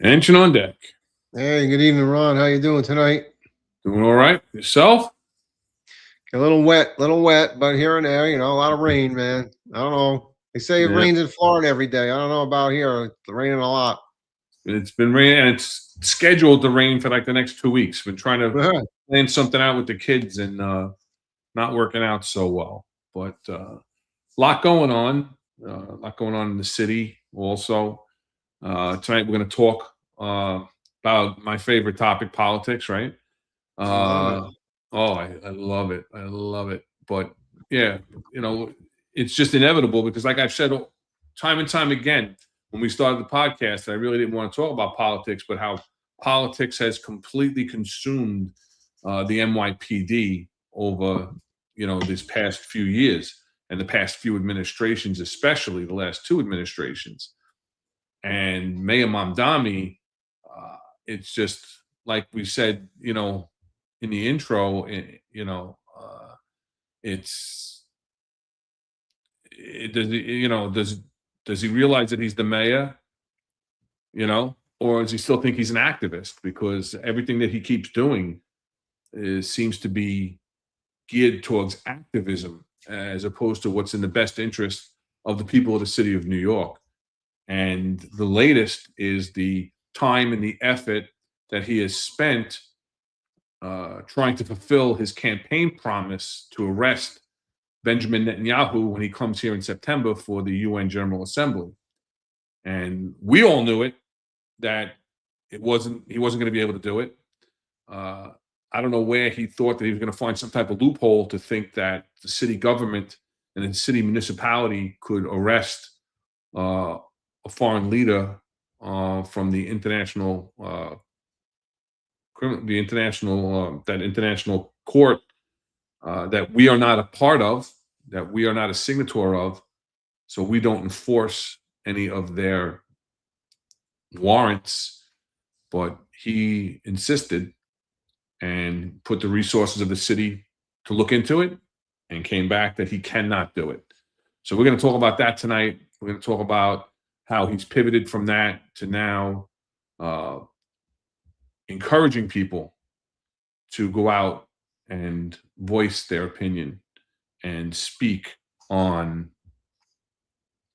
Engine on deck. Hey, good evening, Ron. How you doing tonight? Doing all right. Yourself? A little wet, but here and there, a lot of rain, man. I don't know. They say it Yeah. rains in Florida every day. I don't know about here. It's raining a lot. It's been raining, and it's scheduled to rain for like the next 2 weeks. Been trying to plan something out with the kids and not working out so well. But a lot going on. A lot going on in the city also. Tonight we're going to talk about my favorite topic, politics, right? Love it. Oh, I love it. I love it. But yeah, it's just inevitable because, like I've said time and time again, when we started the podcast, I really didn't want to talk about politics, but how politics has completely consumed the NYPD over, this past few years and the past few administrations, especially the last two administrations. And Mayor Mandani, it's just like we said, in the intro, it's it, does he, does he realize that he's the mayor, or does he still think he's an activist? Because everything that he keeps doing seems to be geared towards activism as opposed to what's in the best interest of the people of the city of New York. And the latest is the time and the effort that he has spent trying to fulfill his campaign promise to arrest Benjamin Netanyahu when he comes here in September for the UN General Assembly. And we all knew it, that he wasn't going to be able to do it. I don't know where he thought that he was going to find some type of loophole to think that the city government and the city municipality could arrest a foreign leader from the international that international court that we are not a part of, that we are not a signatory of, so we don't enforce any of their warrants. But he insisted and put the resources of the city to look into it and came back that he cannot do it. So we're going to talk about that tonight. We're going to talk about how he's pivoted from that to now encouraging people to go out and voice their opinion and speak on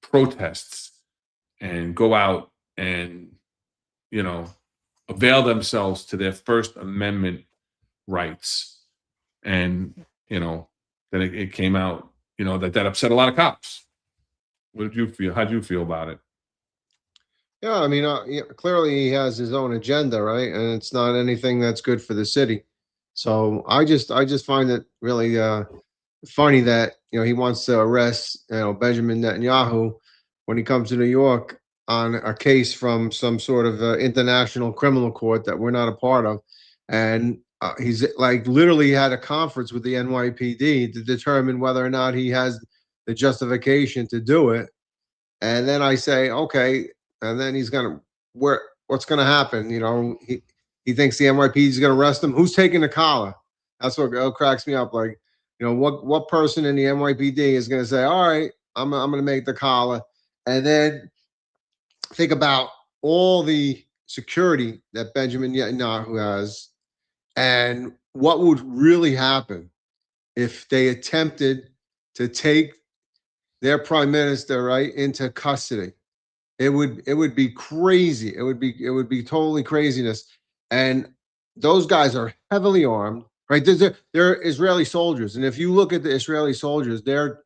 protests and go out and, avail themselves to their First Amendment rights. And, then it came out, that upset a lot of cops. What did you feel? How did you feel about it? Yeah, I mean, clearly he has his own agenda, right? And it's not anything that's good for the city. So I just find it really funny that he wants to arrest Benjamin Netanyahu when he comes to New York on a case from some sort of international criminal court that we're not a part of, and he's like literally had a conference with the NYPD to determine whether or not he has the justification to do it. And then I say, okay, and then he's gonna what's gonna happen? He thinks the NYPD is gonna arrest him. Who's taking the collar? That's what cracks me up. Like, what person in the NYPD is gonna say, all right, I'm gonna make the collar, and then think about all the security that Benjamin Netanyahu has, and what would really happen if they attempted to take their prime minister right into custody. It would be crazy. It would be totally craziness. And those guys are heavily armed, right? They're Israeli soldiers, and if you look at the Israeli soldiers, they're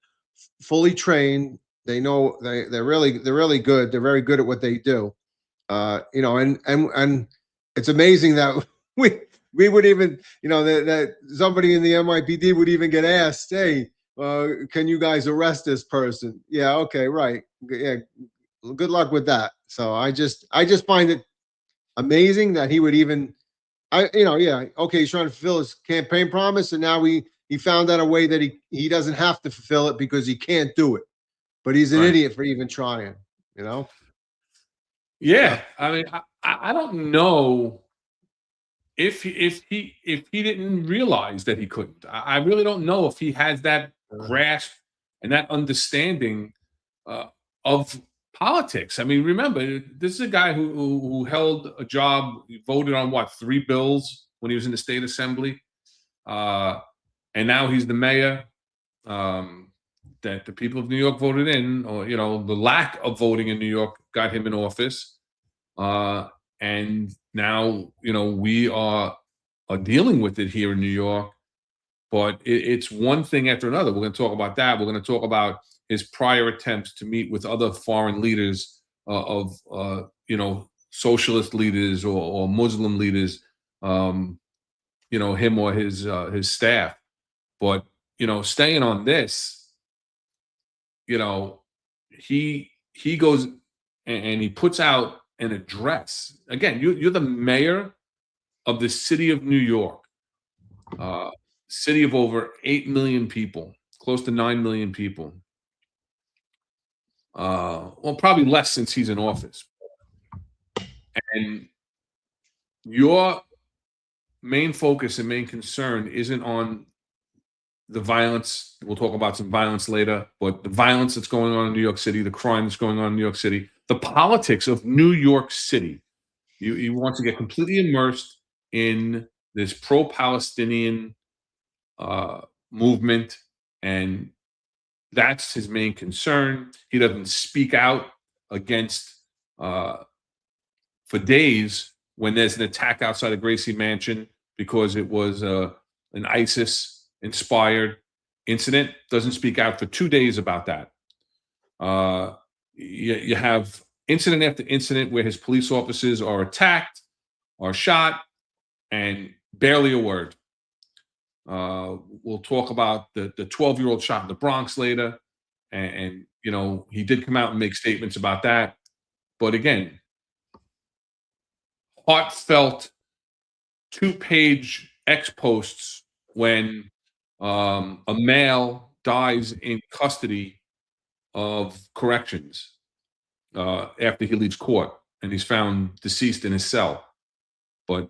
fully trained. They know they're really good. They're very good at what they do. And it's amazing that we would even that somebody in the NYPD would even get asked, hey, can you guys arrest this person? Yeah, okay, right. Yeah, good luck with that. So I just find it amazing that he would even yeah, okay, he's trying to fulfill his campaign promise, and now he found out a way that he doesn't have to fulfill it because he can't do it. But he's an Right. idiot for even trying, you know? Yeah. I mean, I don't know if he didn't realize that he couldn't. I really don't know if he has that Uh, grasp and that understanding of politics. I mean, remember, this is a guy who held a job, he voted on what, 3 bills when he was in the state assembly, and now he's the mayor. That the people of New York voted in, or the lack of voting in New York got him in office, and now we are dealing with it here in New York. But it's one thing after another. We're going to talk about that. We're going to talk about his prior attempts to meet with other foreign leaders of socialist leaders or Muslim leaders, him or his staff. But staying on this, he goes and he puts out an address. Again, you're the mayor of the city of New York, city of over 8 million people, close to 9 million people. Well, probably less since he's in office. And your main focus and main concern isn't on the violence. We'll talk about some violence later, but the violence that's going on in New York City, the crime that's going on in New York City, the politics of New York City. You want to get completely immersed in this pro-Palestinian movement, and that's his main concern. He doesn't speak out against for days when there's an attack outside of Gracie Mansion because it was an ISIS-inspired incident. Doesn't speak out for 2 days about that. You have incident after incident where his police officers are attacked, are shot, and barely a word. We'll talk about the 12-year-old shot in the Bronx later, and he did come out and make statements about that. But again, heartfelt 2-page ex-posts when a male dies in custody of corrections after he leaves court and he's found deceased in his cell. But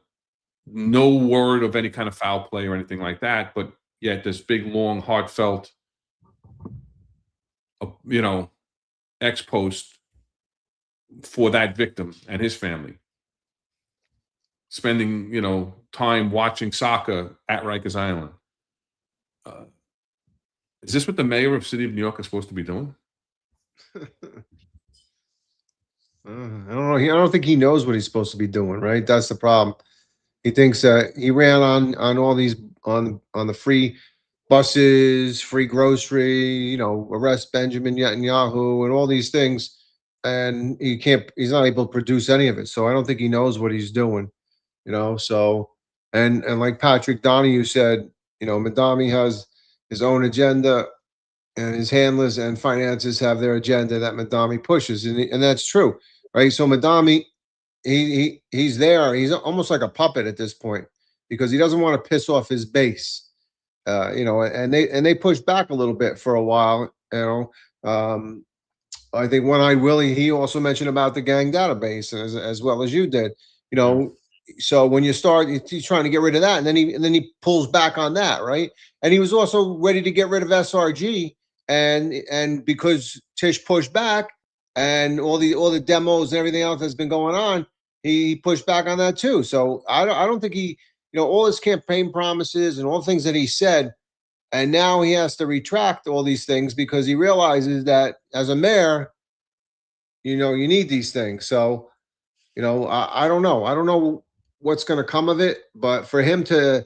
no word of any kind of foul play or anything like that. But yet this big, long, heartfelt, ex-post for that victim and his family. Spending, time watching soccer at Rikers Island. Is this what the mayor of the city of New York is supposed to be doing? I don't know. I don't think he knows what he's supposed to be doing, right? That's the problem. He thinks that he ran on all these on the free buses, free grocery, arrest Benjamin Netanyahu and all these things, and he's not able to produce any of it. So I don't think he knows what he's doing, So and like Patrick Donahue said, Mandani has his own agenda, and his handlers and finances have their agenda that Mandani pushes, and that's true, right? So Mandani, he's there. He's almost like a puppet at this point because he doesn't want to piss off his base, and they pushed back a little bit for a while. I think One-Eyed Willie, he also mentioned about the gang database as well as you did. So when you start, he's trying to get rid of that, and then he pulls back on that, right? And he was also ready to get rid of SRG, and because Tish pushed back, and all the demos and everything else that's been going on, he pushed back on that too. So I don't think he, all his campaign promises and all the things that he said, and now he has to retract all these things because he realizes that as a mayor, you need these things. So, I don't know. I don't know what's going to come of it, but for him to,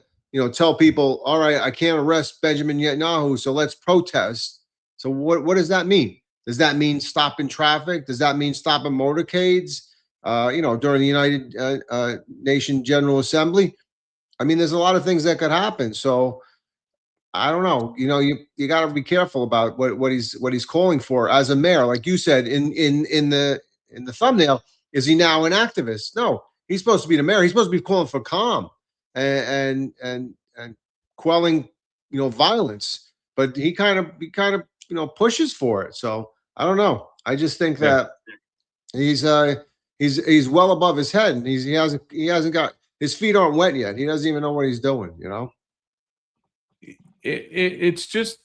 tell people, all right, I can't arrest Benjamin Netanyahu, so let's protest. So what does that mean? Does that mean stopping traffic? Does that mean stopping motorcades? During the United Nation General Assembly? I mean, there's a lot of things that could happen. So I don't know. You got to be careful about what he's calling for as a mayor. Like you said in the thumbnail, is he now an activist? No, he's supposed to be the mayor. He's supposed to be calling for calm and quelling, violence. But he kind of pushes for it. So I don't know. I just think that he's well above his head, and he hasn't got his feet aren't wet yet. He doesn't even know what he's doing. It's just,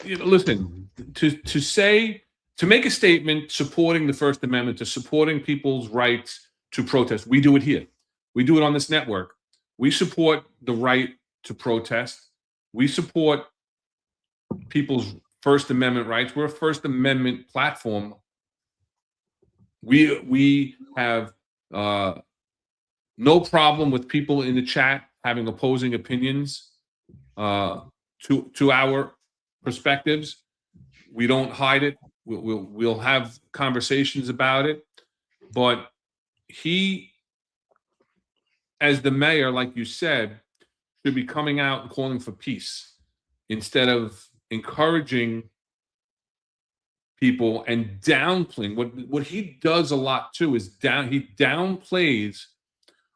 listen, to say to make a statement supporting the First Amendment, to supporting people's rights to protest. We do it here. We do it on this network. We support the right to protest. We support people's First Amendment rights. We're a First Amendment platform. We have no problem with people in the chat having opposing opinions to our perspectives. We don't hide it. We'll have conversations about it. But he, as the mayor, like you said, should be coming out and calling for peace instead of encouraging people and downplaying. What he does a lot too is he downplays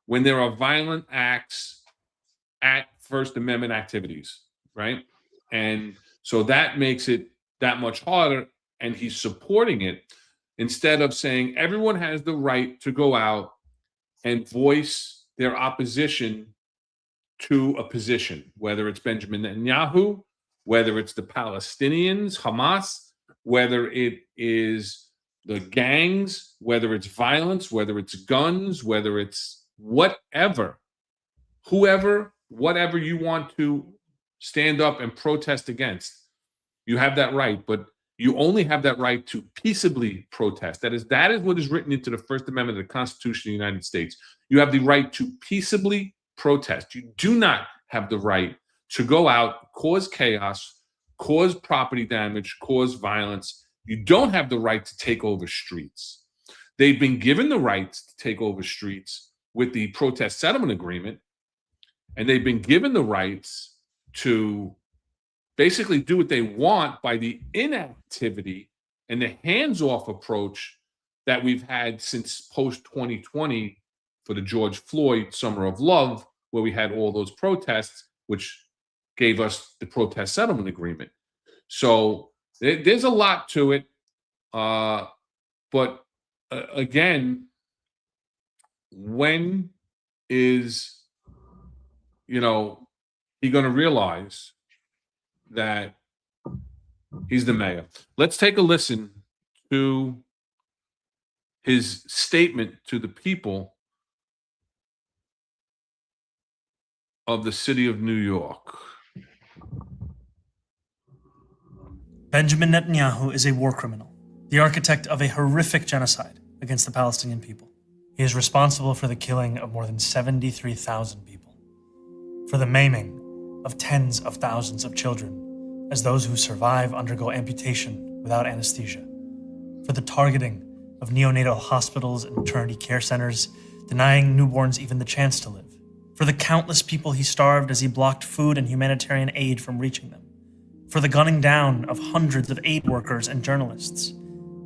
when there are violent acts at First Amendment activities, right? And so that makes it that much harder, and he's supporting it instead of saying everyone has the right to go out and voice their opposition to a position, whether it's Benjamin Netanyahu, whether it's the Palestinians, Hamas, whether it is the gangs, whether it's violence, whether it's guns, whether it's whatever, whoever, whatever you want to stand up and protest against, you have that right, but you only have that right to peaceably protest. That is what is written into the First Amendment of the Constitution of the United States. You have the right to peaceably protest. You do not have the right to go out, cause chaos, cause property damage, cause violence. You don't have the right to take over streets. They've been given the right to take over streets with the protest settlement agreement, and they've been given the rights to basically do what they want by the inactivity and the hands-off approach that we've had since post-2020 for the George Floyd Summer of Love, where we had all those protests, which gave us the protest settlement agreement. So there's a lot to it. But again, when is, he going to realize that he's the mayor? Let's take a listen to his statement to the people of the city of New York. Benjamin Netanyahu is a war criminal, the architect of a horrific genocide against the Palestinian people. He is responsible for the killing of more than 73,000 people, for the maiming of tens of thousands of children as those who survive undergo amputation without anesthesia, for the targeting of neonatal hospitals and maternity care centers, denying newborns even the chance to live, for the countless people he starved as he blocked food and humanitarian aid from reaching them, for the gunning down of hundreds of aid workers and journalists.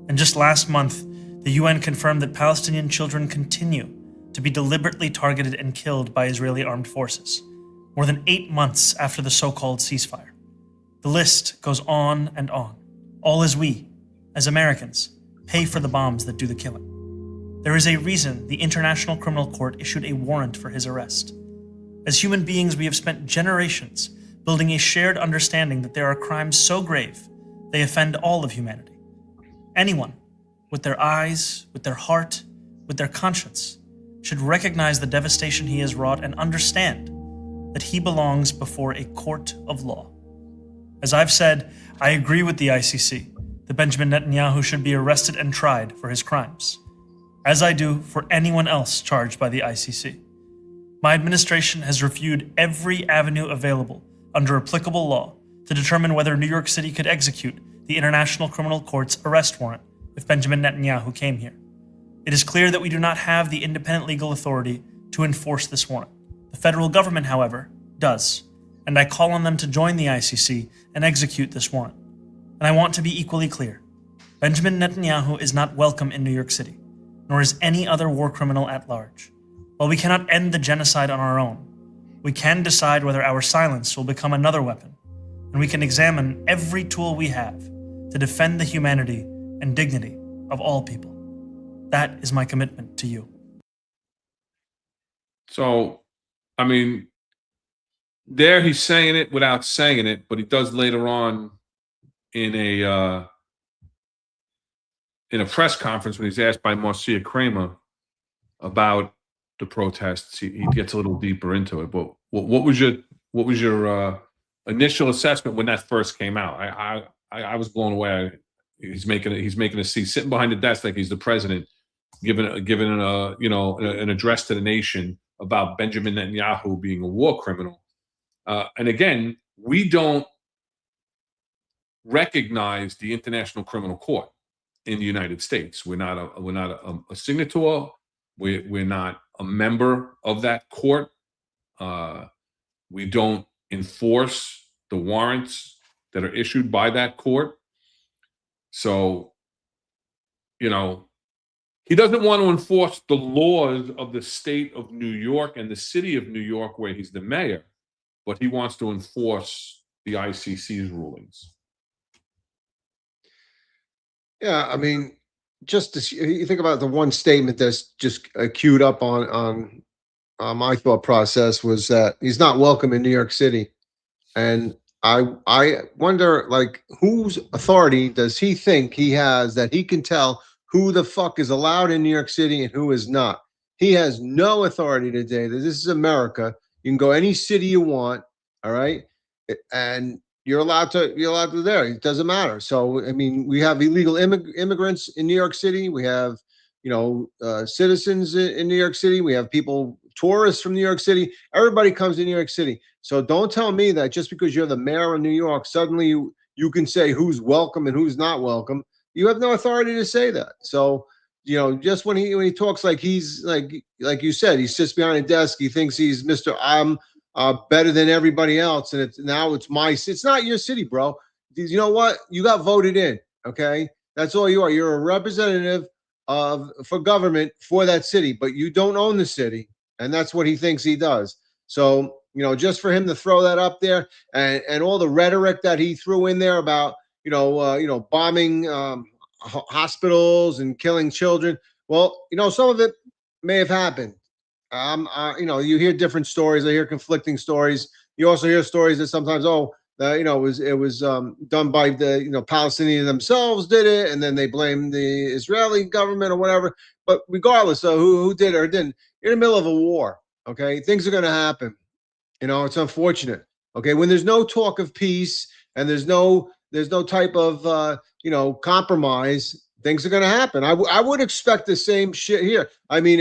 And just last month, the UN confirmed that Palestinian children continue to be deliberately targeted and killed by Israeli armed forces, more than 8 months after the so-called ceasefire. The list goes on and on, all as we, as Americans, pay for the bombs that do the killing. There is a reason the International Criminal Court issued a warrant for his arrest. As human beings, we have spent generations building a shared understanding that there are crimes so grave they offend all of humanity. Anyone, with their eyes, with their heart, with their conscience, should recognize the devastation he has wrought and understand that he belongs before a court of law. As I've said, I agree with the ICC that Benjamin Netanyahu should be arrested and tried for his crimes, as I do for anyone else charged by the ICC. My administration has reviewed every avenue available under applicable law to determine whether New York City could execute the International Criminal Court's arrest warrant if Benjamin Netanyahu came here. It is clear that we do not have the independent legal authority to enforce this warrant. The federal government, however, does, and I call on them to join the ICC and execute this warrant. And I want to be equally clear. Benjamin Netanyahu is not welcome in New York City, nor is any other war criminal at large. While we cannot end the genocide on our own, we can decide whether our silence will become another weapon, and we can examine every tool we have to defend the humanity and dignity of all people. That is my commitment to you. So, I mean, there he's saying it without saying it, but he does later on in a in a press conference when he's asked by Marcia Kramer about the protests, he gets a little deeper into it. But what was your initial assessment when that first came out? I was blown away. He's making a scene, sitting behind the desk like he's the president, giving an address to the nation about Benjamin Netanyahu being a war criminal. And again, we don't recognize the International Criminal Court in the United States. We're not a signator. We're not a member of that court. We don't enforce the warrants that are issued by that court. So, he doesn't want to enforce the laws of the state of New York and the city of New York, where he's the mayor, but he wants to enforce the ICC's rulings. Yeah, I mean, you think about the one statement that's just queued up on my thought process was that he's not welcome in New York City, and I wonder, like, whose authority does he think he has that he can tell who the fuck is allowed in New York City and who is not? He has no authority today. This is America. You can go any city you want, all right, and you're allowed to there. It doesn't matter. So I mean, we have illegal immigrants in New York City. We have citizens in New York City. We have tourists from New York City. Everybody comes to New York City. So don't tell me that just because you're the mayor of New York, suddenly you can say who's welcome and who's not welcome. You have no authority to say that. So, just when he talks like he's like you said, he sits behind a desk. He thinks he's Mr. I'm better than everybody else, and it's not your city, bro. You know what? You got voted in. Okay, that's all you are. You're a representative for government for that city, but you don't own the city, and that's what he thinks he does. So, just for him to throw that up there and all the rhetoric that he threw in there about bombing hospitals and killing children. Well, some of it may have happened. You hear different stories. I hear conflicting stories. You also hear stories that sometimes, it was done by the Palestinians themselves did it, and then they blame the Israeli government or whatever. But regardless of who did it or didn't, you're in the middle of a war. Okay, things are going to happen. It's unfortunate. Okay, when there's no talk of peace and there's no type of compromise, things are going to happen. I would expect the same shit here. I mean,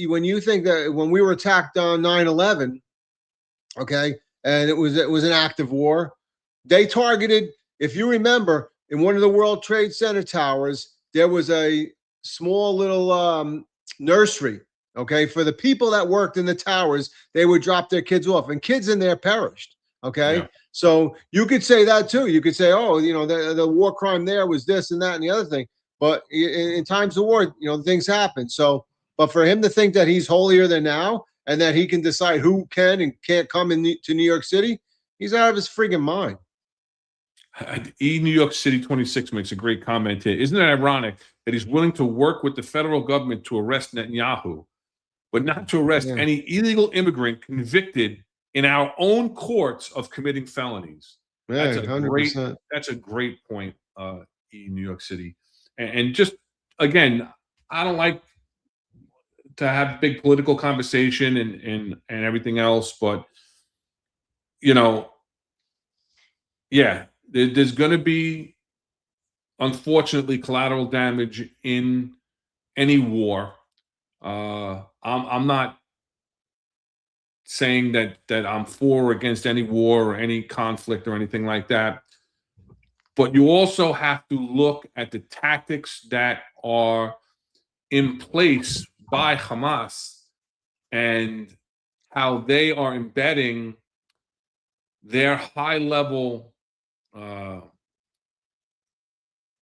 when you think that when we were attacked on 9/11, okay, and it was an act of war, they targeted. If you remember, in one of the World Trade Center towers, there was a small little nursery. Okay, for the people that worked in the towers, they would drop their kids off, and kids in there perished. Okay, yeah. So you could say that too. You could say, the war crime there was this and that and the other thing. But in times of war, things happen. So, but for him to think that he's holier than thou and that he can decide who can and can't come to New York City, he's out of his friggin' mind. New York City 26 makes a great comment here. Isn't it ironic that he's willing to work with the federal government to arrest Netanyahu, but not to arrest any illegal immigrant convicted in our own courts of committing felonies? Yeah, that's a great point, in New York City. And just, again, I don't like to have big political conversation and everything else, but, there's going to be, unfortunately, collateral damage in any war. I'm not saying that I'm for or against any war or any conflict or anything like that. But you also have to look at the tactics that are in place by Hamas and how they are embedding their high-level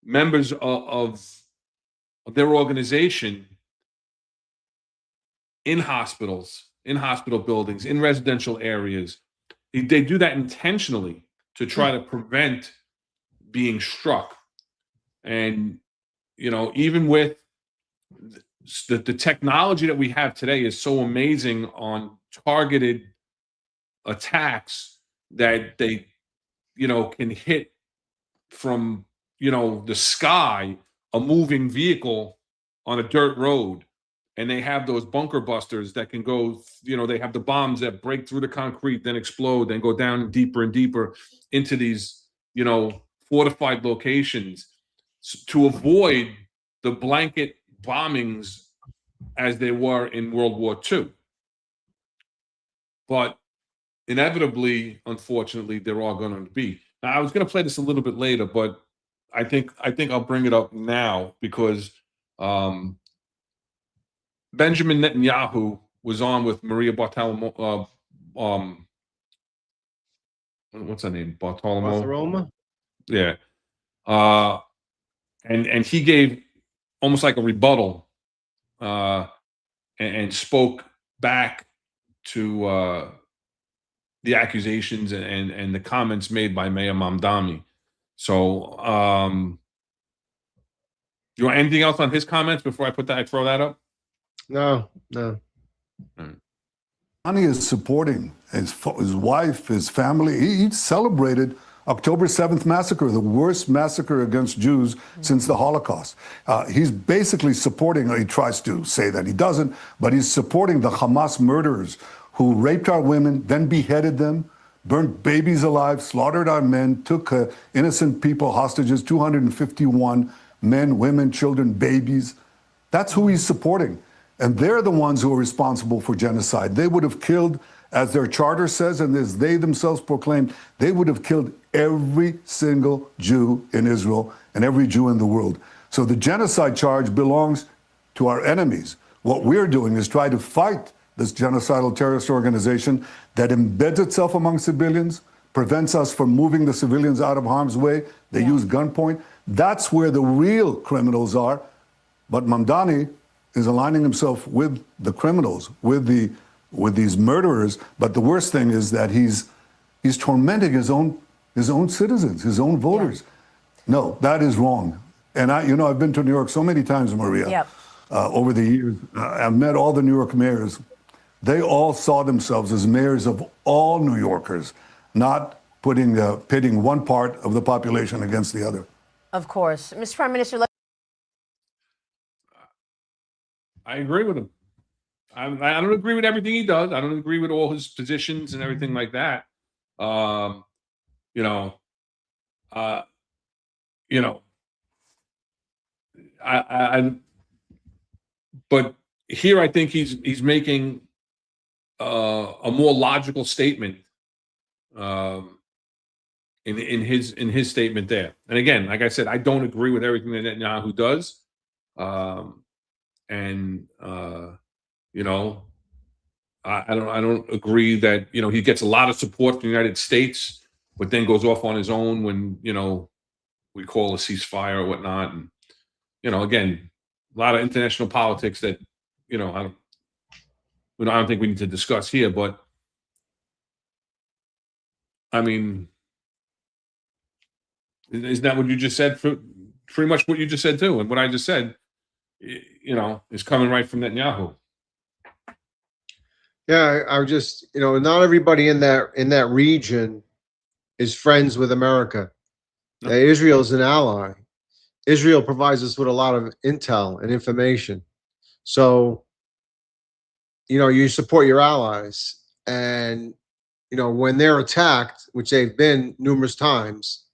members of their organization in hospitals, in hospital buildings, in residential areas. They do that intentionally to try to prevent being struck. And, even with the technology that we have today is so amazing on targeted attacks that they, can hit from, the sky a moving vehicle on a dirt road, and they have those bunker busters that can go, they have the bombs that break through the concrete, then explode, then go down deeper and deeper into these, fortified locations to avoid the blanket bombings as they were in World War II. But inevitably, unfortunately, they're all going to be. Now, I was going to play this a little bit later, but I think I'll bring it up now because Benjamin Netanyahu was on with Maria Bartiromo. What's her name? Bartiromo? Yeah. And he gave almost like a rebuttal and spoke back to the accusations and the comments made by Mayor Mandani. So, you want anything else on his comments before I throw that up? No. Mamdani is supporting his wife, his family. He celebrated October 7th massacre, the worst massacre against Jews since the Holocaust. He's basically supporting, or he tries to say that he doesn't, but he's supporting the Hamas murderers who raped our women, then beheaded them, burnt babies alive, slaughtered our men, took innocent people hostages, 251 men, women, children, babies. That's who he's supporting. And they're the ones who are responsible for genocide. They would have killed, as their charter says, and as they themselves proclaimed, they would have killed every single Jew in Israel and every Jew in the world. So the genocide charge belongs to our enemies. What we're doing is try to fight this genocidal terrorist organization that embeds itself among civilians, prevents us from moving the civilians out of harm's way. They use gunpoint. That's where the real criminals are. But Mamdani is aligning himself with the criminals, with these murderers. But the worst thing is that he's tormenting his own citizens, his own voters. Yeah. No, that is wrong. And I've been to New York so many times, Maria, over the years. I've met all the New York mayors. They all saw themselves as mayors of all New Yorkers, not pitting one part of the population against the other. Of course. Mr. Prime Minister, I agree with him. I don't agree with everything he does. I don't agree with all his positions and everything like that. But here I think he's making a more logical statement in his statement there. And again, like I said, I don't agree with everything that Netanyahu does. I don't agree that he gets a lot of support from the United States, but then goes off on his own when we call a ceasefire or whatnot. And again, a lot of international politics that I don't think we need to discuss here. But I mean, isn't that what you just said? Pretty much what you just said too, and what I just said, is coming right from Netanyahu. Yeah, I would just, not everybody in that region is friends with America. No. Israel is an ally. Israel provides us with a lot of intel and information. So, you support your allies. And, when they're attacked, which they've been numerous times,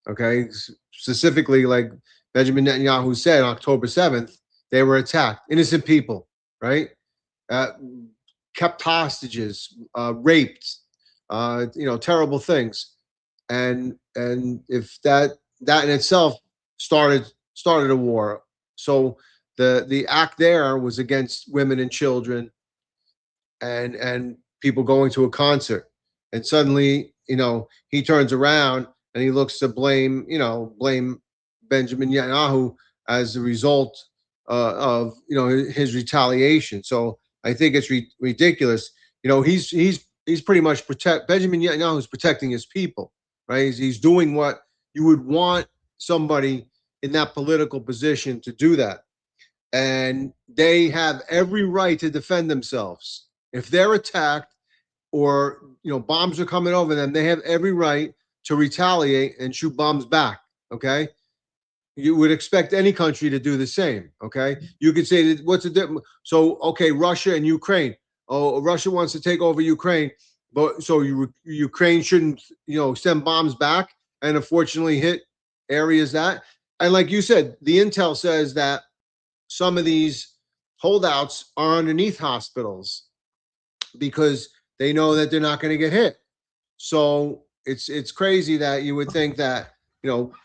okay, specifically like Benjamin Netanyahu said, October 7th, they were attacked. Innocent people, right? Kept hostages, raped, terrible things. And if that in itself started a war. So the act there was against women and children and people going to a concert. And suddenly, he turns around and he looks to blame Benjamin Netanyahu as a result of his retaliation. So I think it's ridiculous. He's pretty much Benjamin Netanyahu is protecting his people, right? He's doing what you would want somebody in that political position to do that, and they have every right to defend themselves. If they're attacked or bombs are coming over them, they have every right to retaliate and shoot bombs back. Okay, you would expect any country to do the same. Okay, you could say that what's the difference? So okay, Russia and Ukraine. Oh, Russia wants to take over Ukraine, but so Ukraine shouldn't send bombs back and unfortunately hit areas that. And like you said, the intel says that some of these holdouts are underneath hospitals because they know that they're not going to get hit. So it's crazy that you would think that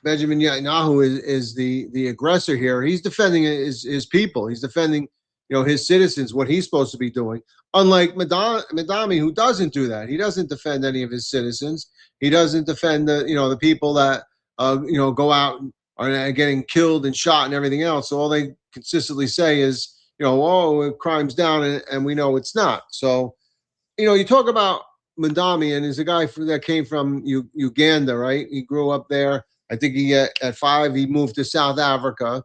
Benjamin Netanyahu is the aggressor here. He's defending his people. He's defending his citizens, what he's supposed to be doing. Unlike Mamdani, who doesn't do that. He doesn't defend any of his citizens. He doesn't defend the people that go out and are getting killed and shot and everything else. So all they consistently say is oh, crime's down, and we know it's not. So you talk about Mamdani, and he's a guy that came from Uganda, right? He grew up there. I think at 5 he moved to South Africa,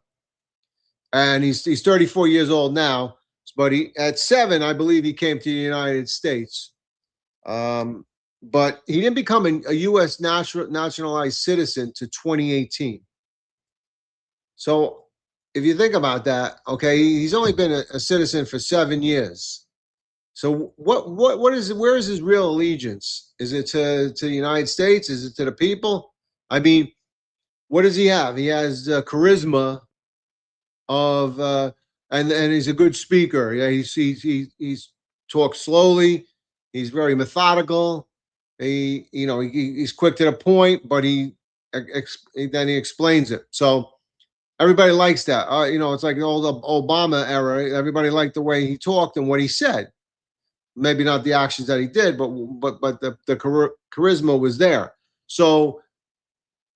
and he's 34 years old now. But at 7, I believe he came to the United States. But he didn't become a U.S. nationalized citizen to 2018. So if you think about that, okay, he's only been a citizen for 7 years. So what is it? Where is his real allegiance? Is it to the United States? Is it to the people? I mean, what does he have? He has charisma of and he's a good speaker. Yeah, he's talks slowly. He's very methodical. He's quick to the point, but then he explains it. So everybody likes that. It's like the old Obama era. Everybody liked the way he talked and what he said. Maybe not the actions that he did, but the charisma was there. So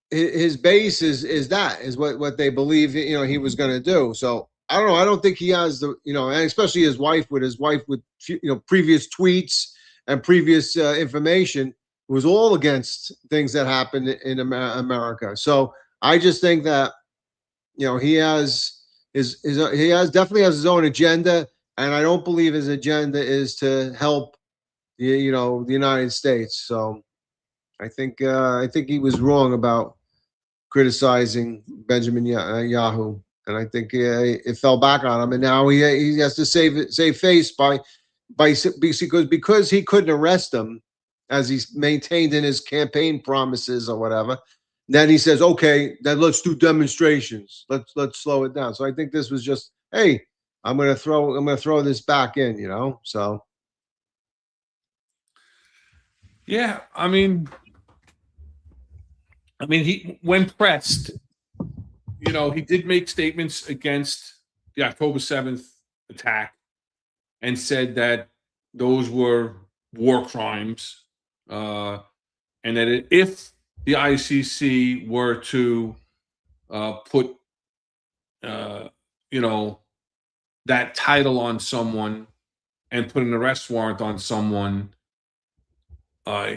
his base is what they believe he was going to do. So I don't know. I don't think he has and especially his wife with previous tweets and previous information was all against things that happened in America. So I just think that he definitely has his own agenda. And I don't believe his agenda is to help, the United States. So I think he was wrong about criticizing Benjamin Netanyahu, and I think it fell back on him. And now he has to save face because he couldn't arrest him as he's maintained in his campaign promises or whatever. Then he says, okay, then let's do demonstrations. Let's slow it down. So I think this was just, hey, I'm gonna throw this back in, So Yeah, I mean, he, when pressed, he did make statements against the October 7th attack and said that those were war crimes, and that if the ICC were to put, that title on someone and put an arrest warrant on someone,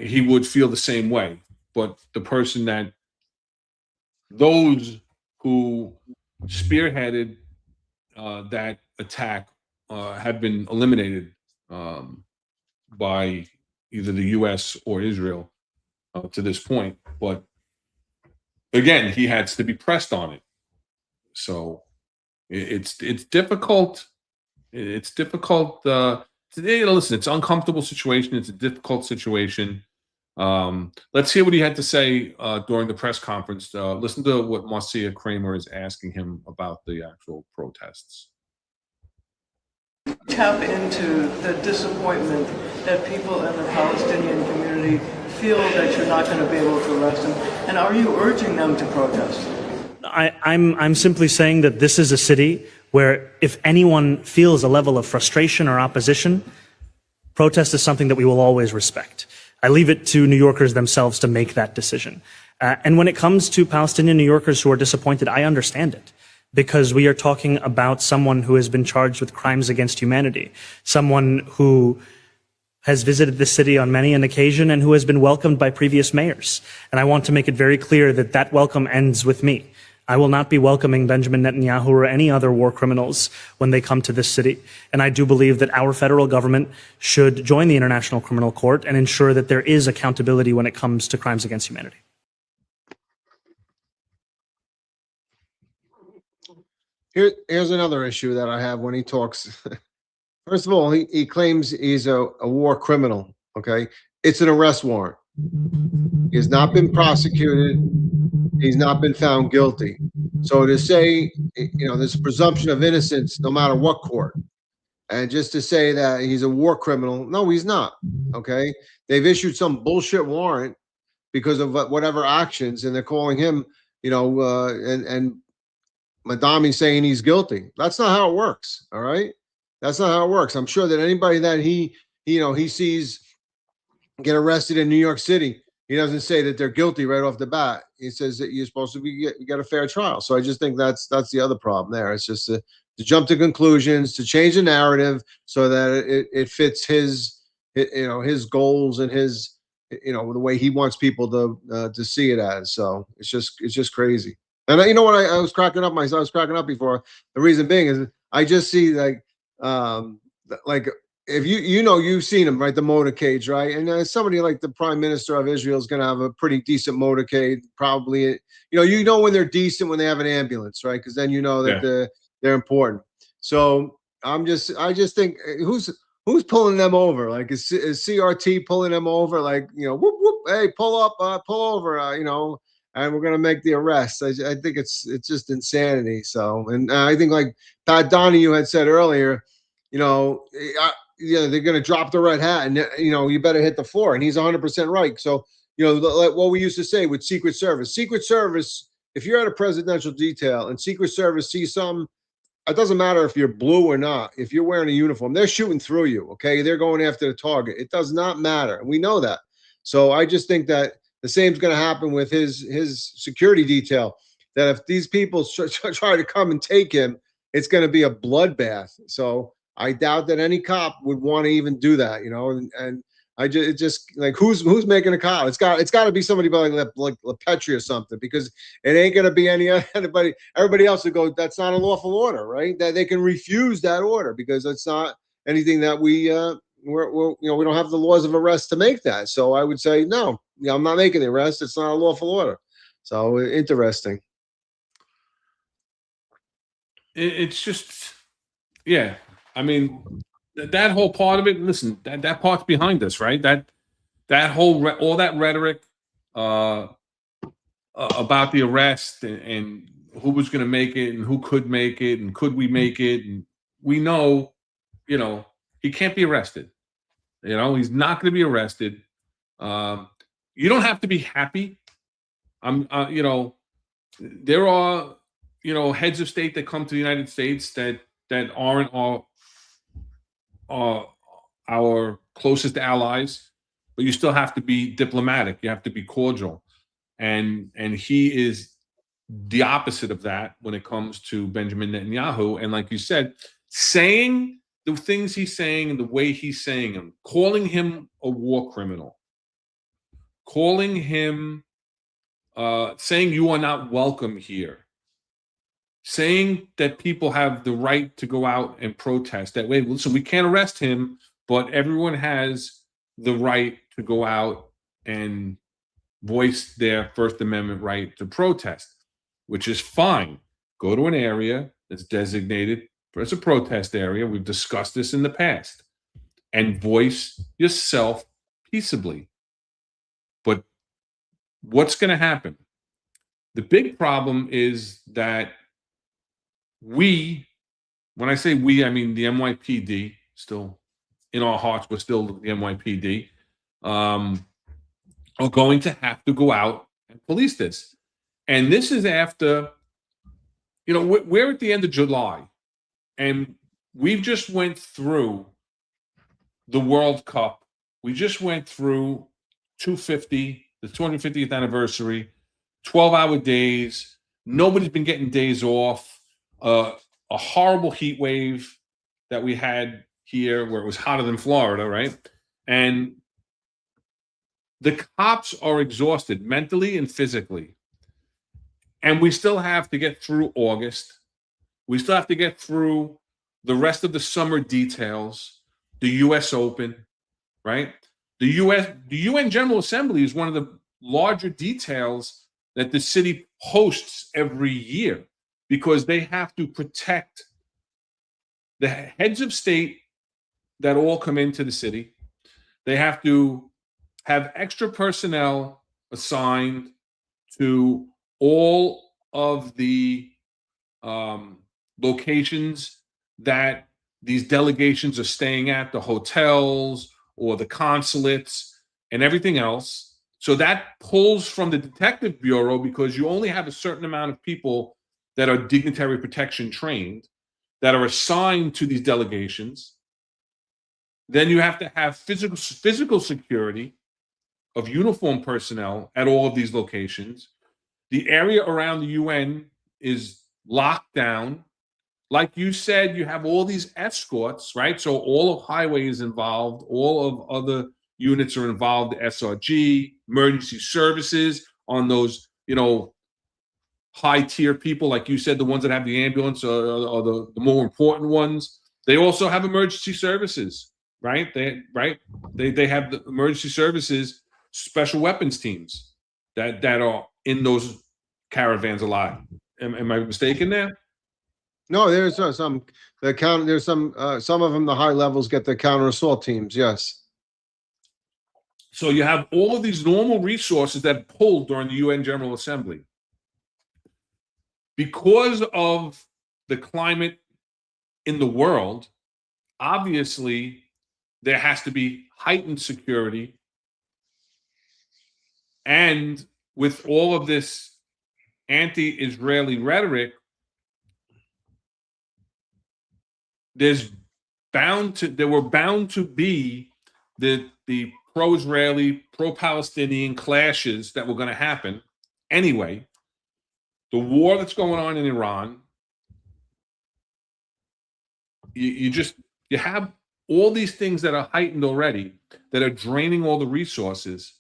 he would feel the same way. But the person those who spearheaded that attack have been eliminated by either the U.S. or Israel to this point. But again, he has to be pressed on it. So it's difficult. It's difficult. Listen, it's an uncomfortable situation. It's a difficult situation. Let's hear what he had to say during the press conference. Listen to what Marcia Kramer is asking him about the actual protests. Tap into the disappointment that people in the Palestinian community feel that you're not going to be able to arrest them, and are you urging them to protest? I'm simply saying that this is a city where if anyone feels a level of frustration or opposition, protest is something that we will always respect. I leave it to New Yorkers themselves to make that decision. And when it comes to Palestinian New Yorkers who are disappointed, I understand it, because we are talking about someone who has been charged with crimes against humanity, someone who has visited the city on many an occasion and who has been welcomed by previous mayors. And I want to make it very clear that that welcome ends with me. I will not be welcoming Benjamin Netanyahu or any other war criminals when they come to this city. And I do believe that our federal government should join the International Criminal Court and ensure that there is accountability when it comes to crimes against humanity. Here's another issue that I have when he talks. First of all, he claims he's a war criminal. Okay. It's an arrest warrant. He has not been prosecuted. He's not been found guilty. So to say, there's a presumption of innocence no matter what court. And just to say that he's a war criminal, no, he's not. Okay. They've issued some bullshit warrant because of whatever actions, and they're calling him, and Mandani saying he's guilty. That's not how it works. All right. That's not how it works. I'm sure that anybody that he sees get arrested in New York City, he doesn't say that they're guilty right off the bat. He says that you're supposed to get a fair trial. So I just think that's the other problem there. It's just to jump to conclusions, to change the narrative so that it fits his goals and his, the way he wants people to see it as. So it's just crazy. And you know what? I was cracking up myself. I was cracking up before. The reason being is I just see like if you've seen him, right? The motorcades, right? And somebody like the Prime Minister of Israel is going to have a pretty decent motorcade, probably. When they're decent when they have an ambulance, right? Because then you know that they're important. So I just think who's pulling them over? Like is CRT pulling them over? Like whoop whoop, hey, pull up, pull over, and we're gonna make the arrest. I think it's just insanity. So, and I think like Pat Donahue had said earlier, they're gonna drop the red hat, and you better hit the floor. And he's 100% right. So, like what we used to say with Secret Service, if you're at a presidential detail and Secret Service sees something, it doesn't matter if you're blue or not. If you're wearing a uniform, they're shooting through you. Okay, they're going after the target. It does not matter, and we know that. So I just think that the same's going to happen with his security detail. That if these people try to come and take him, it's going to be a bloodbath. So I doubt that any cop would want to even do that. And it just like who's making a call? It's got to be somebody like LaPetri or something, because it ain't going to be anybody. Everybody else would go, that's not a lawful order, right? That they can refuse that order because it's not anything that we don't have the laws of arrest to make that. So I would say no. I'm not making the arrest. It's not a lawful order. So interesting. It's just, yeah. I mean, that whole part of it. Listen, that part's behind us, right? That whole all that rhetoric about the arrest and who was going to make it and who could make it and could we make it, and we know, he can't be arrested. He's not going to be arrested. You don't have to be happy. There are heads of state that come to the United States that aren't our closest allies, but you still have to be diplomatic. You have to be cordial, and he is the opposite of that when it comes to Benjamin Netanyahu. And like you said, saying the things he's saying and the way he's saying them, calling him a war criminal, calling him, saying you are not welcome here, saying that people have the right to go out and protest that way. Listen, we can't arrest him, but everyone has the right to go out and voice their First Amendment right to protest, which is fine. Go to an area that's designated as a protest area. We've discussed this in the past, and voice yourself peaceably. But what's going to happen? The big problem is that when I say we, I mean the NYPD, still in our hearts, we're still the NYPD, are going to have to go out and police this. And this is after, we're at the end of July, and we've just went through the World Cup. We just went through the 250th anniversary, 12-hour days. Nobody's been getting days off. A horrible heat wave that we had here where it was hotter than Florida, right? And the cops are exhausted mentally and physically. And we still have to get through August. We still have to get through the rest of the summer details, the U.S. Open, right? The UN General Assembly is one of the larger details that the city hosts every year. because they have to protect the heads of state that all come into the city. They have to have extra personnel assigned to all of the locations that these delegations are staying at, the hotels or the consulates and everything else. So that pulls from the detective bureau, because you only have a certain amount of people that are dignitary protection trained that are assigned to these delegations. Then you have to have physical security of uniformed personnel at all of these locations. The area around the UN is locked down. Like you said, you have all these escorts, right? So all of highway is involved, all of other units are involved, the SRG, emergency services on those, high tier people, like you said, the ones that have the ambulance are the more important ones. They also have emergency services, right? They have the emergency services, special weapons teams that are in those caravans a lot. Am I mistaken there? No, there's some there's some of them, the high levels get the counter assault teams. Yes. So you have all of these normal resources that pulled during the UN General Assembly. Because of the climate in the world, obviously there has to be heightened security. And with all of this anti-Israeli rhetoric, there were bound to be the pro-Israeli, pro-Palestinian clashes that were going to happen anyway. The war that's going on in Iran, you have all these things that are heightened already, that are draining all the resources.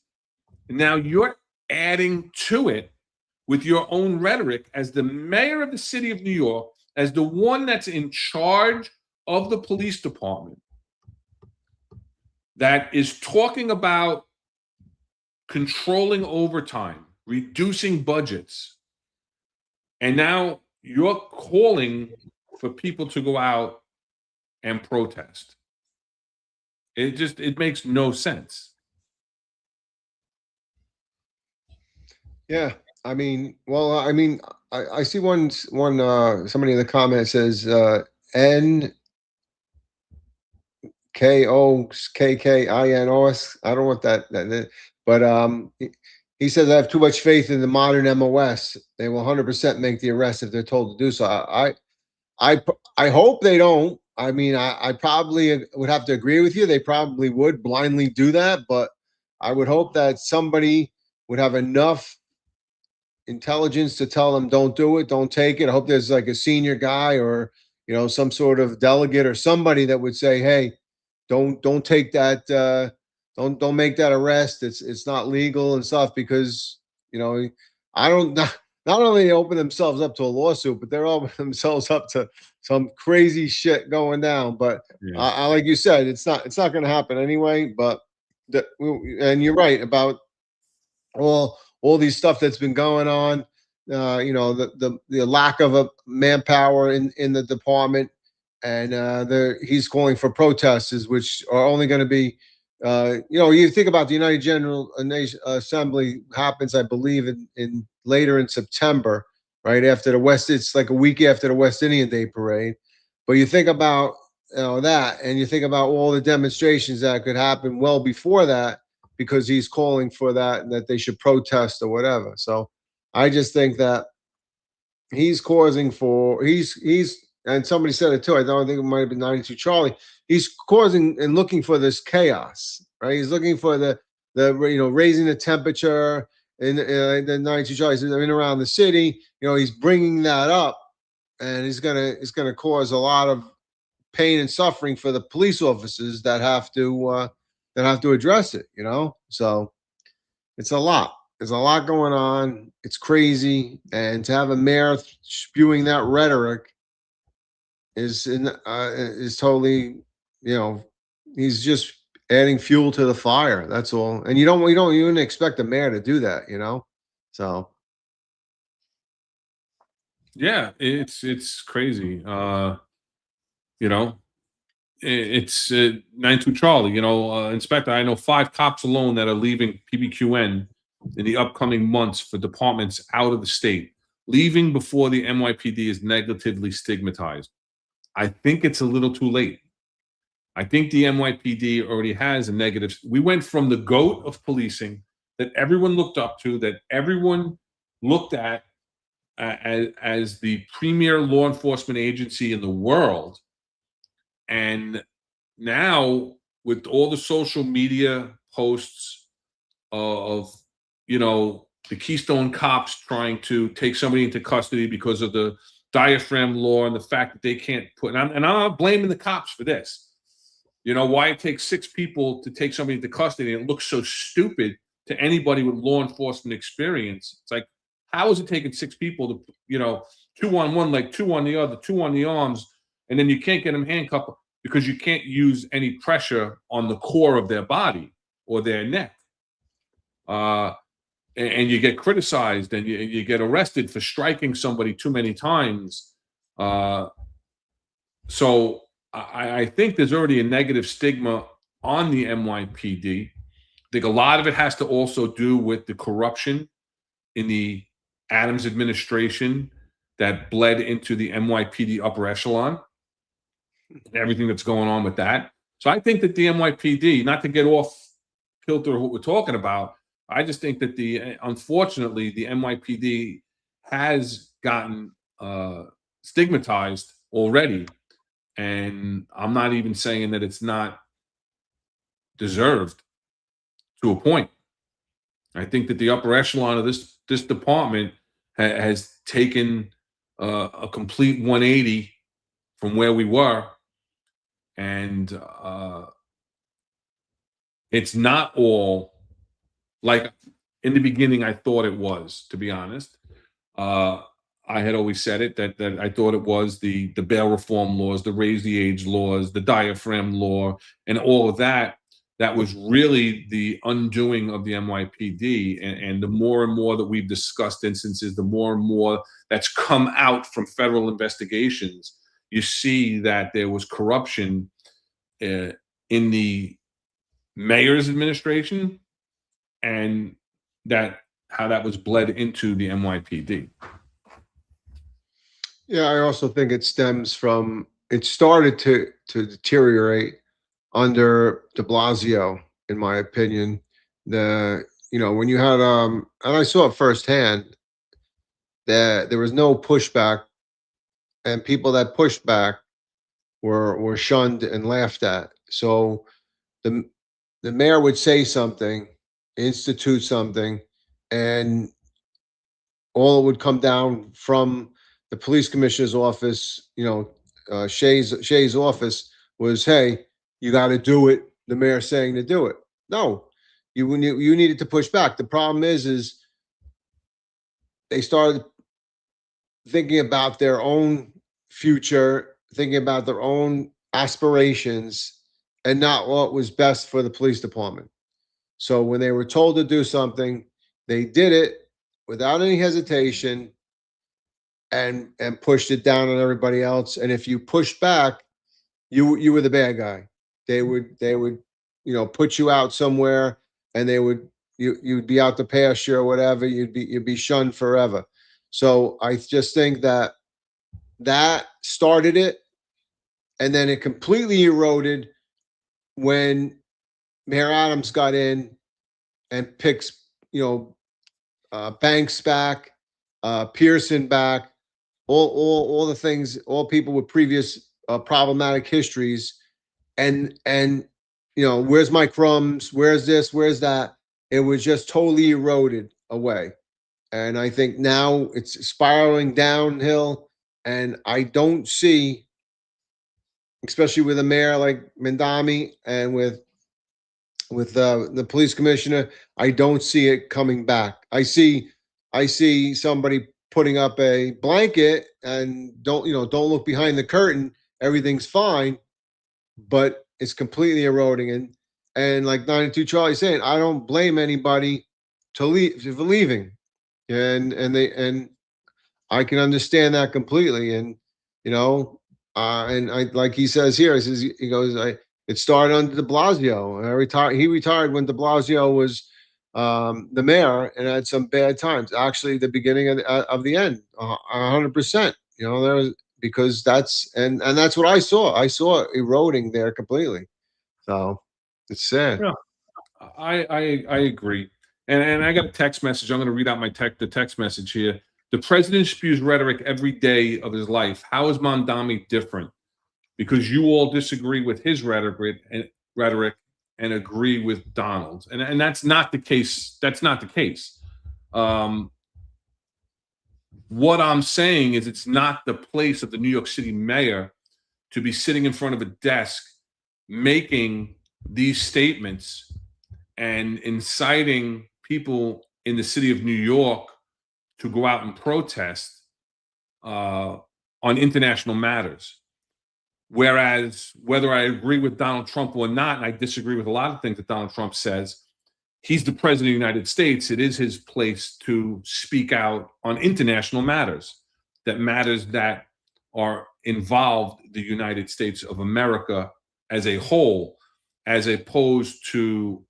And now you're adding to it with your own rhetoric as the mayor of the city of New York, as the one that's in charge of the police department, that is talking about controlling overtime, reducing budgets. And now you're calling for people to go out and protest. It makes no sense. Yeah. I mean, I see one somebody in the comments says NKOKKINOS. I don't know what that but he says, I have too much faith in the modern MOS. They will 100% make the arrest if they're told to do so. I hope they don't. I mean, I probably would have to agree with you. They probably would blindly do that, but I would hope that somebody would have enough intelligence to tell them, don't do it, don't take it. I hope there's like a senior guy or, some sort of delegate or somebody that would say, hey, don't take that, don't make that arrest. It's not legal and stuff, because I don't not only they open themselves up to a lawsuit, but they're opening themselves up to some crazy shit going down. But I like you said, it's not going to happen anyway. But and you're right about all these stuff that's been going on. The lack of a manpower in the department, and he's calling for protests, which are only going to be. You think about the United General Assembly happens, I believe, in later in September, right after it's like a week after the West Indian Day parade. But you think about that, and you think about all the demonstrations that could happen well before that, because he's calling for that and that they should protest or whatever. So I just think that he's and somebody said it too. I think it might have been 92 Charlie. He's causing and looking for this chaos, right? He's looking for the raising the temperature in the 92 Charlie's in around the city. He's bringing that up, and it's gonna cause a lot of pain and suffering for the police officers that have to address it. So it's a lot. There's a lot going on. It's crazy, and to have a mayor spewing that rhetoric is totally, he's just adding fuel to the fire. That's all. And you don't even expect a mayor to do that, So Yeah, it's crazy. You know, it's 92 Charlie. You know, Inspector, I know 5 cops alone that are leaving PBQN in the upcoming months for departments out of the state, leaving before the NYPD is negatively stigmatized. I think it's a little too late. I think the NYPD already has a negative. We went from the goat of policing that everyone looked up to, that everyone looked at as the premier law enforcement agency in the world. And now, with all the social media posts of, the Keystone cops trying to take somebody into custody because of the diaphragm law and the fact that they can't put, and I'm not blaming the cops for this. You know, why it takes 6 people to take somebody into custody, and it looks so stupid to anybody with law enforcement experience. It's like, how is it taking 6 people to, 2 on 1, like 2 on the other, 2 on the arms, and then you can't get them handcuffed because you can't use any pressure on the core of their body or their neck. And you get criticized, and you get arrested for striking somebody too many times. So I think there's already a negative stigma on the NYPD. I think a lot of it has to also do with the corruption in the Adams administration that bled into the NYPD upper echelon and everything that's going on with that. So I think that the NYPD, not to get off kilter of what we're talking about, I just think that unfortunately, the NYPD has gotten stigmatized already. And I'm not even saying that it's not deserved to a point. I think that the upper echelon of this department has taken a complete 180 from where we were, and it's not all like in the beginning I thought it was. To be honest, I had always said it that I thought it was the bail reform laws, the raise the age laws, the diaphragm law, and all of that. That was really the undoing of the NYPD. And the more and more that we've discussed instances, the more and more that's come out from federal investigations, you see that there was corruption in the mayor's administration, and that how that was bled into the NYPD. Yeah, I also think it stems from it started to deteriorate under de Blasio, in my opinion. When you had and I saw it firsthand that there was no pushback, and people that pushed back were shunned and laughed at. So the mayor would say something, institute something, and all it would come down from the police commissioner's office, Shay's office, was, hey, you got to do it. The mayor's saying to do it. No, you needed to push back. The problem is they started thinking about their own future, thinking about their own aspirations, and not what was best for the police department. So when they were told to do something, they did it without any hesitation and pushed it down on everybody else. And if you pushed back, you were the bad guy. They would put you out somewhere, and you'd be out to pasture or whatever. You'd be shunned forever. So I just think that started it, and then it completely eroded when Mayor Adams got in and picks Banks back, Pearson back, all the things, all people with previous problematic histories, and where's my crumbs? Where's this? Where's that? It was just totally eroded away, and I think now it's spiraling downhill. And I don't see, especially with a mayor like Mandani and with the police commissioner, I don't see it coming back. I see somebody putting up a blanket and don't look behind the curtain. Everything's fine, but it's completely eroding. And like 92 Charlie saying, I don't blame anybody for leaving. And I can understand that completely. And, and I, like he says here, he goes, it started under de Blasio. And he retired when de Blasio was the mayor and had some bad times. Actually, the beginning of the end, 100%. There was, because and that's what I saw. I saw eroding there completely. So it's sad. Yeah, I agree. And I got a text message. I'm going to read out the text message here. The president spews rhetoric every day of his life. How is Mamdani different? Because you all disagree with his rhetoric and agree with Donald's, and that's not the case. That's not the case. What I'm saying is, it's not the place of the New York City mayor to be sitting in front of a desk making these statements and inciting people in the city of New York to go out and protest on international matters. Whereas, whether I agree with Donald Trump or not, and I disagree with a lot of things that Donald Trump says, he's the president of the United States. It is his place to speak out on international matters that are involved the United States of America as a whole, as opposed to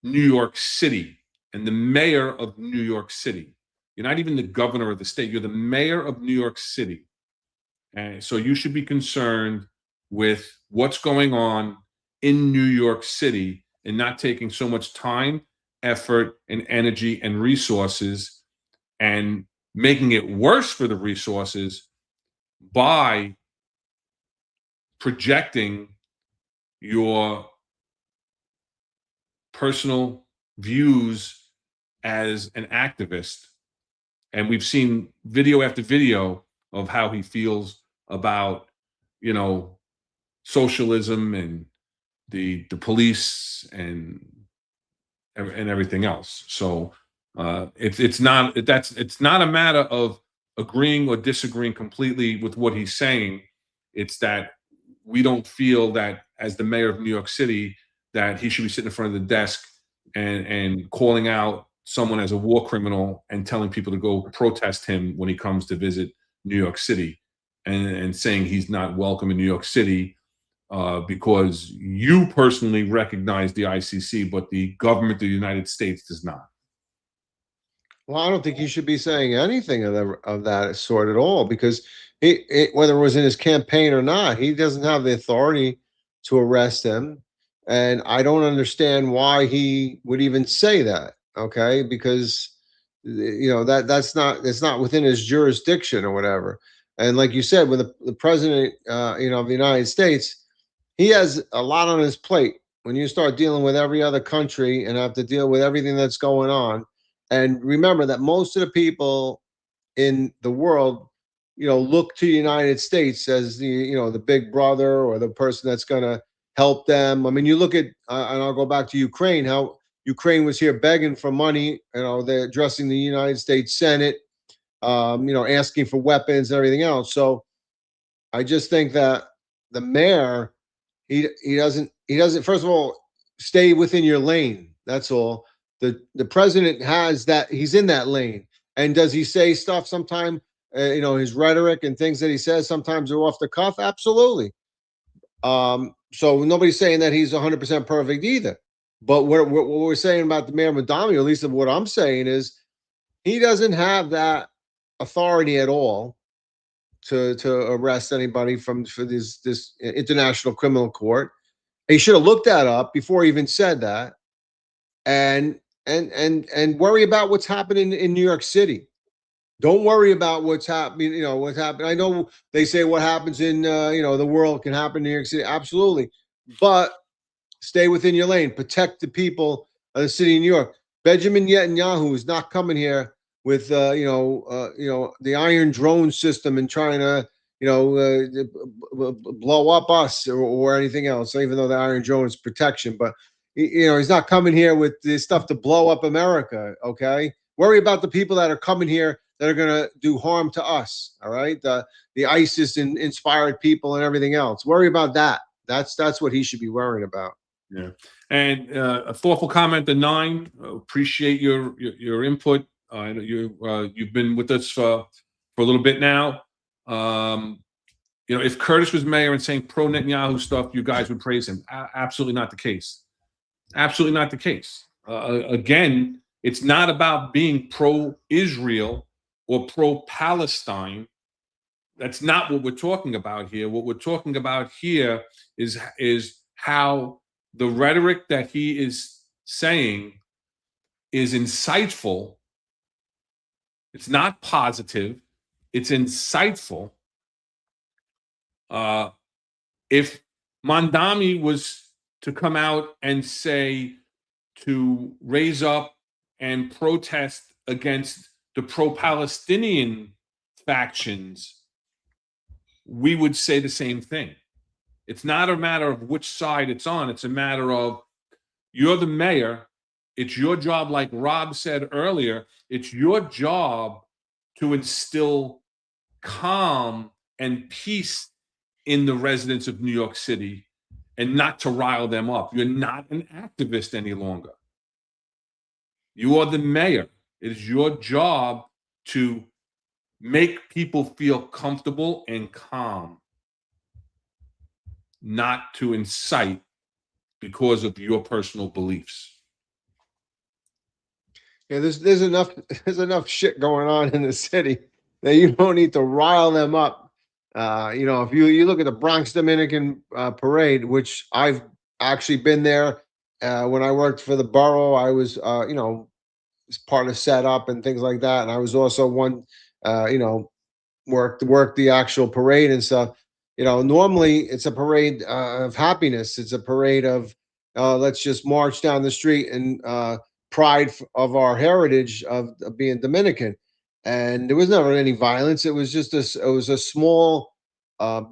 New York City and the mayor of New York City. You're not even the governor of the state. You're the mayor of New York City. And so you should be concerned with what's going on in New York City and not taking so much time, effort, and energy and resources and making it worse for the resources by projecting your personal views as an activist. And we've seen video after video of how he feels about, socialism and the police and everything else. So it's not a matter of agreeing or disagreeing completely with what he's saying. It's that we don't feel that, as the mayor of New York City, that he should be sitting in front of the desk and calling out someone as a war criminal and telling people to go protest him when he comes to visit New York City, and saying he's not welcome in New York City because you personally recognize the ICC, but the government of the United States does not. Well, I don't think he should be saying anything of that sort at all, because whether it was in his campaign or not, he doesn't have the authority to arrest him. And I don't understand why he would even say that. Okay, because it's not within his jurisdiction or whatever. And like you said, when the president of the United States, he has a lot on his plate. When you start dealing with every other country and have to deal with everything that's going on, and remember that most of the people in the world, look to the United States as the big brother or the person that's going to help them. I mean, you look at, and I'll go back to Ukraine, how Ukraine was here begging for money. They're addressing the United States Senate, asking for weapons and everything else. So I just think that the mayor, he doesn't, first of all, stay within your lane. That's all. The president has that, he's in that lane. And does he say stuff sometime, his rhetoric and things that he says sometimes are off the cuff? Absolutely. So nobody's saying that he's 100% perfect either. But what we're saying about the Mayor Mandani, or at least what I'm saying, is he doesn't have that authority at all to arrest anybody for this international criminal court. He should have looked that up before he even said that, and worry about what's happening in New York City. Don't worry about what's happening. What's happening. I know they say what happens in the world can happen in New York City. Absolutely, but stay within your lane. Protect the people of the city of New York. Benjamin Netanyahu is not coming here with the Iron Drone system and trying to blow up us or anything else. Even though the Iron Drone is protection, but he's not coming here with this stuff to blow up America. Okay, worry about the people that are coming here that are going to do harm to us. All right, the ISIS inspired people and everything else. Worry about that. That's what he should be worrying about. Yeah, and a thoughtful comment to 9. Appreciate your input. I know you've been with us for for a little bit now. If Curtis was mayor and saying pro Netanyahu stuff, you guys would praise him. Absolutely not the case. Absolutely not the case. Again, it's not about being pro-Israel or pro-Palestine. That's not what we're talking about here. What we're talking about here is how the rhetoric that he is saying is insightful. It's not positive. It's insightful. If Mandani was to come out and say to raise up and protest against the pro-Palestinian factions, we would say the same thing. It's not a matter of which side it's on. It's a matter of, you're the mayor. It's your job, like Rob said earlier, it's your job to instill calm and peace in the residents of New York City and not to rile them up. You're not an activist any longer. You are the mayor. It is your job to make people feel comfortable and calm, not to incite because of your personal beliefs. Yeah, there's enough shit going on in the city that you don't need to rile them up. If you look at the Bronx Dominican parade, which I've actually been there when I worked for the borough, I was as part of setup and things like that, and I was also one worked the actual parade and stuff. Normally it's a parade of happiness. It's a parade of let's just march down the street and pride of our heritage of being Dominican. And there was never any violence. It was just a small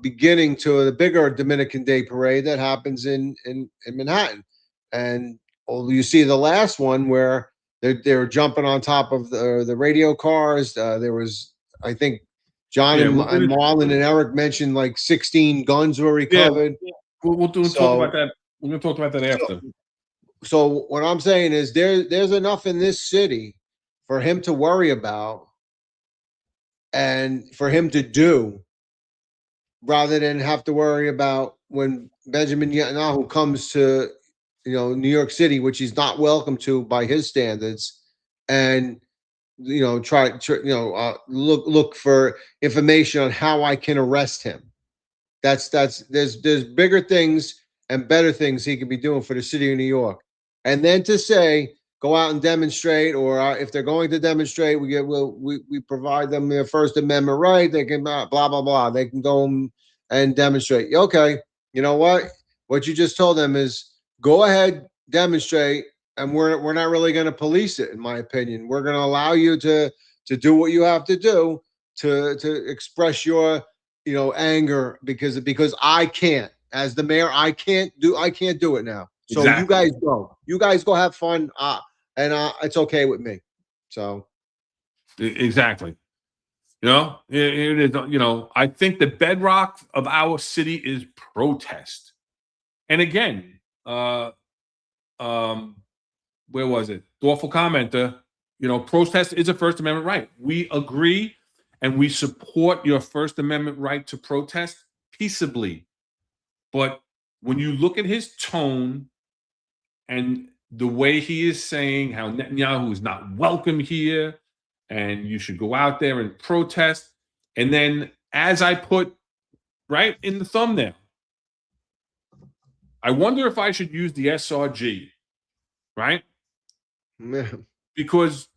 beginning to the bigger Dominican Day parade that happens in Manhattan. And you see the last one where they're jumping on top of the radio cars. There was, I think, John and Marlon and Eric mentioned like 16 guns were recovered. Yeah, we'll talk about that. We're going to talk about that after. So what I'm saying is there's enough in this city for him to worry about and for him to do, rather than have to worry about when Benjamin Netanyahu comes to New York City, which he's not welcome to by his standards, and try look for information on how I can arrest him. There's bigger things and better things he could be doing for the city of New York. And then to say, go out and demonstrate, or if they're going to demonstrate, we provide them their First Amendment right. They can blah blah blah. They can go and demonstrate. Okay, you know what? What you just told them is go ahead, demonstrate, and we're not really going to police it. In my opinion, we're going to allow you to do what you have to do to express your anger because I can't, as the mayor, I can't do it now. So Exactly. You guys go have fun, and it's okay with me. So Exactly. It is. I think the bedrock of our city is protest. And again, where was it? Thoughtful commenter. Protest is a First Amendment right. We agree and we support your First Amendment right to protest peaceably. But when you look at his tone and the way he is saying how Netanyahu is not welcome here and you should go out there and protest, and then as I put right in the thumbnail, I wonder if I should use the SRG, right? man, Because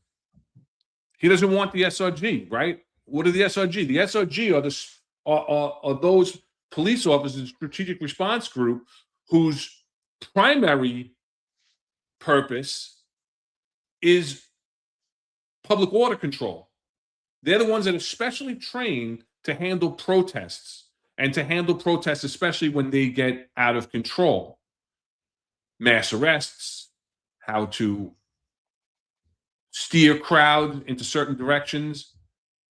he doesn't want the SRG, right? What are the SRG? The SRG are those police officers, strategic response group, whose primary purpose is public order control. They're the ones that are specially trained to handle protests, and to handle protests, especially when they get out of control. Mass arrests, how to steer crowds into certain directions,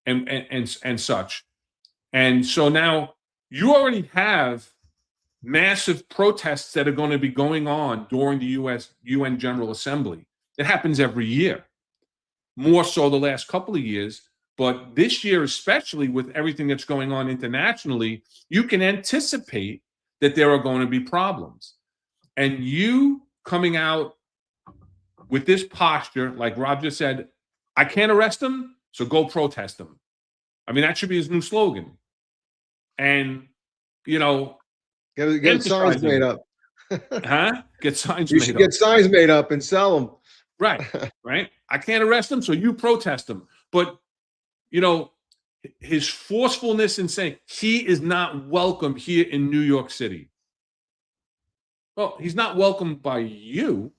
and such. And so now you already have massive protests that are going to be going on during the UN General Assembly. It happens every year. More so the last couple of years, But this year, especially with everything that's going on internationally, you can anticipate that there are going to be problems. And you coming out with this posture, like Rob just said, I can't arrest them, so go protest them. I mean, that should be his new slogan. And, Get signs emphasizing made it. up. Get signs You made should up. get signs made up and sell them. Right. I can't arrest them, so you protest them. But, his forcefulness in saying he is not welcome here in New York City. Well, he's not welcomed by you,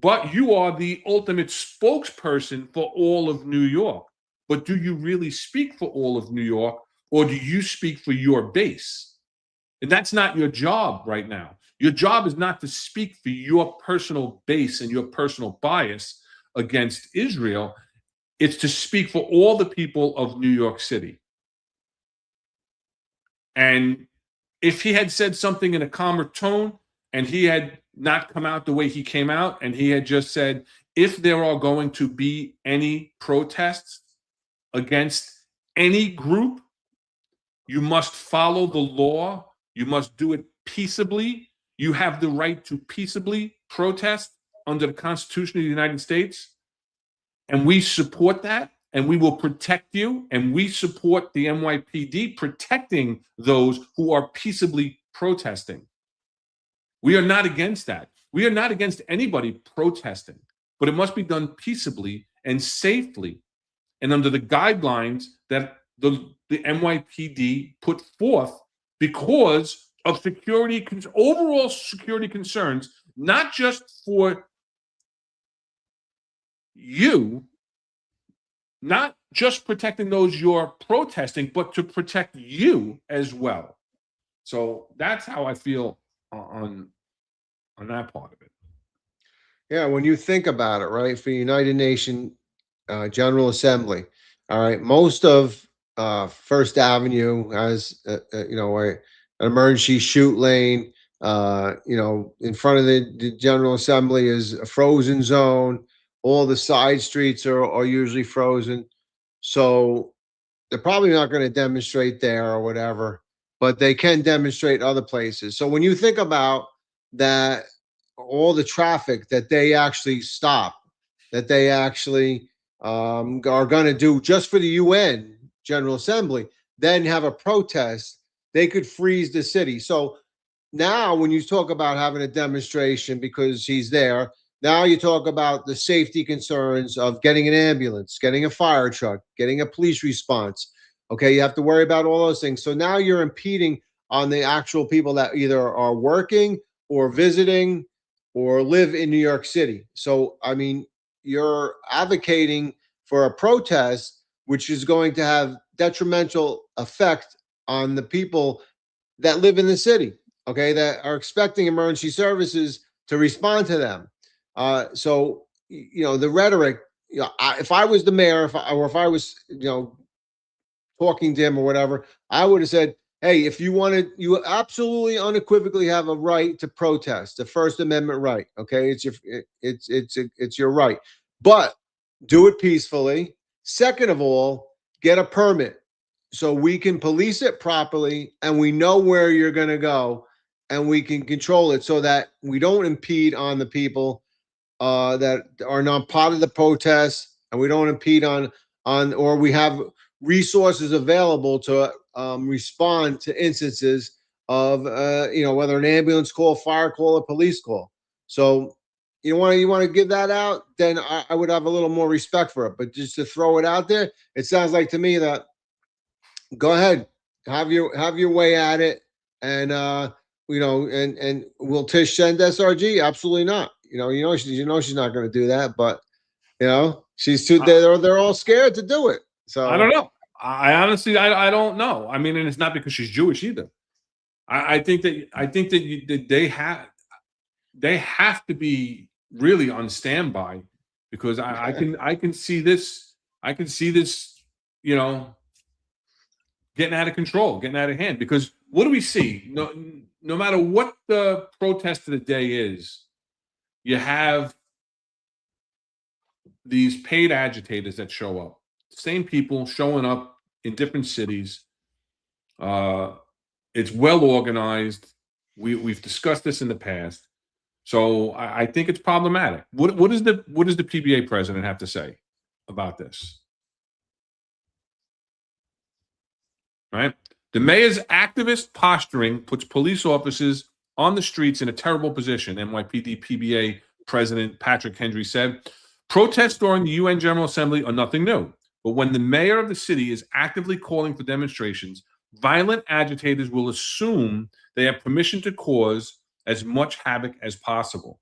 but you are the ultimate spokesperson for all of New York. But do you really speak for all of New York, or do you speak for your base? And that's not your job right now. Your job is not to speak for your personal base and your personal bias against Israel. It's to speak for all the people of New York City. And if he had said something in a calmer tone, and he had not come out the way he came out, and he had just said, if there are going to be any protests against any group, you must follow the law. You must do it peaceably. You have the right to peaceably protest under the Constitution of the United States. And we support that, and we will protect you, and we support the NYPD protecting those who are peaceably protesting. We are not against that. We are not against anybody protesting, but it must be done peaceably and safely and under the guidelines that the NYPD put forth because of overall security concerns, not just for you, not just protecting those you're protesting, but to protect you as well. So that's how I feel on that part of it. Yeah, when you think about it, right, for United Nations General Assembly, all right, most of First Avenue has, an emergency shoot lane. In front of the General Assembly is a frozen zone. All the side streets are usually frozen. So they're probably not going to demonstrate there or whatever, but they can demonstrate other places. So when you think about that, all the traffic that they actually stop, that they actually are going to do just for the UN General Assembly, then have a protest, they could freeze the city. So now when you talk about having a demonstration because he's there, now you talk about the safety concerns of getting an ambulance, getting a fire truck, getting a police response. Okay, you have to worry about all those things. So now you're impeding on the actual people that either are working or visiting or live in New York City. So, I mean, you're advocating for a protest, which is going to have detrimental effect on the people that live in the city, okay, that are expecting emergency services to respond to them. So, the rhetoric, if I was the mayor, if I was, talking to him or whatever, I would have said, hey, if you wanted, you absolutely unequivocally have a right to protest, the First Amendment right. Okay, it's your right, but do it peacefully. Second of all, get a permit so we can police it properly and we know where you're going to go and we can control it so that we don't impede on the people that are not part of the protest, and we don't impede on or we have resources available to respond to instances of whether an ambulance call, fire call, or police call. So you want to give that out, then I would have a little more respect for it. But just to throw it out there, it sounds like to me that go ahead, have your way at it, and and will Tish send SRG? Absolutely not. She's not going to do that, but she's too. They're all scared to do it. So I don't know. I honestly, I don't know. I mean, and it's not because she's Jewish either. I think that they have to be really on standby because I can see this. I can see this. Getting out of control, getting out of hand. Because what do we see? No matter what the protest of the day is, you have these paid agitators that show up. same people showing up in different cities. It's well organized. We've discussed this in the past. So I think it's problematic. What does the PBA president have to say about this? Right? The mayor's activist posturing puts police officers on the streets in a terrible position, NYPD PBA President Patrick Hendry said. Protests during the UN General Assembly are nothing new. But when the mayor of the city is actively calling for demonstrations, violent agitators will assume they have permission to cause as much havoc as possible.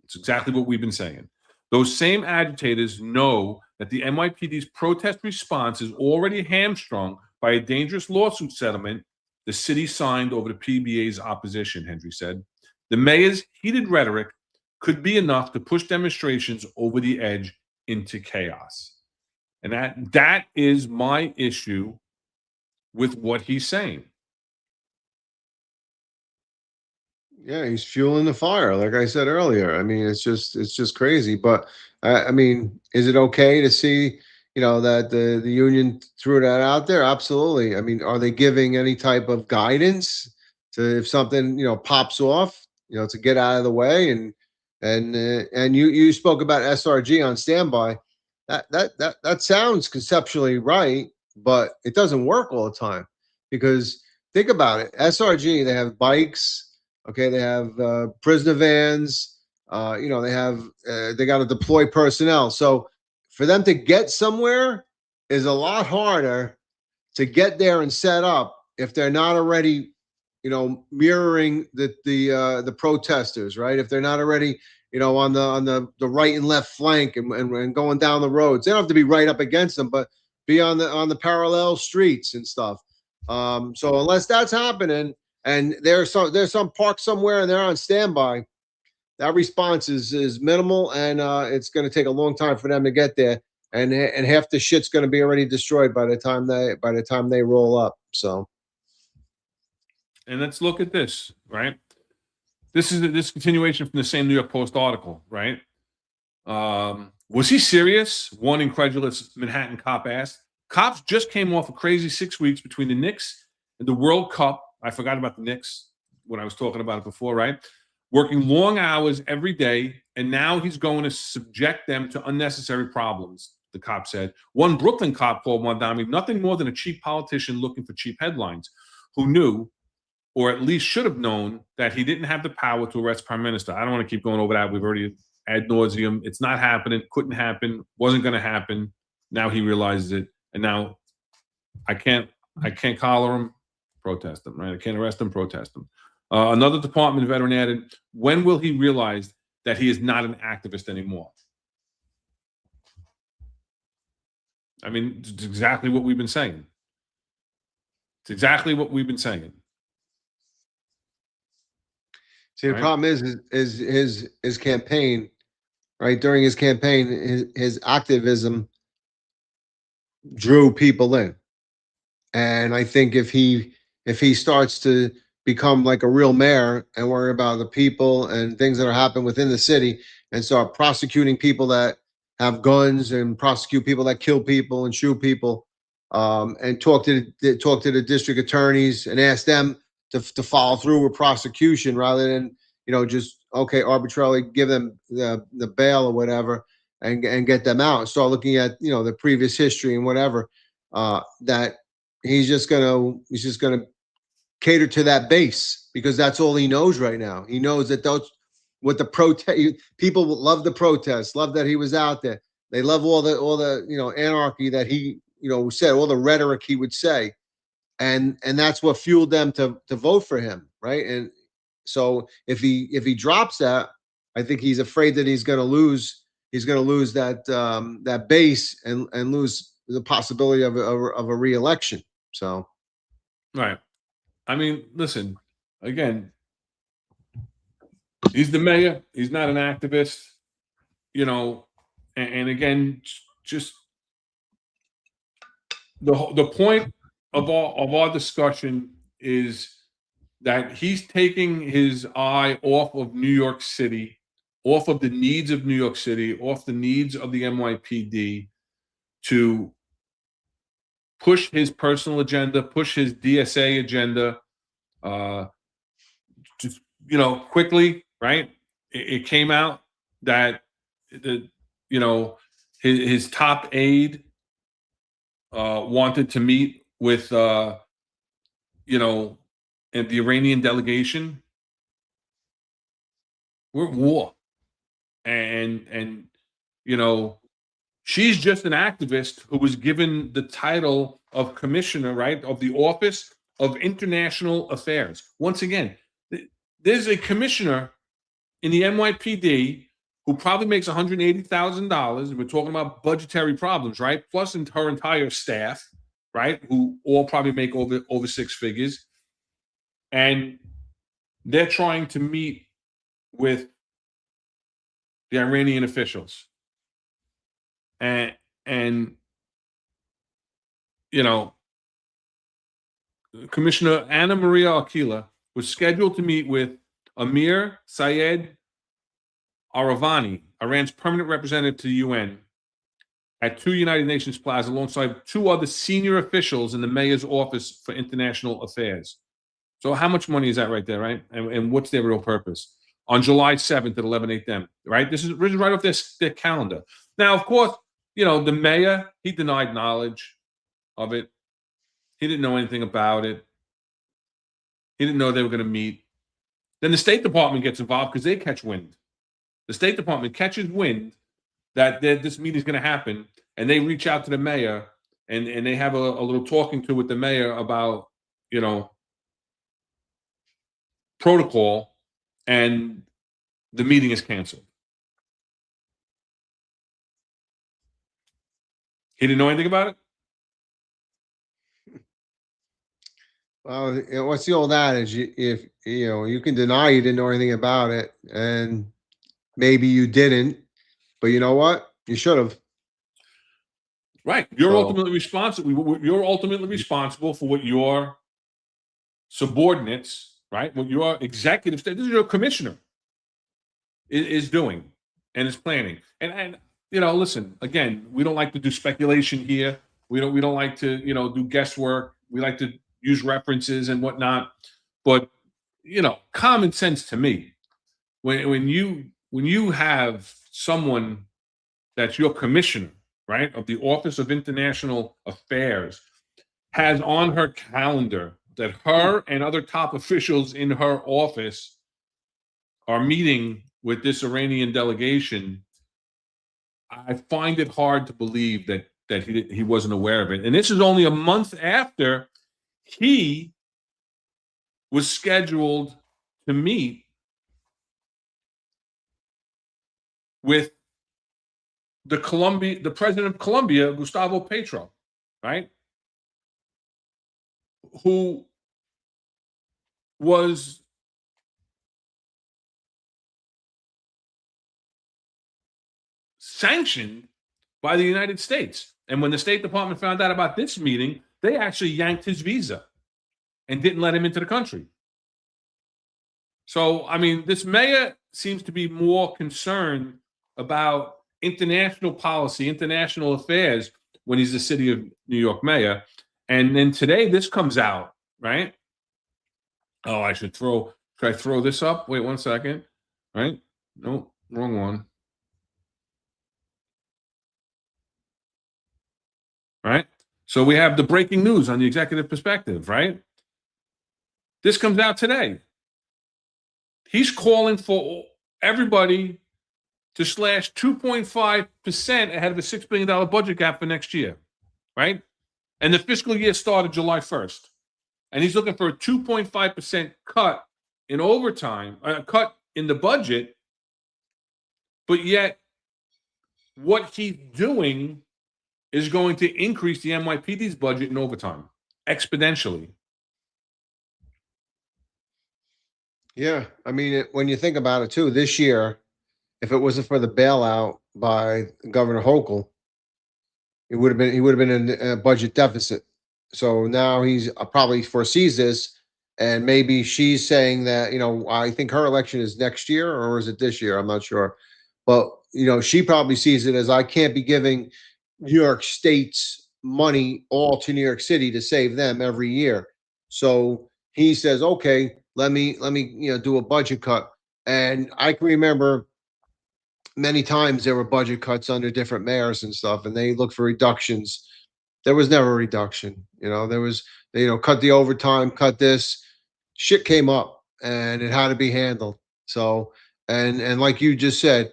It's exactly what we've been saying. Those same agitators know that the NYPD's protest response is already hamstrung by a dangerous lawsuit settlement the city signed over the PBA's opposition, Hendry said. The mayor's heated rhetoric could be enough to push demonstrations over the edge into chaos. And that is my issue with what he's saying. Yeah, he's fueling the fire, like I said earlier. I mean, it's just crazy. But I mean, is it okay to see, that the union threw that out there? Absolutely. I mean, are they giving any type of guidance to if something pops off, to get out of the way? And you spoke about SRG on standby. That sounds conceptually right, but it doesn't work all the time because think about it. SRG, they have bikes. Okay, they have prisoner vans. They got to deploy personnel. So for them to get somewhere is a lot harder to get there and set up if they're not already, mirroring the protesters, right? If they're not already, on the right and left flank and going down the roads, they don't have to be right up against them, but be on the parallel streets and stuff. So unless that's happening, and there's some park somewhere and they're on standby, that response is minimal, and it's going to take a long time for them to get there, and half the shit's going to be already destroyed by the time they roll up. So, and let's look at this, right? This is this continuation from the same New York Post article, right? Was he serious? One incredulous Manhattan cop asked. Cops just came off a crazy 6 weeks between the Knicks and the World Cup. I forgot about the Knicks when I was talking about it before, right? Working long hours every day, and now he's going to subject them to unnecessary problems, the cop said. One Brooklyn cop called Mamdani nothing more than a cheap politician looking for cheap headlines, who knew, or at least should have known, that he didn't have the power to arrest Prime Minister. I don't want to keep going over that. We've already ad nauseum. It's not happening, couldn't happen, wasn't going to happen. Now he realizes it, and now I can't collar him, protest him, right? I can't arrest him, protest him. Another department veteran added, when will he realize that he is not an activist anymore? I mean, it's exactly what we've been saying. It's exactly what we've been saying. see, the problem is his campaign, right? During his campaign, his activism drew people in. And I think if he starts to become like a real mayor and worry about the people and things that are happening within the city and start prosecuting people that have guns and prosecute people that kill people and shoot people, and talk to the district attorneys and ask them to follow through with prosecution rather than just arbitrarily give them the bail or whatever and get them out and start looking at the previous history and whatever, that he's just gonna cater to that base because that's all he knows right now. He knows that what the protest people love, the protests, love that he was out there. They love all the anarchy that he said, all the rhetoric he would say, and that's what fueled them to vote for him, right? And so if he drops that, I think he's afraid that he's going to lose that base and lose the possibility of a re-election. So, right. I mean, listen, again, he's the mayor. He's not an activist, and again, just the point of our discussion is that he's taking his eye off of New York City, off of the needs of New York City, off the needs of the NYPD to push his personal agenda, push his DSA agenda. Just, quickly, right? It came out that his top aide wanted to meet with and the Iranian delegation. We're at war, and she's just an activist who was given the title of commissioner, right, of the Office of International Affairs. Once again, there's a commissioner in the NYPD who probably makes $180,000. We're talking about budgetary problems, right? Plus her entire staff, right, who all probably make over six figures. And they're trying to meet with the Iranian officials. And Commissioner Anna Maria Akila was scheduled to meet with Amir Sayed Aravani, Iran's permanent representative to the UN, at 2 United Nations Plaza alongside 2 other senior officials in the mayor's office for international affairs. So how much money is that right there, right? And what's their real purpose? On July 7th at 11 a.m., right? This is right off their calendar. Now, of course, the mayor, he denied knowledge of it. He didn't know anything about it. He didn't know they were going to meet. Then the State Department gets involved because they catch wind. The State Department catches wind that this meeting is going to happen, and they reach out to the mayor, and they have a little talking to with the mayor about, protocol, and the meeting is canceled. He didn't know anything about it? Well, what's the old adage? If you can deny you didn't know anything about it, and maybe you didn't, but you know what? You should have. Right. You're ultimately responsible. You're ultimately responsible for what your subordinates, right? What your executive, this is your commissioner, is doing and is planning. And listen, again, we don't like to do speculation here. We don't like to do guesswork. We like to use references and whatnot. But common sense to me, when you have someone that's your commissioner, right, of the Office of International Affairs, has on her calendar that her and other top officials in her office are meeting with this Iranian delegation, I find it hard to believe that he wasn't aware of it. And this is only a month after he was scheduled to meet with the president of Colombia, Gustavo Petro, right? Who was sanctioned by the United States. And when the State Department found out about this meeting, they actually yanked his visa and didn't let him into the country. So, I mean, this mayor seems to be more concerned about international policy, international affairs, when he's the city of New York mayor. And then today this comes out, right? Oh, should I throw this up? Wait 1 second. Right? No, wrong one. Right? So we have the breaking news on the executive perspective, right? This comes out today. He's calling for everybody to slash 2.5% ahead of a $6 billion budget gap for next year, right? And the fiscal year started July 1st. And he's looking for a 2.5% cut in overtime, cut in the budget. But yet, what he's doing is going to increase the NYPD's budget in overtime exponentially. Yeah, I mean, when you think about it too, this year, if it wasn't for the bailout by Governor Hochul, he would have been in a budget deficit. So now he's probably foresees this, and maybe she's saying that, I think her election is next year, or is it this year? I'm not sure. But, she probably sees it as, I can't be giving New York State's money all to New York City to save them every year. So he says, okay, let me do a budget cut. And I can remember many times there were budget cuts under different mayors and stuff, and they looked for reductions. There was never a reduction. There was, cut the overtime, cut this. Shit came up, and it had to be handled. So, and like you just said,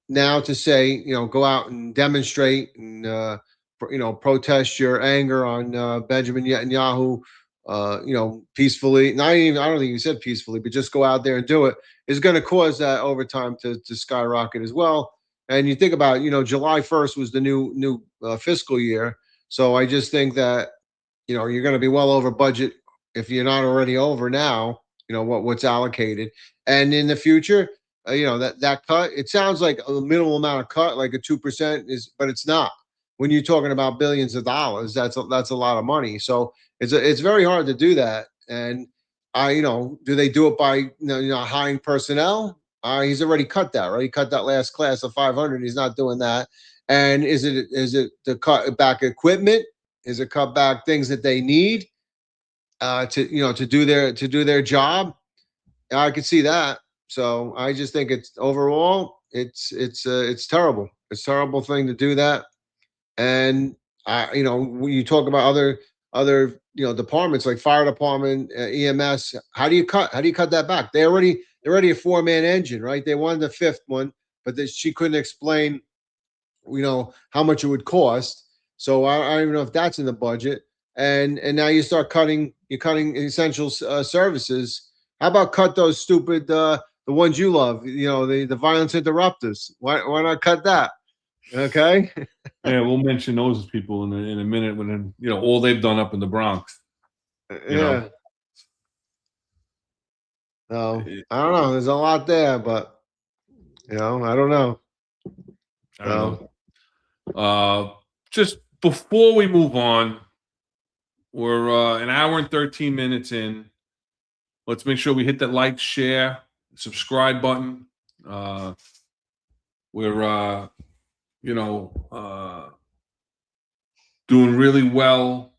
now to say, go out and demonstrate and protest your anger on Benjamin Netanyahu, peacefully. Not even, I don't think you said peacefully, but just go out there and do it, is going to cause that overtime to skyrocket as well. And you think about, July 1st was the new fiscal year. So I just think that, you're going to be well over budget if you're not already over now, what's allocated. And in the future, that cut, it sounds like a minimal amount of cut, like a 2% is, but it's not. When you're talking about billions of dollars, that's a lot of money. So it's very hard to do that. And do they do it by hiring personnel? He's already cut that, right? He cut that last class of 500. He's not doing that. And is it to cut back equipment? Is it cut back things that they need to do their job? I could see that. So I just think it's overall, it's terrible. It's a terrible thing to do that. And when you talk about other departments like fire department, EMS, how do you cut that back? They're already a 4-man engine, right? They wanted the 5th one, but she couldn't explain, how much it would cost. So I don't even know if that's in the budget. And now you start cutting essential services. How about cut those stupid the ones you love, the violence interrupters? Why not cut that? Okay. Yeah, we'll mention those people in a minute when all they've done up in the Bronx. Yeah. So I don't know. There's a lot there, but I don't know. I don't know. Just before we move on, we're an hour and 13 minutes in. Let's make sure we hit that like, share, subscribe button. We're doing really well.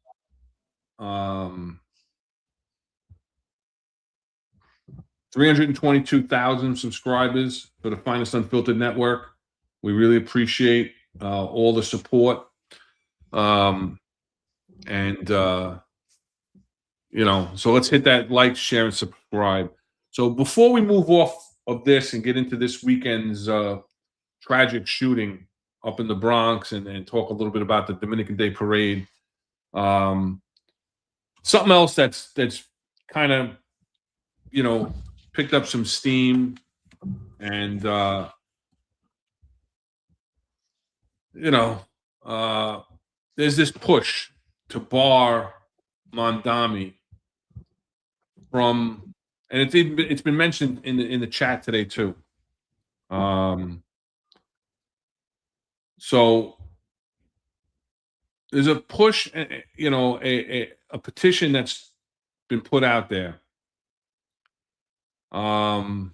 322,000 subscribers for the Finest Unfiltered Network. We really appreciate all the support. So let's hit that like, share, and subscribe. So before we move off of this and get into this weekend's tragic shooting up in the Bronx and talk a little bit about the Dominican Day Parade, something else that's kind of, picked up some steam and, there's this push to bar Mamdani from, and it's been mentioned in the chat today too. So there's a push, a petition that's been put out there. To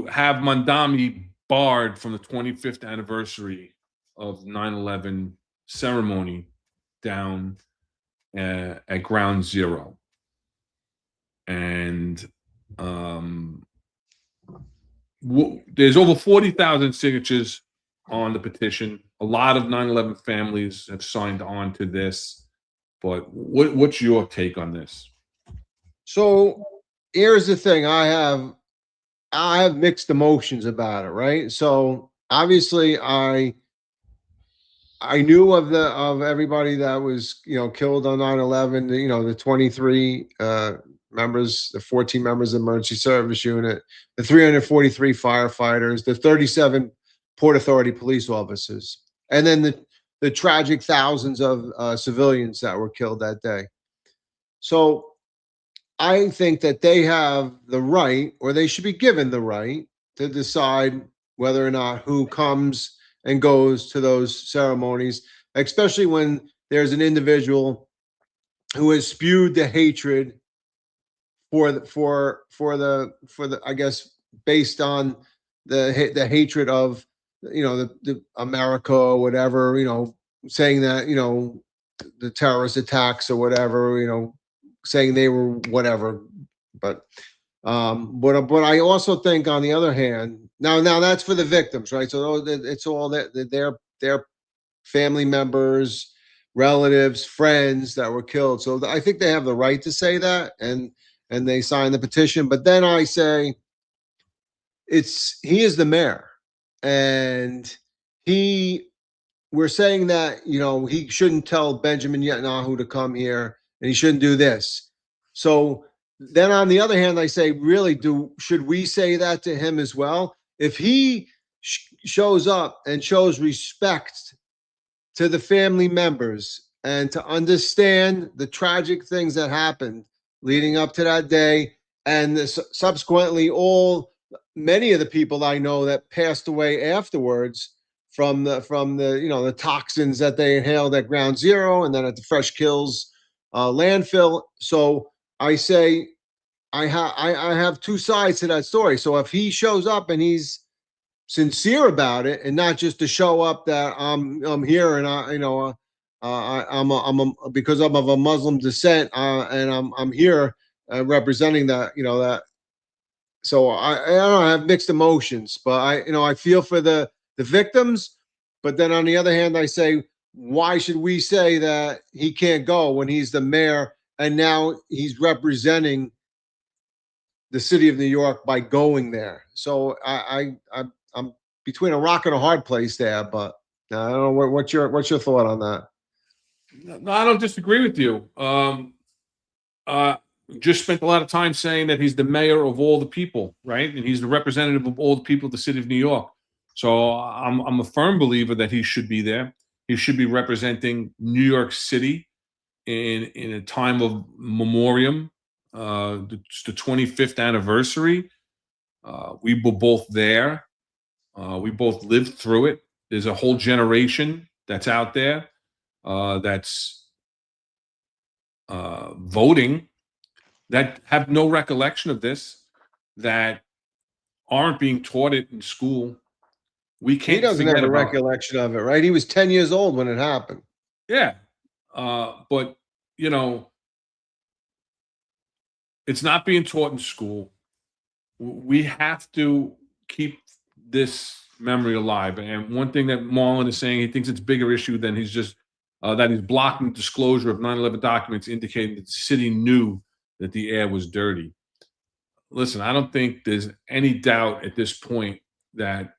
have Mamdani barred from the 25th anniversary of 9/11 ceremony down at Ground Zero. And there's over 40,000 signatures on the petition. A lot of 9/11 families have signed on to this. But what's your take on this? So here's the thing. I have mixed emotions about it, right? So obviously I knew of everybody that was, killed on 9/11, the 23 members, the 14 members of the emergency service unit, the 343 firefighters, the 37 Port Authority police officers, and then the tragic thousands of civilians that were killed that day. So I think that they have the right, or they should be given the right, to decide whether or not who comes and goes to those ceremonies, especially when there's an individual who has spewed the hatred for the I guess based on the hatred of the America or whatever, saying that, the terrorist attacks or whatever, saying they were whatever. But but I also think, on the other hand, now that's for the victims, right? So it's all that their family members, relatives, friends that were killed. So I think they have the right to say that, and they sign the petition. But then I say, he is the mayor, and we're saying that, he shouldn't tell Benjamin Netanyahu to come here, and he shouldn't do this. So then, on the other hand, I say, really, should we say that to him as well? If he shows up and shows respect to the family members and to understand the tragic things that happened leading up to that day, and subsequently many of the people I know that passed away afterwards from the the toxins that they inhaled at Ground Zero and then at the Fresh Kills landfill. So I say, I have two sides to that story. So if he shows up and he's sincere about it, and not just to show up that I'm here and because I'm of a Muslim descent, and I'm here representing that. So I don't know, I have mixed emotions, but I feel for the victims, but then on the other hand, I say, why should we say that he can't go when he's the mayor and now he's representing the city of New York by going there? So I'm between a rock and a hard place there, but I don't know what's your thought on that? No, I don't disagree with you. Just spent a lot of time saying that he's the mayor of all the people, right? And he's the representative of all the people of the city of New York. So I'm a firm believer that he should be there. He should be representing New York City in a time of memoriam. It's the 25th anniversary. We were both there. We both lived through it. There's a whole generation that's out there that's voting that have no recollection of this, that aren't being taught it in school. We He can't doesn't have forget a about it. recollection of it, right? He was 10 years old when it happened. Yeah. But, it's not being taught in school. We have to keep this memory alive. And one thing that Marlon is saying, he thinks it's a bigger issue than he's just that he's blocking disclosure of 9/11 documents indicating that the city knew that the air was dirty. Listen, I don't think there's any doubt at this point that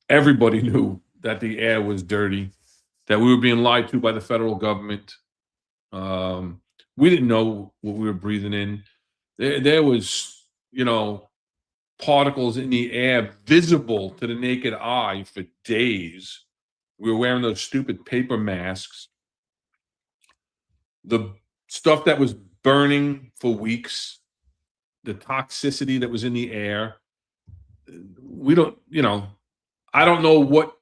everybody knew that the air was dirty, that we were being lied to by the federal government. We didn't know what we were breathing in. There was, particles in the air visible to the naked eye for days. We were wearing those stupid paper masks. The stuff that was burning for weeks, the toxicity that was in the air. We don't, I don't know what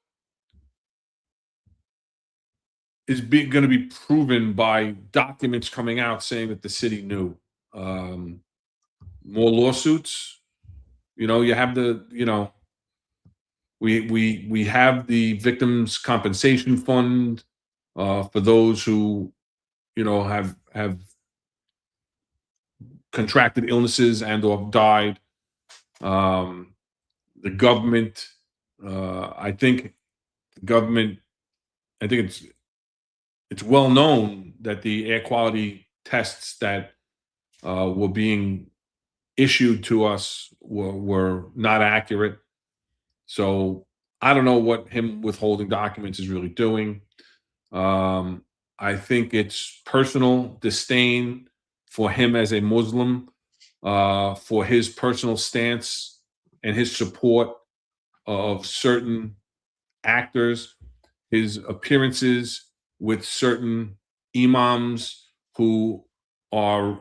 is going to be proven by documents coming out saying that the city knew. More lawsuits. You have we have the Victims Compensation Fund for those who, have contracted illnesses and or died. The government, I think it's well known that the air quality tests that were being issued to us were not accurate. So I don't know what him withholding documents is really doing. I think it's personal disdain for him as a Muslim, for his personal stance and his support of certain actors, his appearances with certain imams who are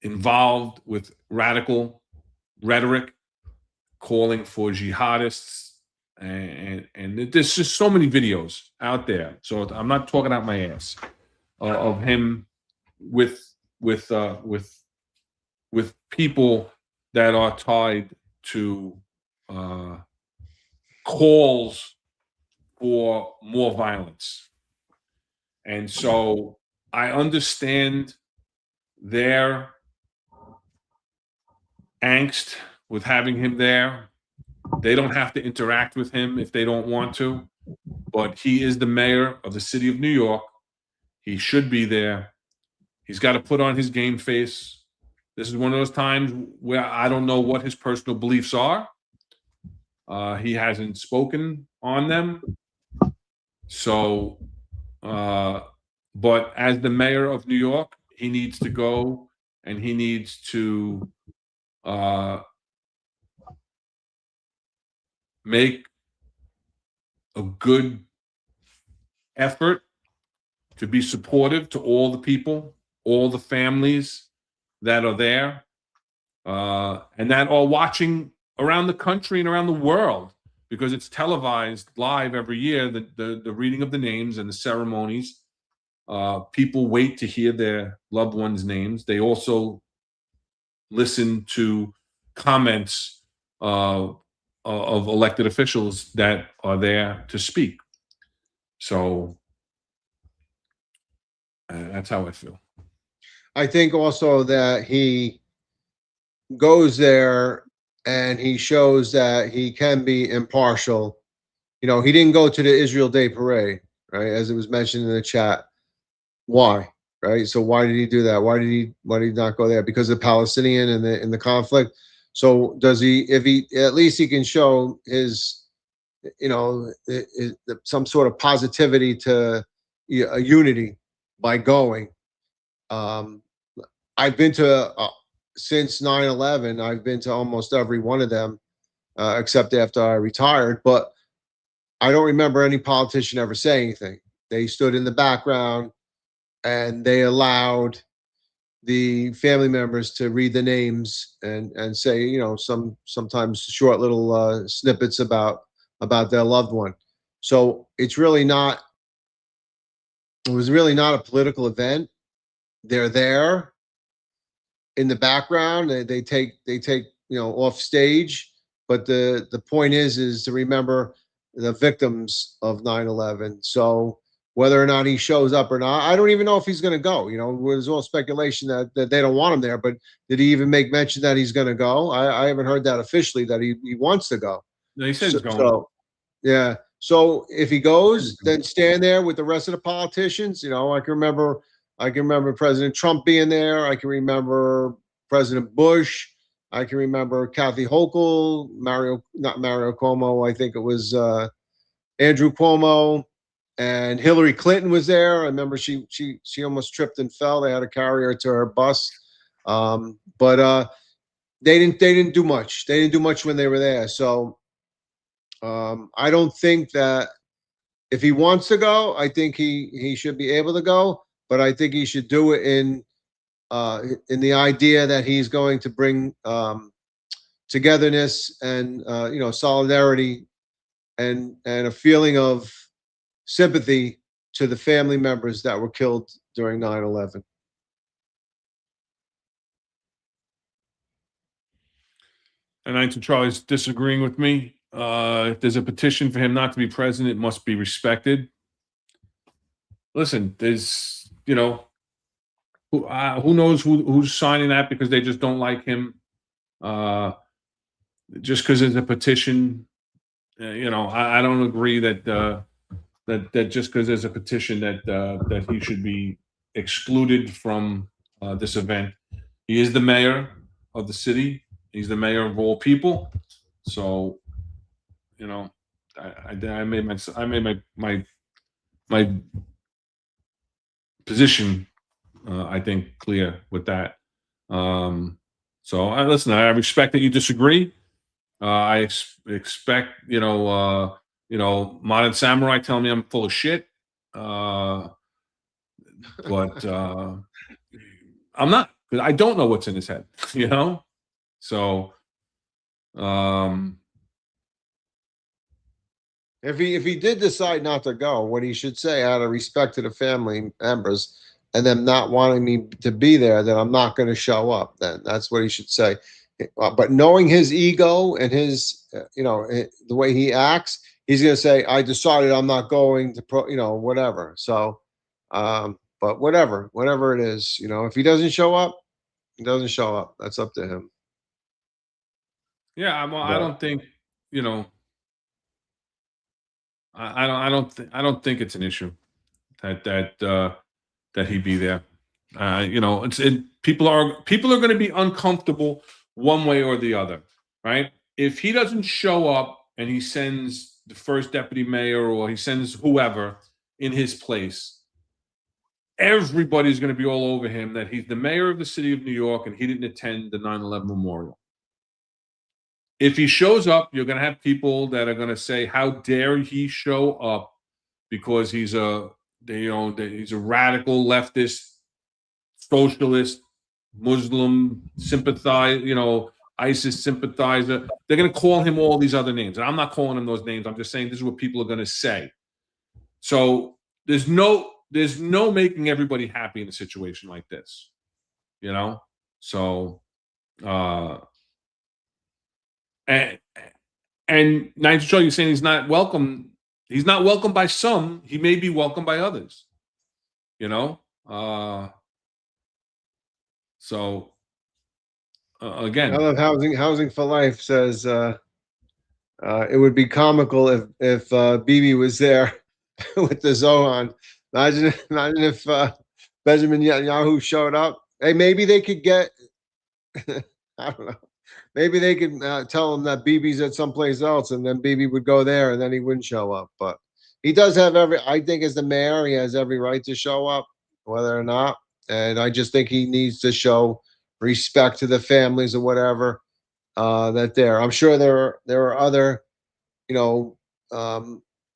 involved with radical rhetoric, calling for jihadists, and there's just so many videos out there. So I'm not talking out my ass of him with people that are tied to calls for more violence. And so I understand their angst with having him there. They don't have to interact with him if they don't want to, but he is the mayor of the city of New York. He should be there. He's got to put on his game face. This is one of those times where I don't know what his personal beliefs are. He hasn't spoken on them. So, but as the mayor of New York, he needs to go and he needs to make a good effort to be supportive to all the people, all the families that are there, and that are watching around the country and around the world, because it's televised live every year, the reading of the names and the ceremonies. People wait to hear their loved ones' names. They also listen to comments of elected officials that are there to speak. So that's how I feel. I think also that he goes there and he shows that he can be impartial. You know, he didn't go to the Israel Day Parade, right? As it was mentioned in the chat. Why? Right? So why did he do that? Why did he not go there? Because of the Palestinian and the conflict. So does he, if he, at least he can show his, you know, some sort of positivity to a unity by going. I've been to, since 9/11, I've been to almost every one of them, except after I retired, but I don't remember any politician ever saying anything. They stood in the background and they allowed the family members to read the names and say, you know, sometimes short little snippets about their loved one. So it was really not a political event. They're there in the background. They take you know, off stage, but the point is to remember the victims of 9/11. So whether or not he shows up or not, I don't even know if he's going to go. You know, there's all speculation that they don't want him there, but did he even make mention that he's going to go? I haven't heard that officially, that he wants to go. No, he said he's going. So yeah. So if he goes, then stand there with the rest of the politicians. You know, I can remember President Trump being there. I can remember President Bush. I can remember Kathy Hochul, not Mario Cuomo. I think it was Andrew Cuomo, and Hillary Clinton was there. I remember she almost tripped and fell. They had to carry her to her bus. But they didn't do much. They didn't do much when they were there. So I don't think that if he wants to go, I think he should be able to go. But I think he should do it in the idea that he's going to bring togetherness and you know, solidarity and a feeling of sympathy to the family members that were killed during 9/11. And I think Charlie's disagreeing with me. If there's a petition for him not to be president, it must be respected. Listen, there's, you know, who knows who's signing that because they just don't like him. Just because there's a petition, you know, I don't agree that just because there's a petition that he should be excluded from this event. He is the mayor of the city. He's the mayor of all people. So, you know, I made my position, I think, clear with that. So listen, I respect that you disagree. I expect, you know, Modern Samurai telling me I'm full of shit. But I'm not, because I don't know what's in his head, you know? So, if he did decide not to go, what he should say, out of respect to the family members and them not wanting me to be there, that I'm not going to show up. Then that's what he should say. but knowing his ego and his, the way he acts, he's going to say, I decided I'm not going to whatever. So, but whatever it is, if he doesn't show up, he doesn't show up. That's up to him. Yeah, I But don't think, you know, I don't think it's an issue that he be there. People are going to be uncomfortable one way or the other, right? If he doesn't show up and he sends the first deputy mayor or he sends whoever in his place, everybody's going to be all over him that he's the mayor of the city of New York and he didn't attend the 9/11 memorial. If he shows up, you're going to have people that are going to say, "How dare he show up?" Because he's he's a radical leftist, socialist, Muslim sympathizer, ISIS sympathizer. They're going to call him all these other names, and I'm not calling him those names. I'm just saying this is what people are going to say. So there's no making everybody happy in a situation like this, So, and Nigel, you're saying he's not welcome. He's not welcome by some. He may be welcome by others. So again, I love Housing for Life says it would be comical if Bibi was there with the Zohan. Imagine if Benjamin Netanyahu showed up. Hey, maybe they could get. I don't know. Maybe they could tell him that Bibi's at someplace else, and then Bibi would go there, and then he wouldn't show up. But he does have I think as the mayor, he has every right to show up, whether or not. And I just think he needs to show respect to the families or whatever that there. I'm sure there are other,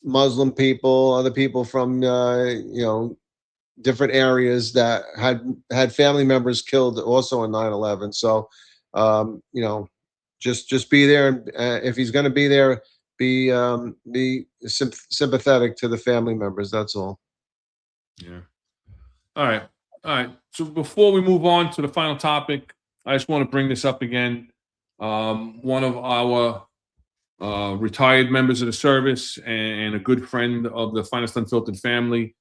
Muslim people, other people from, different areas that had family members killed also in 9/11. So, just be there, and if he's going to be there, be sympathetic to the family members. That's all. yeah. All right. So before we move on to the final topic, I just want to bring this up again. One of our retired members of the service and a good friend of the Finest Unfiltered family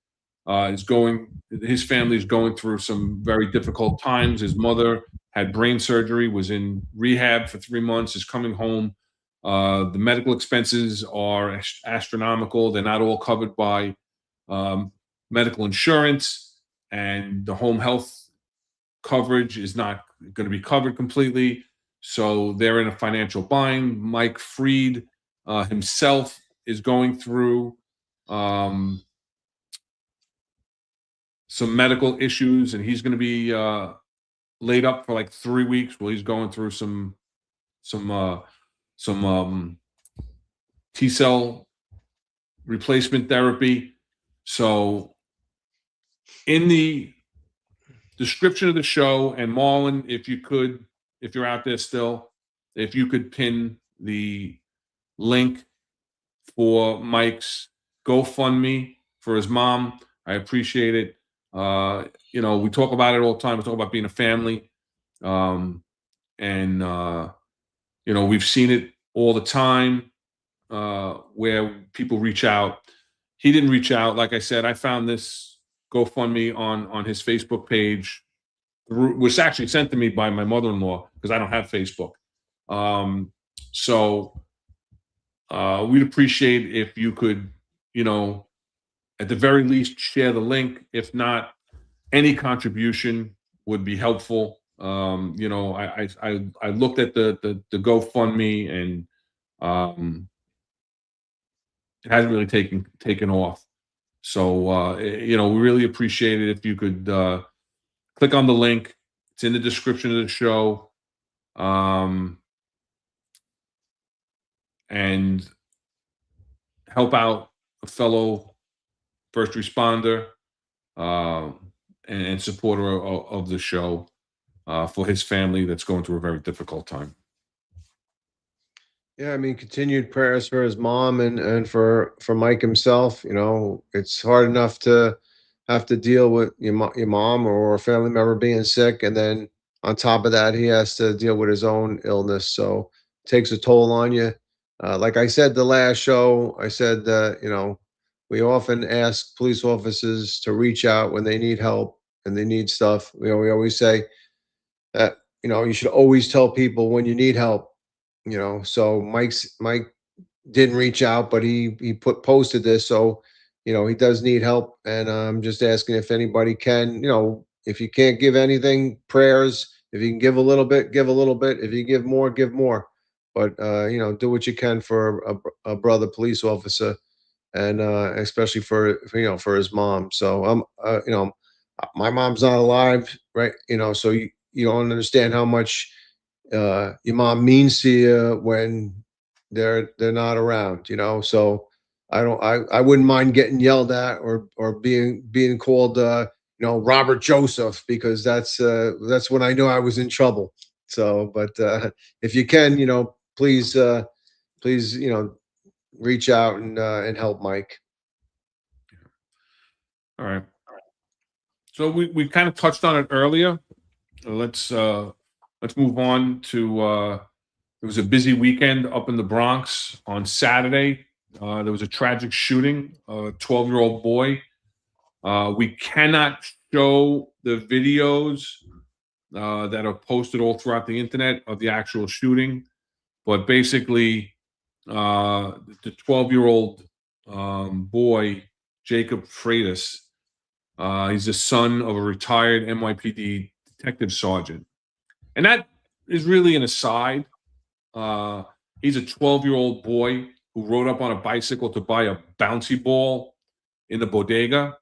his family is going through some very difficult times. His mother had brain surgery, was in rehab for 3 months, is coming home. The medical expenses are astronomical. They're not all covered by medical insurance, and the home health coverage is not going to be covered completely. So they're in a financial bind. Mike Freed himself is going through some medical issues, and he's going to be laid up for like 3 weeks while he's going through some T-cell replacement therapy. So in the description of the show, and Marlon, if you're out there still, if you could pin the link for Mike's GoFundMe for his mom, I appreciate it. We talk about it all the time. We talk about being a family. We've seen it all the time where people reach out. He didn't reach out. Like I said, I found this GoFundMe on his Facebook page, was actually sent to me by my mother-in-law because I don't have Facebook. We'd appreciate if you could, at the very least, share the link. If not, any contribution would be helpful. I looked at the GoFundMe, and it hasn't really taken off. So we really appreciate it if you could click on the link. It's in the description of the show, and help out a fellow first responder and supporter of the show for his family that's going through a very difficult time. Yeah, I mean, continued prayers for his mom and for Mike himself. It's hard enough to have to deal with your mom or a family member being sick, and then on top of that, he has to deal with his own illness. So it takes a toll on you. Like I said, the last show, I said that, we often ask police officers to reach out when they need help and they need stuff. We always say that, you should always tell people when you need help, so Mike didn't reach out, but he posted this, so he does need help, and I'm just asking if anybody can, if you can't give anything, prayers. If you can give a little bit, give a little bit. If you give more, give more. But do what you can for a brother police officer, and especially for his mom. So my mom's not alive, right? So you don't understand how much your mom means to you when they're not around, so I wouldn't mind getting yelled at or being called Robert Joseph, because that's when I knew I was in trouble. So but if you can, please reach out and help Mike. All right. So we kind of touched on it earlier. Let's move on to it was a busy weekend up in the Bronx on Saturday. There was a tragic shooting, a 12-year-old boy. We cannot show the videos that are posted all throughout the internet of the actual shooting, but basically, the 12-year-old boy, Jacob Freitas, he's the son of a retired NYPD detective sergeant. And that is really an aside. He's a 12-year-old boy who rode up on a bicycle to buy a bouncy ball in the bodega.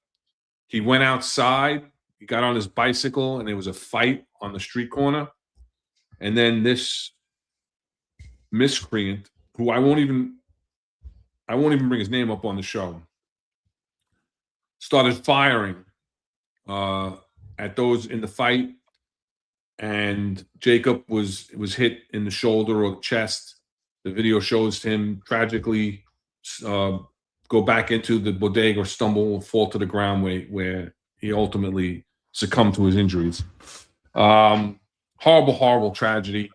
He went outside, he got on his bicycle, and there was a fight on the street corner. And then this miscreant, who I won't even bring his name up on the show, started firing at those in the fight, and Jacob was hit in the shoulder or chest. The video shows him tragically go back into the bodega, or stumble, fall to the ground, where he ultimately succumbed to his injuries. Horrible tragedy.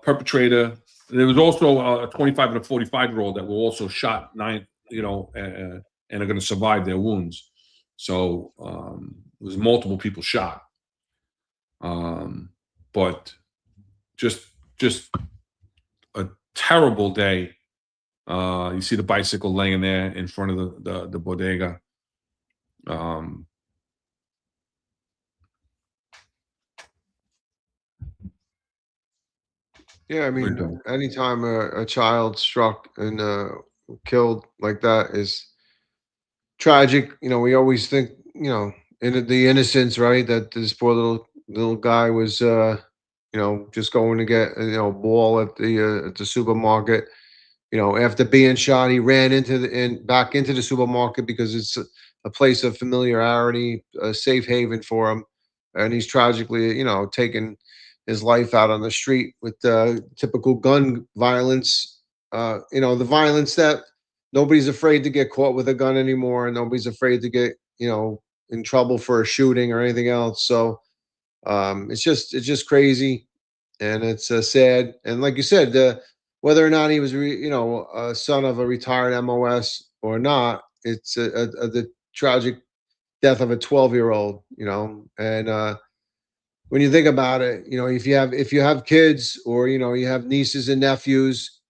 Perpetrator. There was also a 25 and a 45-year-old that were also shot and are going to survive their wounds. So it was multiple people shot. But just a terrible day. You see the bicycle laying there in front of the bodega. Yeah, I mean, anytime a child struck and killed like that is tragic. We always think, in the innocence, right? That this poor little guy was, just going to get a ball at the supermarket. After being shot, he ran back into the supermarket because it's a place of familiarity, a safe haven for him, and he's tragically, taken his life out on the street with typical gun violence. The violence that nobody's afraid to get caught with a gun anymore, and nobody's afraid to get in trouble for a shooting or anything else. So it's just crazy, and it's sad. And like you said, whether or not he was a son of a retired MOS or not, it's the tragic death of a 12-year-old. And when you think about it, if you have kids, or you have nieces and nephews,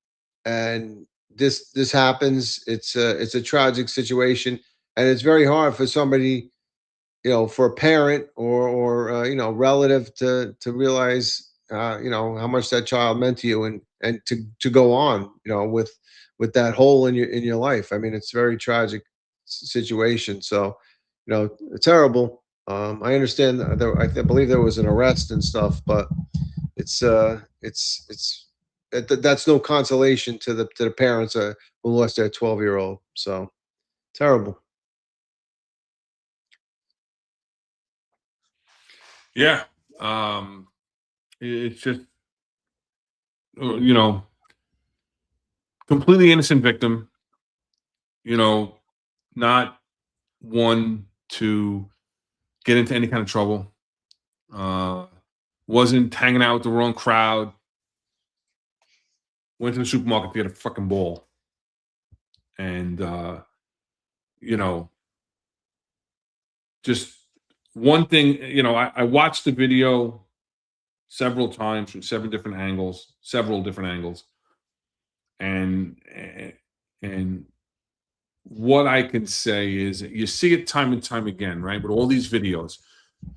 and this happens, it's a tragic situation, and it's very hard for somebody, for a parent or relative to realize how much that child meant to you, and to go on with that hole in your life. I mean, it's a very tragic situation. So terrible. I understand that I believe there was an arrest and stuff, but it's that's no consolation to the parents who lost their 12-year-old. So terrible. Yeah. It's just, completely innocent victim, not one to get into any kind of trouble. Wasn't hanging out with the wrong crowd. Went to the supermarket to get a fucking ball. And, you know, just one thing, you know, I watched the video several times from several different angles. And what I can say is you see it time and time again, right? With all these videos,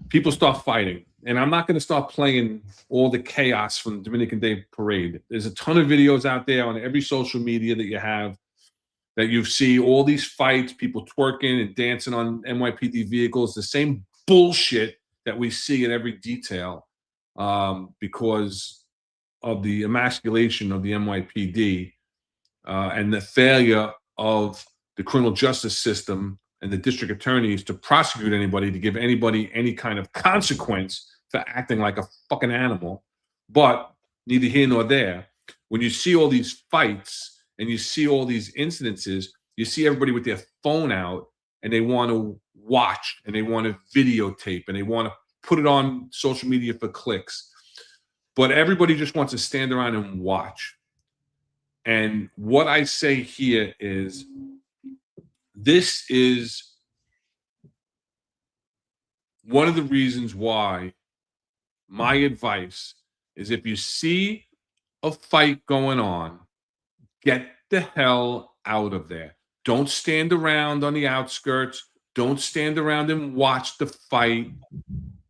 people start fighting. And I'm not going to start playing all the chaos from the Dominican Day Parade. There's a ton of videos out there on every social media that you have that you see all these fights, people twerking and dancing on NYPD vehicles, the same bullshit that we see in every detail because of the emasculation of the NYPD and the failure of the criminal justice system and the district attorneys to prosecute anybody, to give anybody any kind of consequence for acting like a fucking animal. But neither here nor there. When you see all these fights and you see all these incidences, you see everybody with their phone out and they want to watch and they want to videotape and they want to put it on social media for clicks. But everybody just wants to stand around and watch. And what I say here is, this is one of the reasons why my advice is, if you see a fight going on, get the hell out of there. Don't stand around on the outskirts. Don't stand around and watch the fight.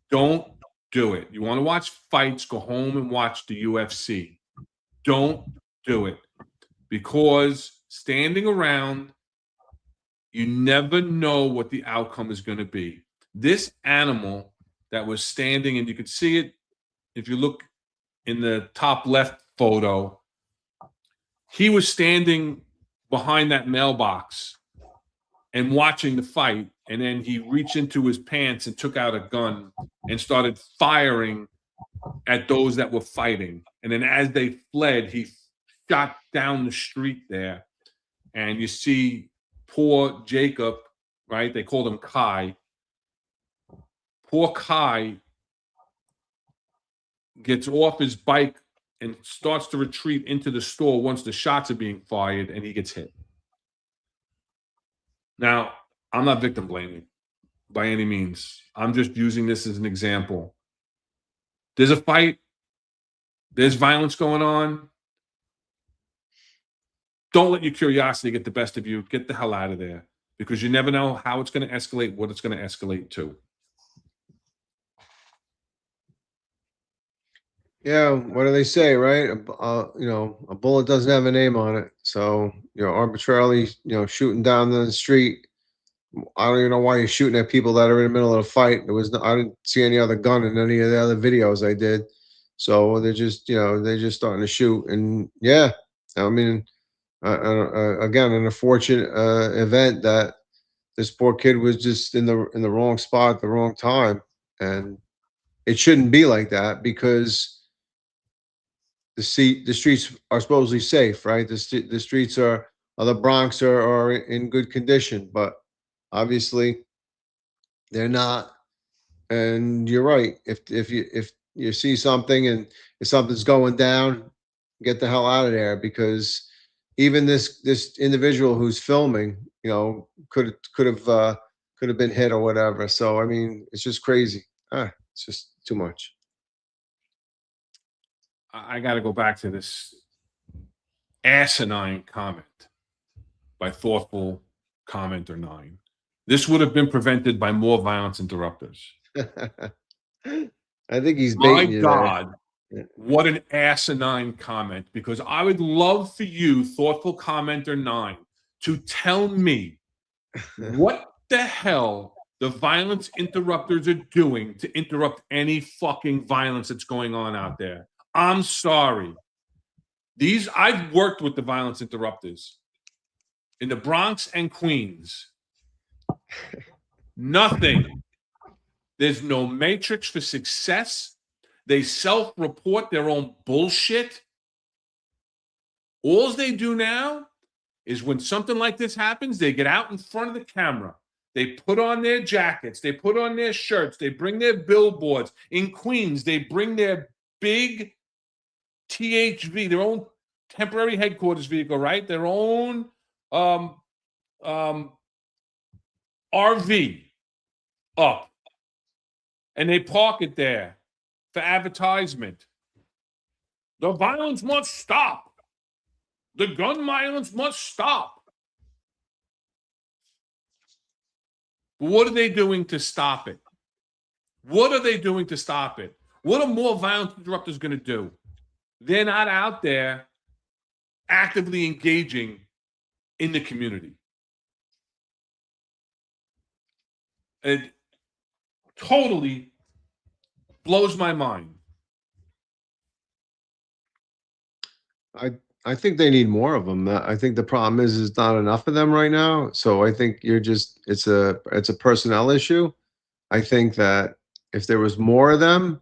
Don't do it. You want to watch fights, go home and watch the UFC. Don't do it. Because standing around, you never know what the outcome is going to be. This animal that was standing, and you could see it if you look in the top left photo, he was standing behind that mailbox and watching the fight, and then he reached into his pants and took out a gun and started firing at those that were fighting. And then as they fled, he shot down the street there. And you see poor Jacob, right? They called him Kai. Poor Kai gets off his bike and starts to retreat into the store once the shots are being fired, and he gets hit. Now, I'm not victim blaming by any means. I'm just using this as an example. There's a fight. There's violence going on. Don't let your curiosity get the best of you. Get the hell out of there, because you never know how it's going to escalate, what it's going to escalate to. Yeah, what do they say, right? You know, a bullet doesn't have a name on it. So, you know, arbitrarily, you know, shooting down the street. I don't even know why you're shooting at people that are in the middle of the fight. I didn't see any other gun in any of the other videos I did. So they're just, you know, they're just starting to shoot. And yeah, I mean, again, an unfortunate event that this poor kid was just in the wrong spot at the wrong time, and it shouldn't be like that, because the streets are supposedly safe, right? The streets are the Bronx are in good condition, but obviously they're not. And you're right. If you see something and if something's going down, get the hell out of there, because even this individual who's filming, you know, could have been hit or whatever. So I mean, it's just crazy. It's just too much. I got to go back to this asinine comment by Thoughtful Commenter 9. This would have been prevented by more violence interrupters. I think he's My baiting you God, there. what an asinine comment, because I would love for you, Thoughtful Commenter 9, to tell me what the hell the violence interrupters are doing to interrupt any fucking violence that's going on out there. I'm sorry. I've worked with the violence interrupters in the Bronx and Queens. Nothing. There's no matrix for success. They self-report their own bullshit. All they do now is, when something like this happens, they get out in front of the camera. They put on their jackets. They put on their shirts. They bring their billboards. In Queens, they bring their big THV, their own temporary headquarters vehicle, right? Their own RV up. And they park it there for advertisement. The violence must stop. The gun violence must stop. But what are they doing to stop it? What are they doing to stop it? What are more violent interrupters going to do? They're not out there actively engaging in the community. It totally blows my mind. I think they need more of them. I think the problem is not enough of them right now. So I think it's a personnel issue. I think that if there was more of them,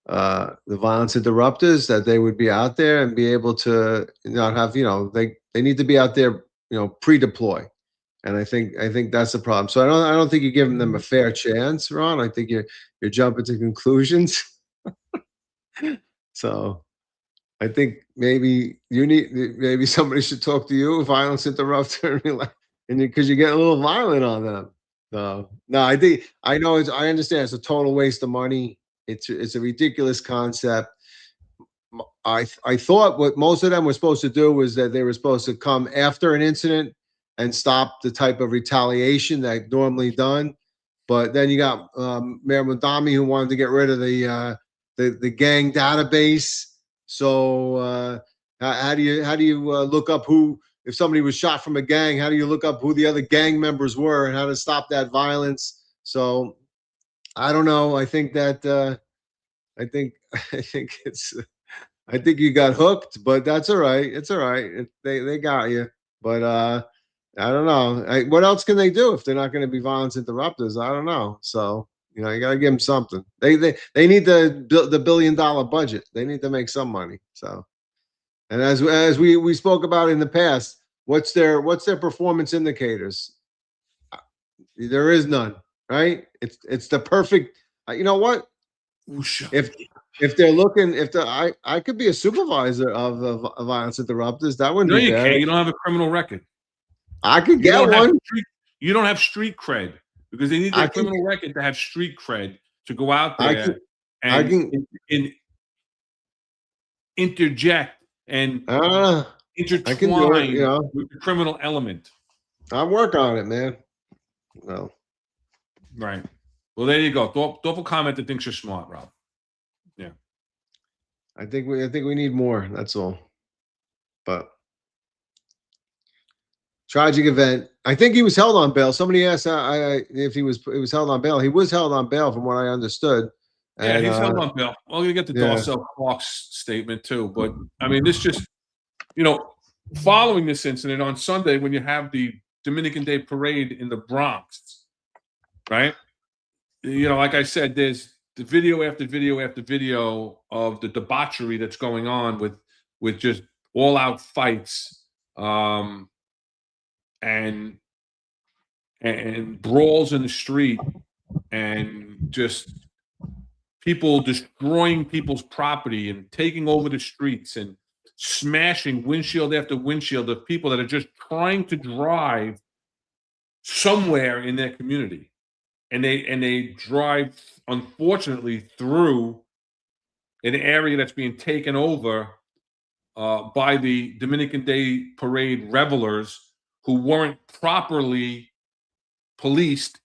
the violence interrupters, that they would be out there and be able to not have, they need to be out there, pre-deploy. And I think that's the problem. So I don't think you're giving them a fair chance, Ron. I think you're jumping to conclusions. So I think maybe somebody should talk to you, violence interrupter, and because you're getting a little violent on them. No, I understand it's a total waste of money. It's a ridiculous concept. I thought what most of them were supposed to do was that they were supposed to come after an incident and stop the type of retaliation that normally done. But then you got Mayor Mandani, who wanted to get rid of the gang database. So how do you look up if somebody was shot from a gang? How do you look up who the other gang members were and how to stop that violence? So I don't know. I think that I think you got hooked, but that's all right. It's all right. They got you, but I don't know. What else can they do if they're not going to be violence interrupters? I don't know. So you got to give them something. They need the $1 billion budget. They need to make some money. So, and as we spoke about in the past, what's their performance indicators? There is none, right? It's the perfect. You know what? If they're looking, I could be a supervisor of violence interrupters. That wouldn't be you bad. can't. You don't have a criminal record. I could get one. You don't have street cred because they need a criminal record to have street cred to go out there and interject and intertwine with the criminal element. I work on it, man. No. Right. Well, there you go. Thoughtful comment that thinks you're smart, Rob. Yeah. I think we need more. That's all. But tragic event. I think he was held on bail. Somebody asked if he was held on bail. He was held on bail, from what I understood. Yeah, he's held on bail. Well, you get the Darcel Clark's statement too, but I mean, this just, following this incident on Sunday, when you have the Dominican Day Parade in the Bronx, right? Like I said, there's the video after video after video of the debauchery that's going on with just all-out fights, and brawls in the street, and just people destroying people's property and taking over the streets and smashing windshield after windshield of people that are just trying to drive somewhere in their community. And they drive, unfortunately, through an area that's being taken over by the Dominican Day Parade revelers who weren't properly policed,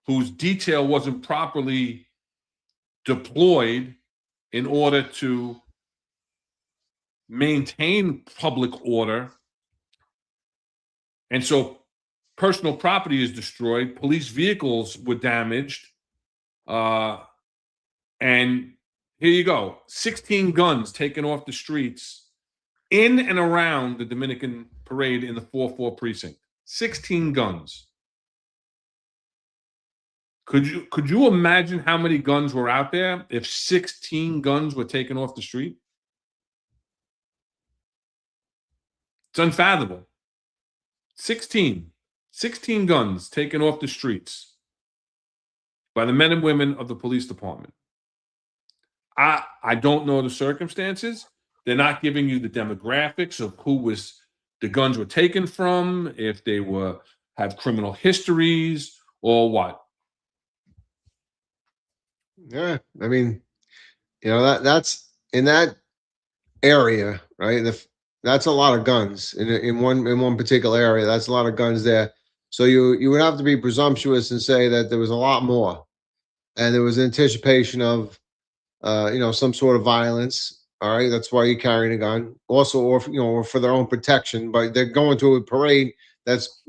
whose detail wasn't properly deployed in order to maintain public order. And so personal property is destroyed, police vehicles were damaged, and here you go, 16 guns taken off the streets in and around the Dominican Parade in the 4-4 precinct. 16 guns. Could you imagine how many guns were out there if 16 guns were taken off the street? It's unfathomable. 16. 16 guns taken off the streets by the men and women of the police department. I don't know the circumstances. They're not giving you the demographics of who the guns were taken from, if they have criminal histories or what. Yeah, I mean, that's in that area, right? That's a lot of guns in one particular area. That's a lot of guns there. So you would have to be presumptuous and say that there was a lot more, and there was anticipation of some sort of violence. All right, that's why you're carrying a gun. Also, or for their own protection. But they're going to a parade that's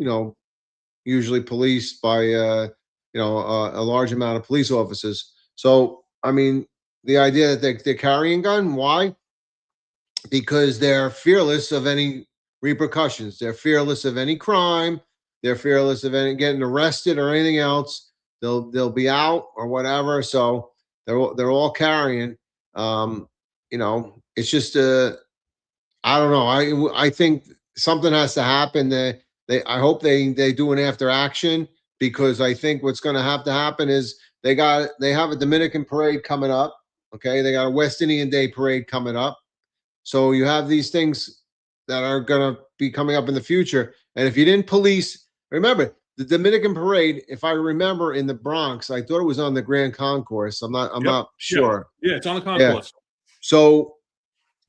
usually policed by a large amount of police officers. So I mean, the idea that they're carrying a gun, why? Because they're fearless of any repercussions. They're fearless of any crime. They're fearless of any getting arrested or anything else. They'll be out or whatever. So they're all carrying. It's just I don't know. I think something has to happen. I hope they do an after action, because I think what's going to have to happen is they have a Dominican parade coming up. Okay, they got a West Indian Day parade coming up. So you have these things that are going to be coming up in the future. And if you didn't police, remember the Dominican parade, if I remember, in the Bronx, I thought it was on the Grand Concourse. I'm not sure. Yeah, it's on the Yeah. concourse. So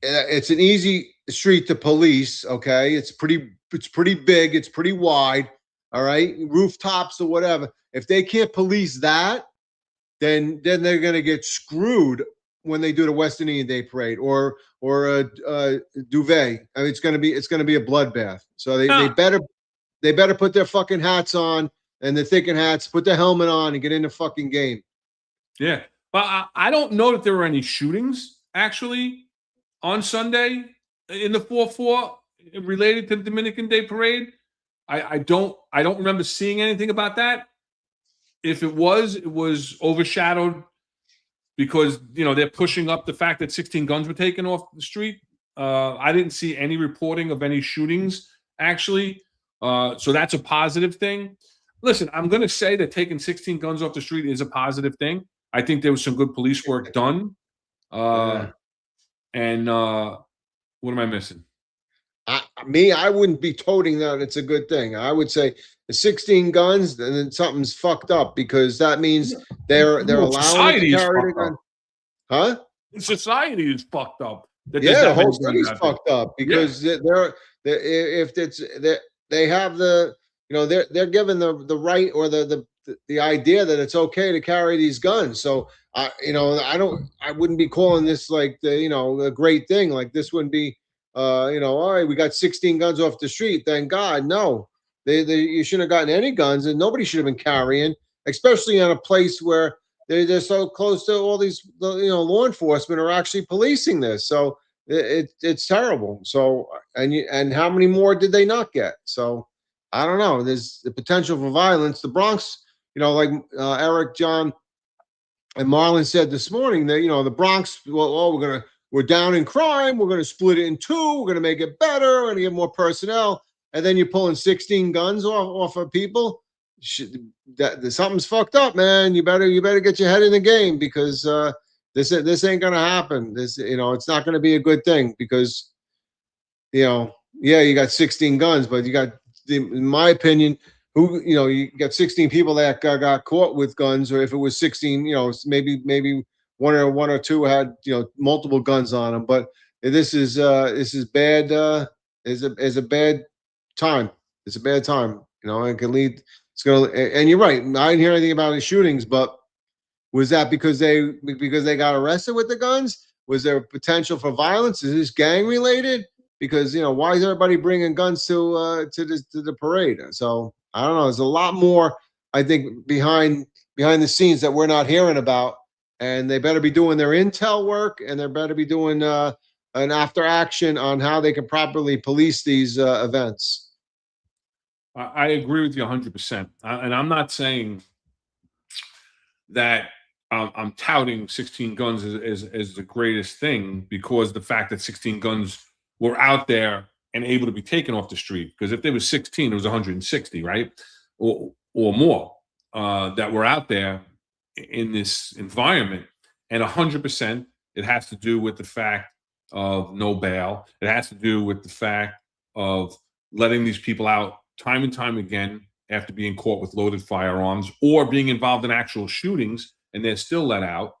it's an easy street to police. Okay. It's pretty big. It's pretty wide. All right. Rooftops or whatever. If they can't police that, then they're going to get screwed when they do the West Indian Day parade or Duvet. I mean, it's going to be a bloodbath. So they better put their fucking hats on, and the thinking hats, put the helmet on and get in the fucking game. Yeah. But I don't know that there were any shootings actually on Sunday in the 4-4 related to the Dominican Day parade. I don't remember seeing anything about that. If it was overshadowed because they're pushing up the fact that 16 guns were taken off the street. I didn't see any reporting of any shootings actually. So that's a positive thing. Listen, I'm going to say that taking 16 guns off the street is a positive thing. I think there was some good police work done. And what am I missing? I wouldn't be toting that it's a good thing. I would say the 16 guns, and then something's fucked up, because that means they're allowing to carry the gun. Huh? Society is fucked up. Yeah, the whole city's fucked up, because they have they're given the right or the idea that it's okay to carry these guns. So I wouldn't be calling this like a great thing. Like, this wouldn't be all right, we got 16 guns off the street, thank God. No, you shouldn't have gotten any guns, and nobody should have been carrying, especially in a place where they're so close to all these law enforcement are actually policing this. So it's terrible. So and how many more did they not get? So I don't know. There's the potential for violence. The Bronx, like Eric, John, and Marlon said this morning, that the Bronx, we're down in crime. We're going to split it in two. We're going to make it better. We're going to get more personnel. And then you're pulling 16 guns off of people. Something's fucked up, man. You better get your head in the game, because this ain't going to happen. It's not going to be a good thing, because you got 16 guns, but you got, in my opinion, you got 16 people that got caught with guns, or if it was 16, maybe one or two had multiple guns on them. But this is bad. Is a bad time. It's a bad time. It can lead. It's gonna. And you're right. I didn't hear anything about any shootings, but was that because they got arrested with the guns? Was there potential for violence? Is this gang related? Because why is everybody bringing guns to the parade? So I don't know. There's a lot more, I think, behind the scenes that we're not hearing about. And they better be doing their intel work, and they better be doing an after action on how they can properly police these events. I agree with you 100%. And I'm not saying that I'm touting 16 guns as the greatest thing, because the fact that 16 guns were out there and able to be taken off the street. Because if there was 16, it was 160, right? Or more that were out there in this environment. And 100%, it has to do with the fact of no bail. It has to do with the fact of letting these people out time and time again after being caught with loaded firearms or being involved in actual shootings, and they're still let out.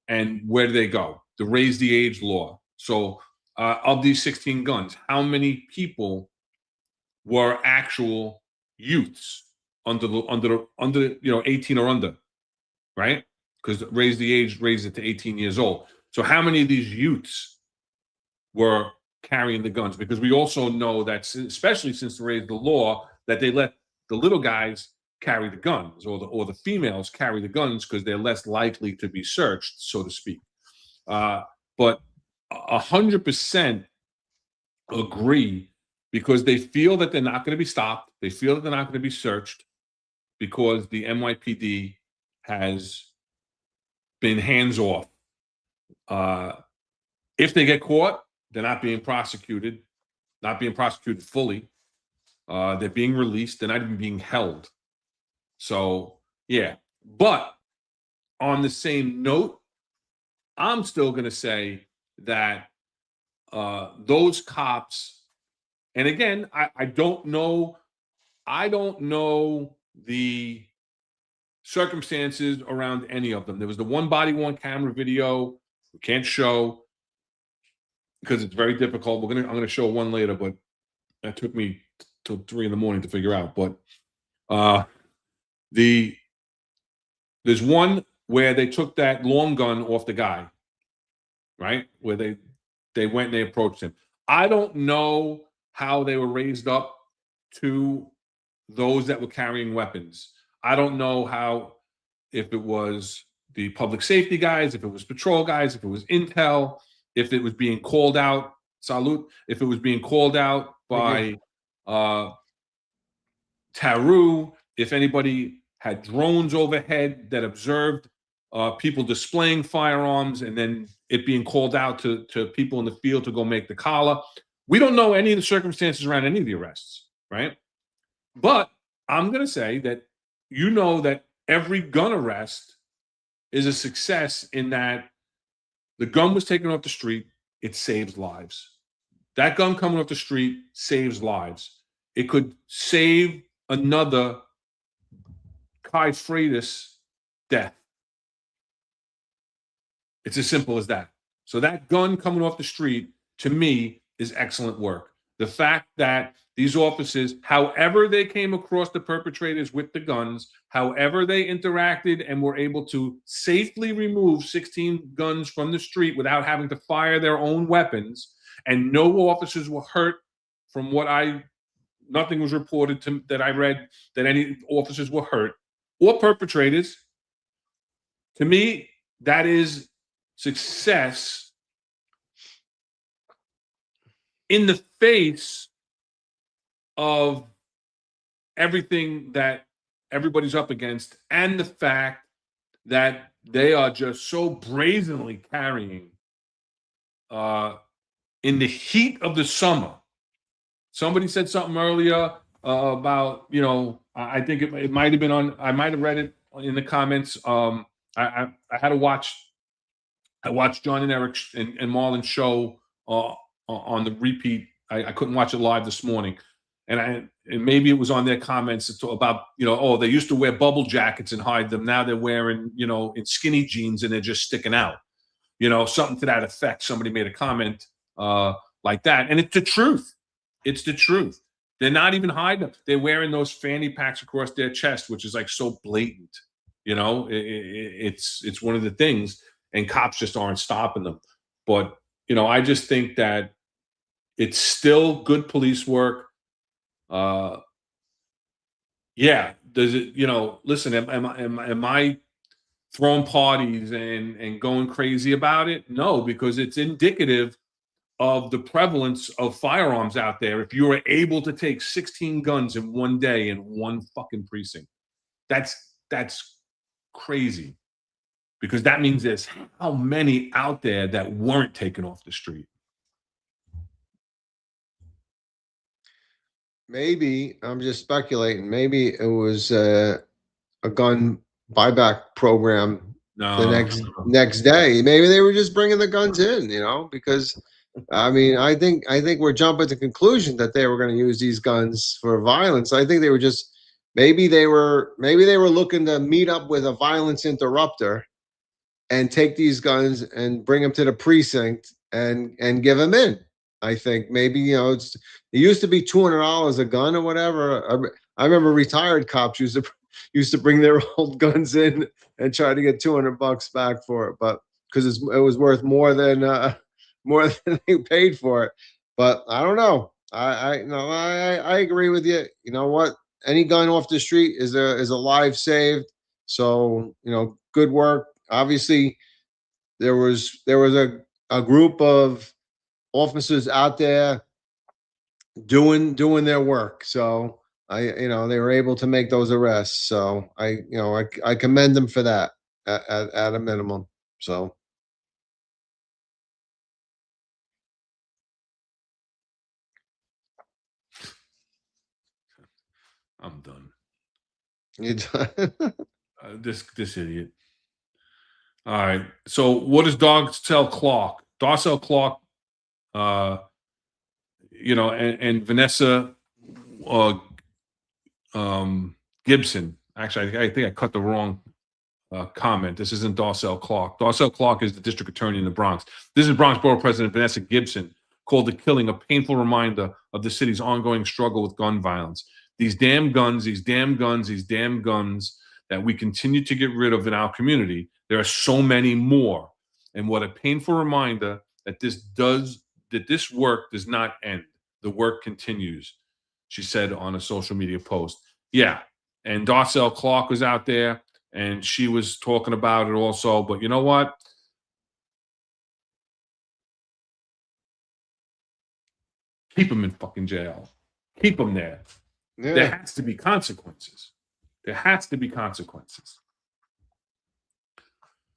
And where do they go? The raise the age law. So of these 16 guns, how many people were actual youths under 18 or under, right? Because raise the age, raise it to 18 years old. So how many of these youths were carrying the guns? Because we also know that, especially since they raised the law, that they let the little guys carry the guns, or the females carry the guns because they're less likely to be searched, so to speak. But 100% agree, because they feel that they're not going to be stopped. They feel that they're not going to be searched because the NYPD has been hands off. If they get caught, they're not being prosecuted fully. They're being released. They're not even being held. So, yeah. But on the same note, I'm still going to say that those cops, and again, I don't know the circumstances around any of them. There was the one body worn camera video we can't show because it's very difficult. I'm gonna show one later, but that took me till 3 a.m. to figure out. But there's one where they took that long gun off the guy, right? Where they went and they approached him. I don't know how they were raised up to those that were carrying weapons. I don't know if it was the public safety guys, if it was patrol guys, if it was intel, if it was being called out, if it was being called out by Taru, if anybody had drones overhead that observed people displaying firearms and then it being called out to people in the field to go make the collar. We don't know any of the circumstances around any of the arrests, right? But I'm going to say that that every gun arrest is a success in that the gun was taken off the street. It saves lives. That gun coming off the street saves lives. It could save another Kai Freitas death. It's as simple as that. So that gun coming off the street, to me, is excellent work. The fact that these officers, however they came across the perpetrators with the guns, however they interacted and were able to safely remove 16 guns from the street without having to fire their own weapons, and no officers were hurt from nothing was reported that I read that any officers were hurt or perpetrators. To me, that is success in the face of everything that everybody's up against, and the fact that they are just so brazenly carrying in the heat of the summer. Somebody said something earlier about, I think it might have been I might have read it in the comments. I had to I watched John and Eric and Marlon's show on the repeat. I couldn't watch it live this morning. And maybe it was on their comments about, they used to wear bubble jackets and hide them. Now they're wearing, in skinny jeans and they're just sticking out, something to that effect. Somebody made a comment like that. And it's the truth. It's the truth. They're not even hiding them. They're wearing those fanny packs across their chest, which is like so blatant. It's one of the things, and cops just aren't stopping them. But, I just think that it's still good police work. Does it, listen, am I throwing parties and going crazy about it? No, because it's indicative of the prevalence of firearms out there. If you are able to take 16 guns in one day in one fucking precinct, that's crazy, because that means there's how many out there that weren't taken off the street. maybe I'm just speculating. Maybe it was a gun buyback program the No, next day. Maybe they were just bringing the guns in, because I mean, I think we're jumping to conclusion that they were going to use these guns for violence. I think they were just maybe they were looking to meet up with a violence interrupter and take these guns and bring them to the precinct and give them in. I think maybe it used to be $200 a gun or whatever. I remember retired cops used to bring their old guns in and try to get $200 back for it, but because it was worth more than they paid for it. But I don't know. I no I agree with you. You know what? Any gun off the street is a life saved. So good work. Obviously, there was a group of officers out there doing their work. So they were able to make those arrests. So I commend them for that at a minimum. So I'm done. you This idiot. All right. So what does Darcel Clark? Darcel Clark, and Vanessa Gibson. Actually, I think I cut the wrong comment. This isn't Darcel Clark. Darcel Clark is the district attorney in the Bronx. This is Bronx Borough President Vanessa Gibson called the killing a painful reminder of the city's ongoing struggle with gun violence. These damn guns, these damn guns, these damn guns that we continue to get rid of in our community. There are so many more. And what a painful reminder that this work does not end. The work continues, she said on a social media post. Yeah. And Darcel Clark was out there and she was talking about it also. But you know what? Keep them in fucking jail. Keep them there. There yeah, has to be consequences. There has to be consequences.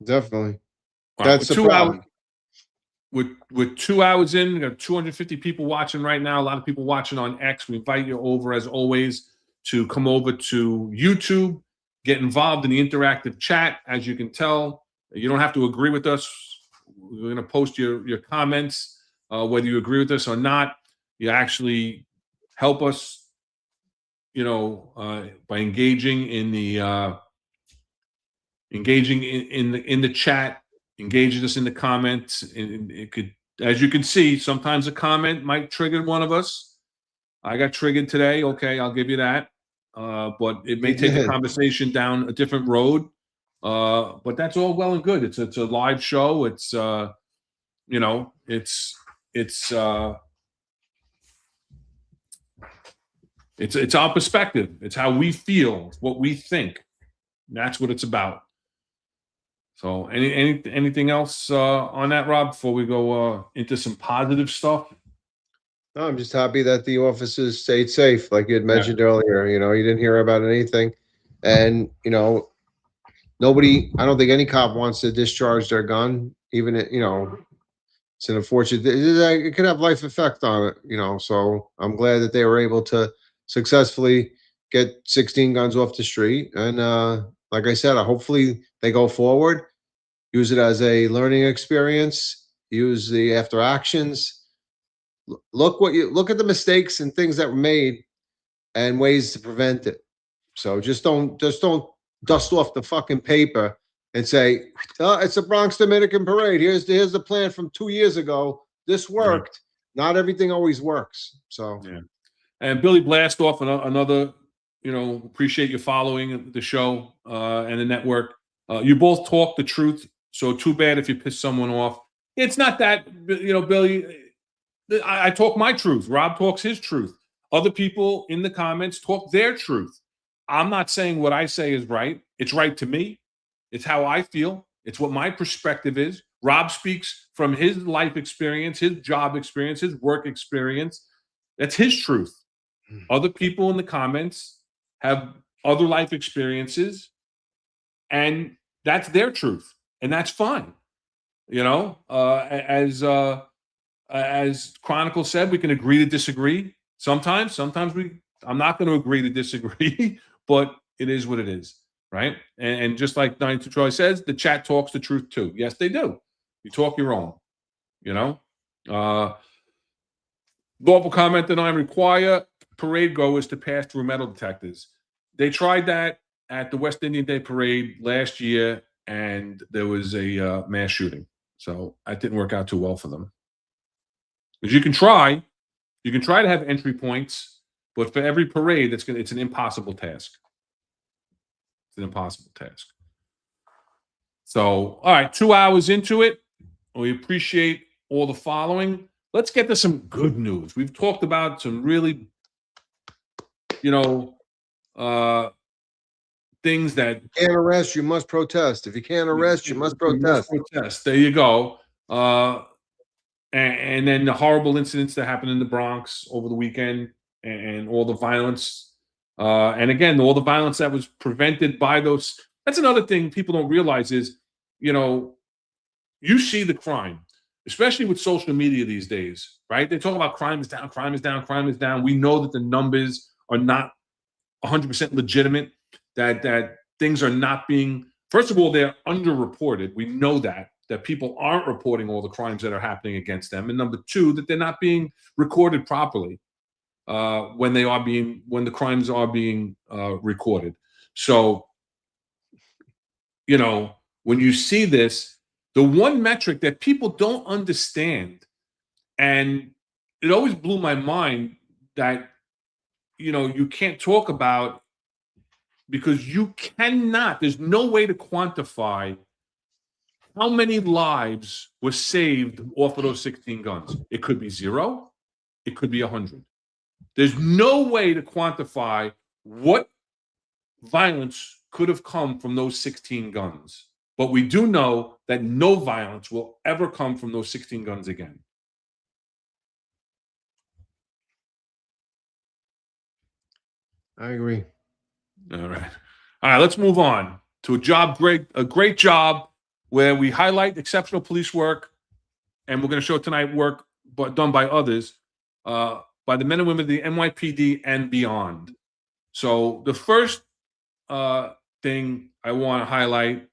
definitely. All right, That's the problem. With 2 hours in, we got 250 people watching right now. A lot of people watching on X. We invite you over, as always, to come over to YouTube, get involved in the interactive chat. As you can tell, you don't have to agree with us. We're going to post your comments, whether you agree with us or not. You actually help us, by engaging in the chat, engaging us in the comments. And it could, as you can see, sometimes a comment might trigger one of us. I got triggered today. Okay, I'll give you that. But it may You take the did. conversation down a different road. But that's all well and good. It's a live show. It's it's our perspective. It's how we feel. It's what we think. That's what it's about. So, anything else on that, Rob? Before we go into some positive stuff. No, I'm just happy that the officers stayed safe, like you had mentioned earlier. You didn't hear about anything, and nobody. I don't think any cop wants to discharge their gun, even it's an unfortunate. It could have life effect on it. So I'm glad that they were able to successfully get 16 guns off the street, and like I said, hopefully they go forward, use it as a learning experience, use the after actions. Look at the mistakes and things that were made and ways to prevent it. So just don't dust off the fucking paper and say, oh, it's a Bronx Dominican parade. Here's the plan from 2 years ago. This worked. Not everything always works. So Yeah. And Billy Blastoff, another, appreciate you following the show and the network. You both talk the truth. So too bad if you piss someone off. It's not that, Billy, I talk my truth. Rob talks his truth. Other people in the comments talk their truth. I'm not saying what I say is right. It's right to me. It's how I feel. It's what my perspective is. Rob speaks from his life experience, his job experience, his work experience. That's his truth. Other people in the comments have other life experiences, and that's their truth, and that's fine. As Chronicle said, we can agree to disagree. Sometimes I'm not going to agree to disagree, but it is what it is, right? And just like 92 Charlie says, the chat talks the truth too. Yes, they do. You talk your own, you know. Lawful comment denying require parade goers to pass through metal detectors. They tried that at the West Indian Day Parade last year, and there was a mass shooting. So that didn't work out too well for them. Because you can try to have entry points, but for every parade, it's an impossible task. It's an impossible task. So, all right, 2 hours into it, we appreciate all the following. Let's get to some good news. We've talked about some really, things that Can't arrest, you must protest. If you can't arrest, you must protest. There you go. And then the horrible incidents that happened in the Bronx over the weekend, and all the violence, and again, all the violence that was prevented by those. That's another thing people don't realize is, you see the crime, especially with social media these days, right? They talk about crime is down, crime is down, crime is down. We know that the numbers are not 100% legitimate, that things are not being, first of all, they're underreported. We know that people aren't reporting all the crimes that are happening against them. And number two, that they're not being recorded properly when the crimes are being recorded. So, when you see this, the one metric that people don't understand, and it always blew my mind that, you can't talk about, because there's no way to quantify how many lives were saved off of those 16 guns. It could be 0. It could be 100. There's no way to quantify what violence could have come from those 16 guns. But we do know that no violence will ever come from those 16 guns again. I agree. All right. Let's move on to a great job where we highlight exceptional police work, and we're going to show tonight work done by others, by the men and women of the NYPD and beyond. So the first thing I want to highlight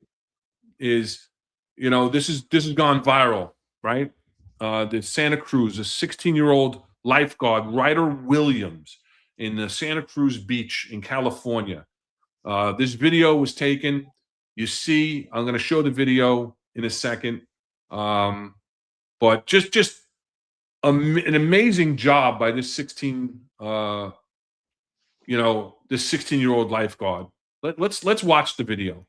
is, this has gone viral, right? The Santa Cruz, a 16-year-old lifeguard, Ryder Williams, in the Santa Cruz Beach in California. This video was taken. You see, I'm going to show the video in a second. But just an amazing job by this 16-year-old lifeguard. Let's watch the video.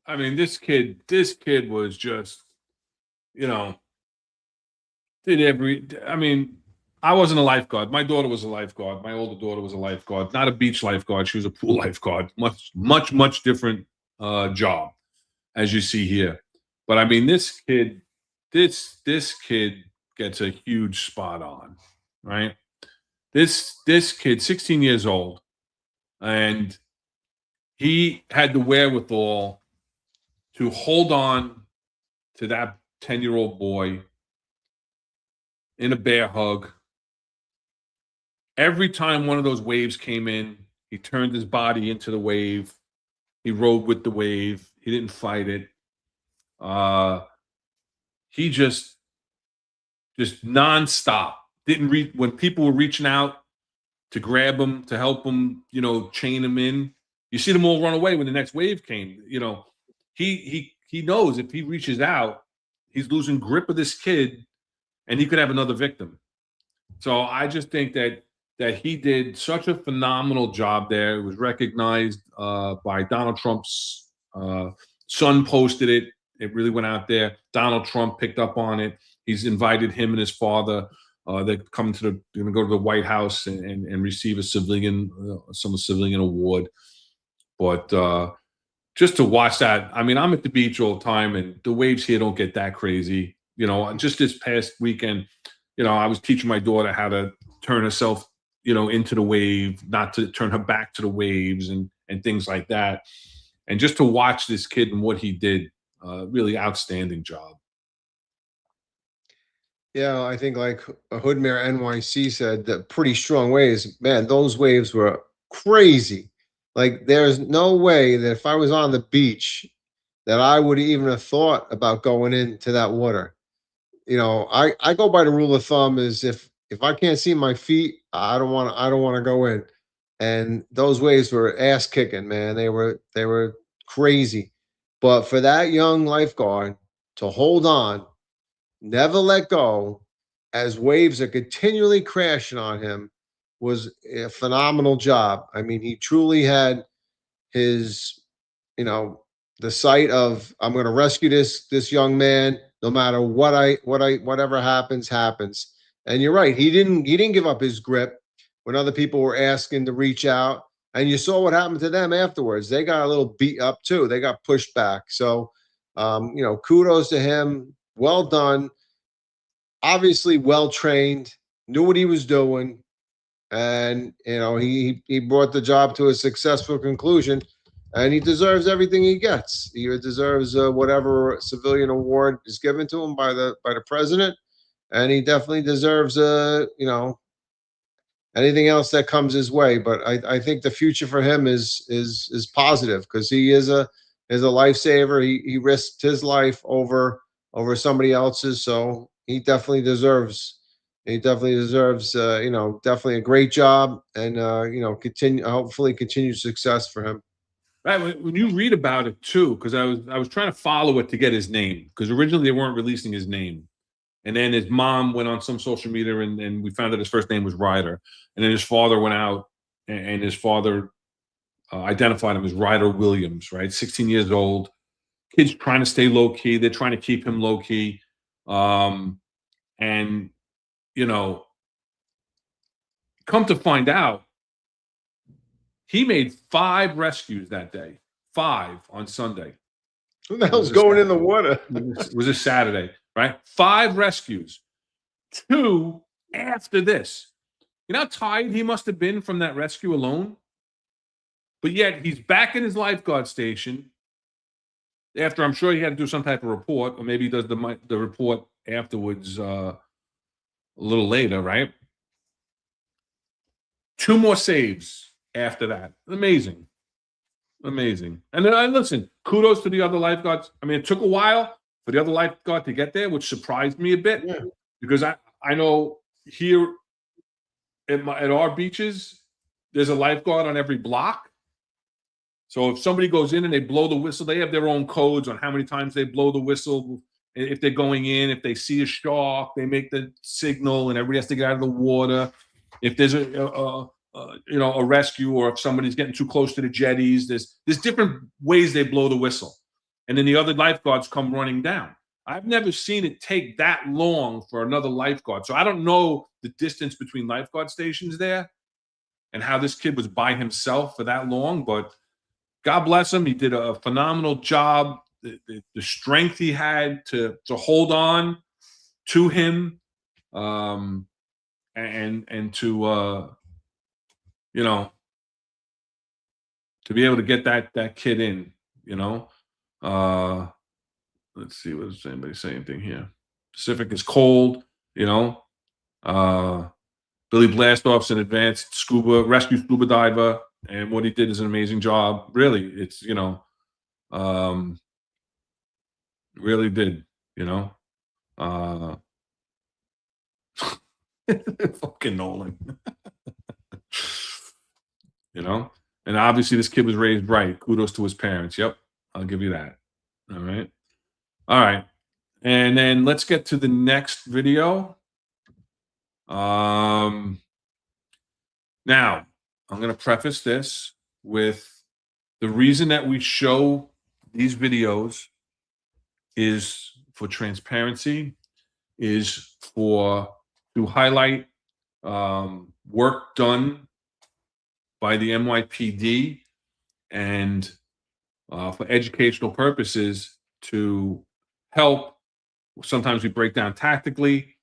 I mean, this kid was just, did I mean, I wasn't a lifeguard. My daughter was a lifeguard. My older daughter was a lifeguard, not a beach lifeguard. She was a pool lifeguard. Much different job, as you see here. But I mean, this kid gets a huge spot on, right? This kid, 16 years old, and he had the wherewithal to hold on to that 10-year-old boy in a bear hug. Every time one of those waves came in, he turned his body into the wave. He rode with the wave. He didn't fight it. He just nonstop. Didn't read when people were reaching out to grab him, to help him, chain him in. You see them all run away when the next wave came. He knows if he reaches out, he's losing grip of this kid, and he could have another victim. So I just think that he did such a phenomenal job there. It was recognized by Donald Trump's son. Posted it. It really went out there. Donald Trump picked up on it. He's invited him and his father. They're going to go to the White House and receive a civilian award. But just to watch that, I mean, I'm at the beach all the time, and the waves here don't get that crazy. Just this past weekend, I was teaching my daughter how to turn herself, into the wave, not to turn her back to the waves and things like that. And just to watch this kid and what he did, really outstanding job. Yeah, I think like Hood Mayor NYC said, that pretty strong waves. Man, those waves were crazy. Like, there's no way that if I was on the beach that I would even have thought about going into that water. I go by the rule of thumb is if I can't see my feet, I don't want to go in. And those waves were ass kicking, man. They were crazy. But for that young lifeguard to hold on, never let go, as waves are continually crashing on him, was a phenomenal job. I mean, he truly had his, the sight of, I'm going to rescue this young man, no matter whatever happens. And you're right, he didn't give up his grip when other people were asking to reach out. And you saw what happened to them afterwards. They got a little beat up too. They got pushed back. So, kudos to him. Well done. Obviously well trained, knew what he was doing. And, he brought the job to a successful conclusion, and he deserves everything he gets. He deserves whatever civilian award is given to him by the president. And he definitely deserves, anything else that comes his way. But I think the future for him is positive, because he is a lifesaver. He risked his life over somebody else's. So he definitely deserves, definitely a great job, and, hopefully continued success for him. Right. When you read about it too, because I was trying to follow it to get his name, because originally they weren't releasing his name. And then his mom went on some social media, and we found that his first name was Ryder. And then his father went out, and his father identified him as Ryder Williams, right? 16 years old. Kid's trying to stay low key. They're trying to keep him low key. And, come to find out, he made 5 rescues that day. 5 on Sunday. Who the hell's going in the water? It was a Saturday, right? 5 rescues. 2 after this. You know how tired he must have been from that rescue alone? But yet he's back in his lifeguard station after, I'm sure he had to do some type of report, or maybe he does the report afterwards a little later, right? 2 more saves after that. Amazing. And then listen, kudos to the other lifeguards. I mean, it took a while for the other lifeguard to get there, which surprised me a bit. Yeah. Because I know here at our beaches, there's a lifeguard on every block. So if somebody goes in and they blow the whistle, they have their own codes on how many times they blow the whistle. If they're going in, if they see a shark, they make the signal, and everybody has to get out of the water. If there's a rescue, or if somebody's getting too close to the jetties, there's different ways they blow the whistle. And then the other lifeguards come running down. I've never seen it take that long for another lifeguard. So I don't know the distance between lifeguard stations there and how this kid was by himself for that long, but God bless him. He did a phenomenal job. The strength he had to hold on to him, and to you know, to be able to get that kid in, you know. Let's see, what does anybody say anything here? Pacific is cold, you know. Billy Blastoff's an advanced rescue scuba diver, and what he did is an amazing job. Really, it's, you know, really did, you know. Fucking Nolan. You know? And obviously this kid was raised right. Kudos to his parents. Yep. I'll give you that. All right. All right. And then let's get to the next video. Now, I'm going to preface this with the reason that we show these videos is for transparency, is to highlight work done by the NYPD, and for educational purposes, to help. Sometimes we break down tactically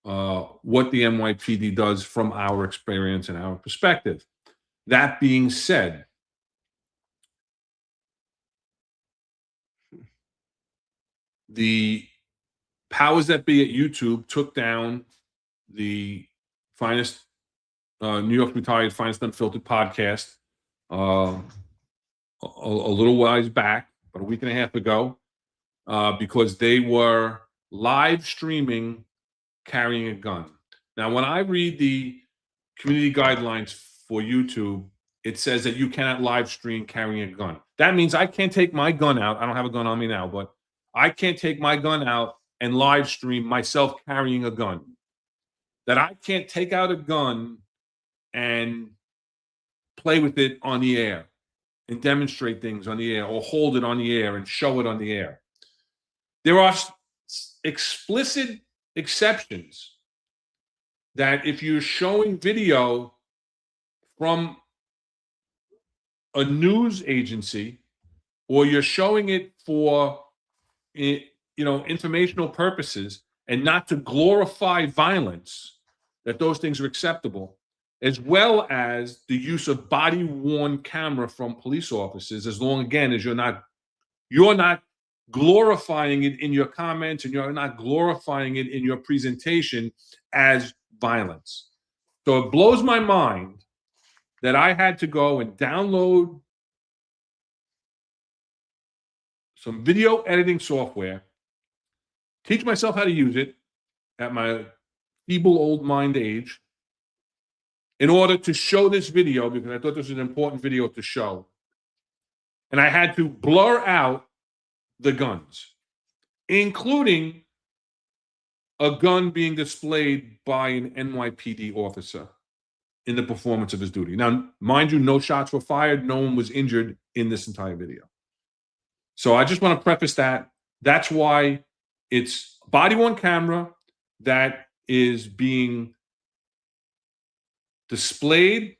what the NYPD does from our experience and our perspective. That being said, the powers that be at YouTube took down the finest, New York retired finest Unfiltered podcast a little while back, about a week and a half ago, because they were live streaming carrying a gun. Now, when I read the community guidelines for YouTube, it says that you cannot live stream carrying a gun. That means I can't take my gun out. I don't have a gun on me now, but I can't take my gun out and live stream myself carrying a gun. That I can't take out a gun and play with it on the air and demonstrate things on the air, or hold it on the air and show it on the air. There are explicit exceptions that if you're showing video from a news agency, or you're showing it for, you know, informational purposes and not to glorify violence, that those things are acceptable, as well as the use of body-worn camera from police officers, as long, again, as you're not glorifying it in your comments, and you're not glorifying it in your presentation as violence. So it blows my mind that I had to go and download some video editing software, teach myself how to use it at my feeble old mind age, in order to show this video, because I thought this was an important video to show. And I had to blur out the guns, including a gun being displayed by an NYPD officer in the performance of his duty. Now, mind you, no shots were fired. No one was injured in this entire video. So I just want to preface that. That's why it's body-worn camera that is being displayed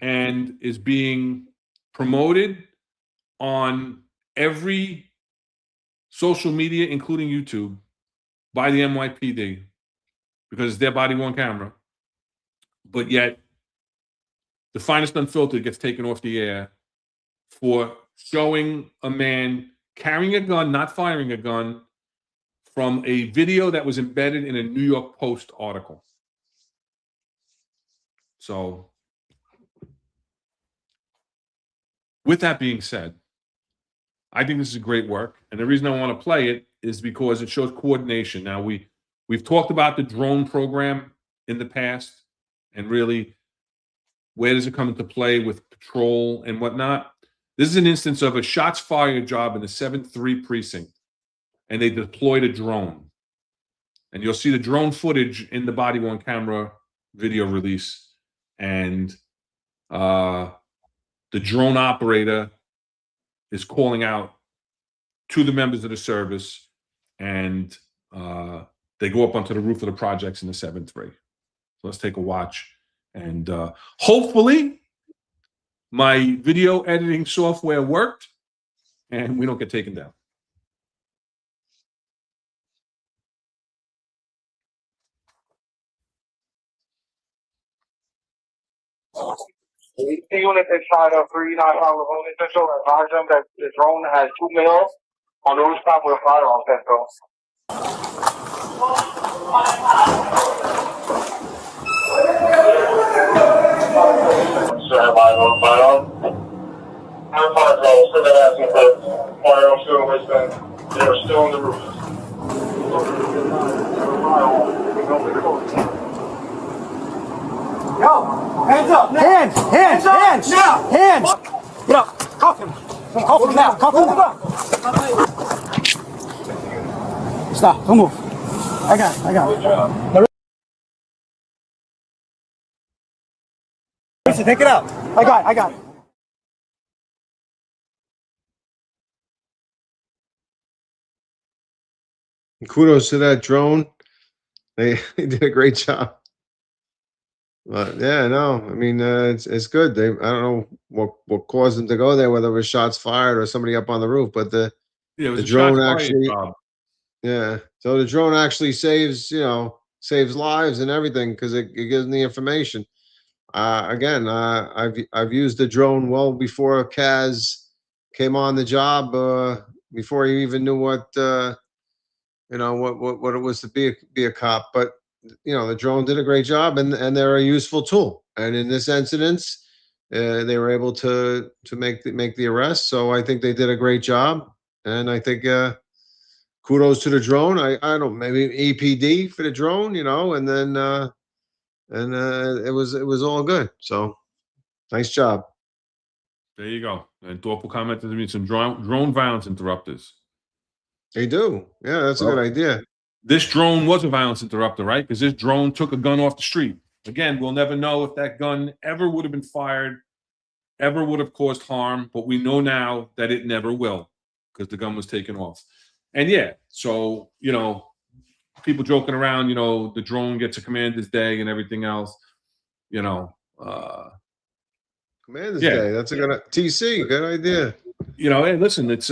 and is being promoted on every social media, including YouTube, by the NYPD, because it's their body-worn camera. But yet, the finest Unfiltered gets taken off the air for showing a man carrying a gun, not firing a gun, from a video that was embedded in a New York Post article. So, with that being said, I think this is great work. And the reason I want to play it is because it shows coordination. Now, we've talked about the drone program in the past, and really, where does it come into play with patrol and whatnot? This is an instance of a shots fired job in the 7-3 precinct, and they deployed a drone. And you'll see the drone footage in the body-worn camera video release. And the drone operator is calling out to the members of the service, and they go up onto the roof of the projects in the 7-3. So let's take a watch, and hopefully my video editing software worked and we don't get taken down. The unit is trying to free non-power voting official and advise them that the drone has 2 males on the rooftop with a firearm pistol. They're still on the roof. Yo, hands up! Hands now! Hands! Get up! Cuff him! Cuff him now! Cuff him now! Stop! Don't move! I got it. Listen, take it out! I got it. Kudos to that drone. They did a great job. But yeah, no, I mean, it's good. I don't know what caused them to go there, whether it was shots fired or somebody up on the roof, but Yeah, it was the a drone shots fired actually, job. yeah. So the drone actually saves lives and everything because it gives them the information. Again, I've used the drone well before Kaz came on the job, before he even knew what what it was to be a cop. But the drone did a great job, and they're a useful tool. And in this incidence, they were able to make the arrest. So I think they did a great job, and I think kudos to the drone. I don't know, maybe EPD for the drone, and then it was all good. So nice job. There you go. And thoughtful comment to me, some drone violence interrupters. They do. Yeah, that's a good idea. This drone was a violence interrupter, right? Because this drone took a gun off the street. Again, we'll never know if that gun ever would have been fired, ever would have caused harm, but we know now that it never will because the gun was taken off. And yeah, so, people joking around, the drone gets a commander's day and everything else, Commander's Yeah. Day. That's a good TC. Good idea. Hey, listen, it's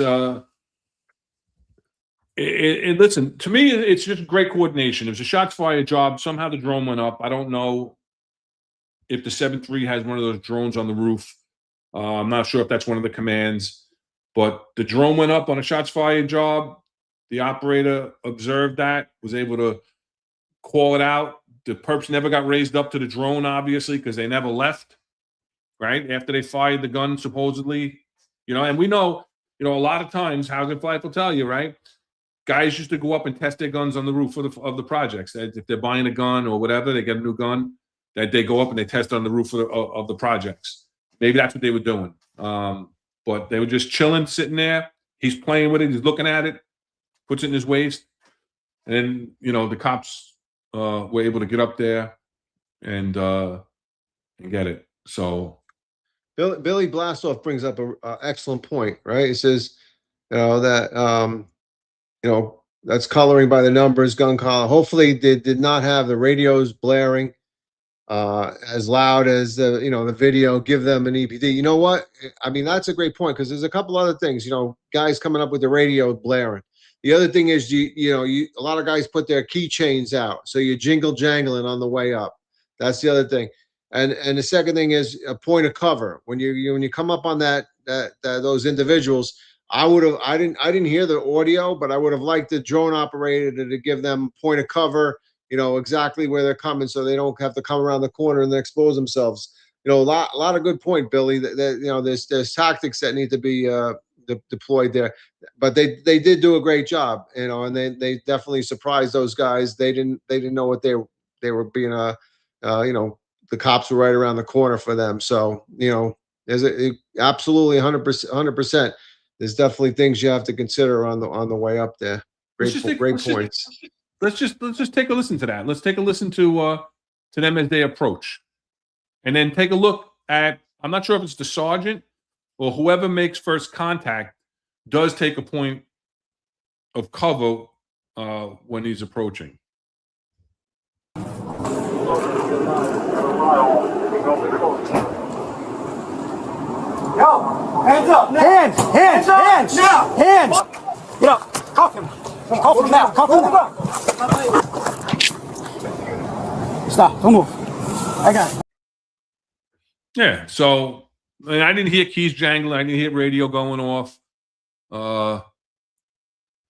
listen, to me, it's just great coordination. It was a shots fired job. Somehow the drone went up. I don't know if the 7-3 has one of those drones on the roof. I'm not sure if that's one of the commands, but the drone went up on a shots fired job. The operator observed that, was able to call it out. The perps never got raised up to the drone, obviously, because they never left, right? After they fired the gun, supposedly, and we know, a lot of times, Housing Flight will tell you, right? Guys used to go up and test their guns on the roof of the projects. If they're buying a gun or whatever, they get a new gun, that they go up and they test on the roof of the projects. Maybe that's what they were doing. But they were just chilling, sitting there. He's playing with it. He's looking at it, puts it in his waist. And then, the cops were able to get up there and get it. So Billy Blastoff brings up an excellent point, right? He says, that that's coloring by the numbers, gun collar. Hopefully they did not have the radios blaring as loud as the video. Give them an EPD. You know what? I mean, that's a great point because there's a couple other things. Guys coming up with the radio blaring. The other thing is a lot of guys put their keychains out, so you jingle jangling on the way up. That's the other thing. And the second thing is a point of cover. When you come up on those individuals, I didn't hear the audio, but I would have liked the drone operator to give them point of cover, exactly where they're coming, so they don't have to come around the corner and expose themselves. A lot of good point, Billy. There's tactics that need to be deployed there, but they did do a great job, and they definitely surprised those guys. They didn't know what they were being the cops were right around the corner for them. So there's absolutely 100%. There's definitely things you have to consider on the way up there. Great points. Let's just take a listen to that. Let's take a listen to them as they approach, and then take a look at. I'm not sure if it's the sergeant or whoever makes first contact does take a point of cover when he's approaching. Yo, hands up now. Hands now. Hands. Get up. Cuff him. Cuff him now. Cuff him now. Stop. Don't move. I got it. Yeah. So I didn't hear keys jangling. I didn't hear radio going off.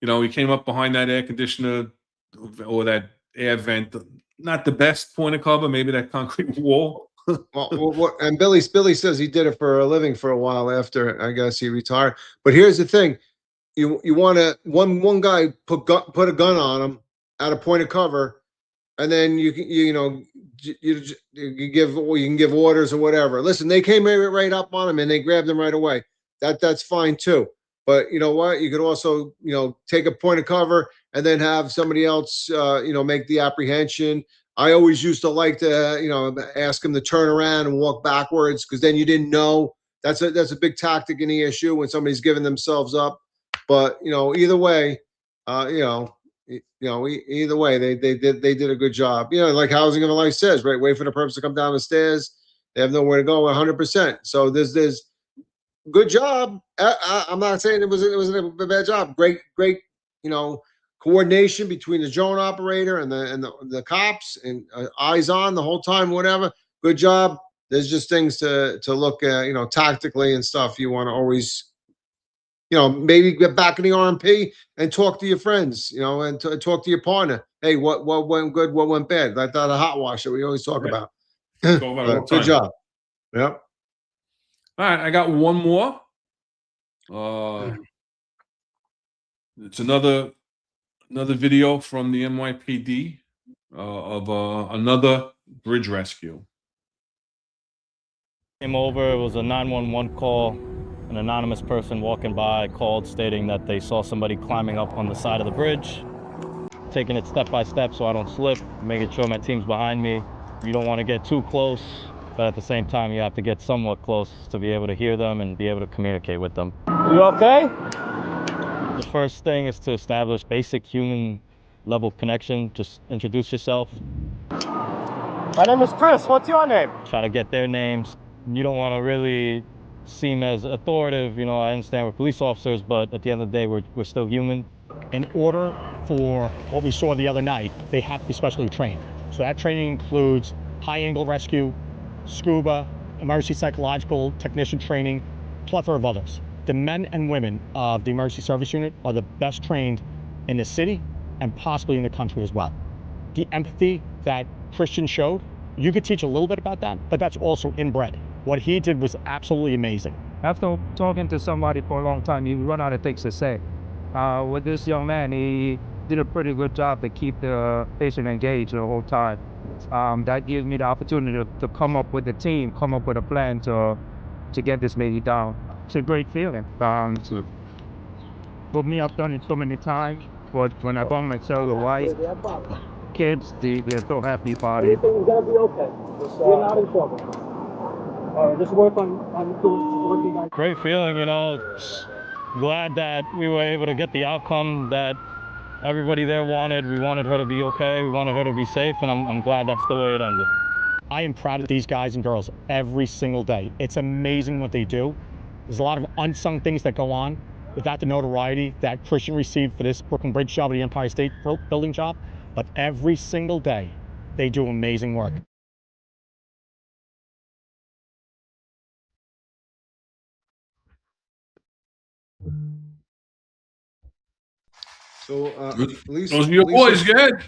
He came up behind that air conditioner or that air vent. Not the best point of cover. Maybe that concrete wall. And Billy says he did it for a living for a while after, I guess, he retired. But here's the thing: you want to one guy put a gun on him at a point of cover, and then you can give orders or whatever. Listen, they came right up on him and they grabbed him right away. That's fine too. But you know what? You could also take a point of cover and then have somebody else make the apprehension. I always used to like to, ask him to turn around and walk backwards, because then you didn't know. That's a big tactic in the issue when somebody's giving themselves up. But either way, either way, they did a good job. Like Housing of a Life says, right? Wait for the person to come down the stairs. They have nowhere to go. 100%. So there's good job. I'm not saying it was a bad job. Great, coordination between the drone operator and the cops, and eyes on the whole time, whatever. Good job. There's just things to look at, tactically and stuff. You want to always, maybe get back in the RMP and talk to your friends, and talk to your partner. Hey, what went good? What went bad? Like that, a hot wash that we always talk about. Talk about it all the Good time. job. Yep. All right, I got one more. It's another video from the NYPD of another bridge rescue. Came over, it was a 911 call. An anonymous person walking by called stating that they saw somebody climbing up on the side of the bridge. Taking it step by step so I don't slip, making sure my team's behind me. You don't want to get too close, but at the same time you have to get somewhat close to be able to hear them and be able to communicate with them. You okay? The first thing is to establish basic human level connection. Just introduce yourself. My name is Chris. What's your name? Try to get their names. You don't want to really seem as authoritative. I understand we're police officers, but at the end of the day, we're still human. In order for what we saw the other night, they have to be specially trained. So that training includes high-angle rescue, scuba, emergency psychological technician training, plethora of others. The men and women of the emergency service unit are the best trained in the city and possibly in the country as well. The empathy that Christian showed, you could teach a little bit about that, but that's also inbred. What he did was absolutely amazing. After talking to somebody for a long time, you run out of things to say. With this young man, he did a pretty good job to keep the patient engaged the whole time. That gives me the opportunity to come up with a team, come up with a plan to get this lady down. It's a great feeling. For me, I've done it so many times, but when I found myself the wife, kids, they're so happy about it. Everything's gonna be okay. You're not in trouble. Just work on working. Great feeling, glad that we were able to get the outcome that everybody there wanted. We wanted her to be okay, we wanted her to be safe, and I'm glad that's the way it ended. I am proud of these guys and girls every single day. It's amazing what they do. There's a lot of unsung things that go on without the notoriety that Christian received for this Brooklyn Bridge job or the Empire State Building job, but every single day they do amazing work. So Those are your boys, good.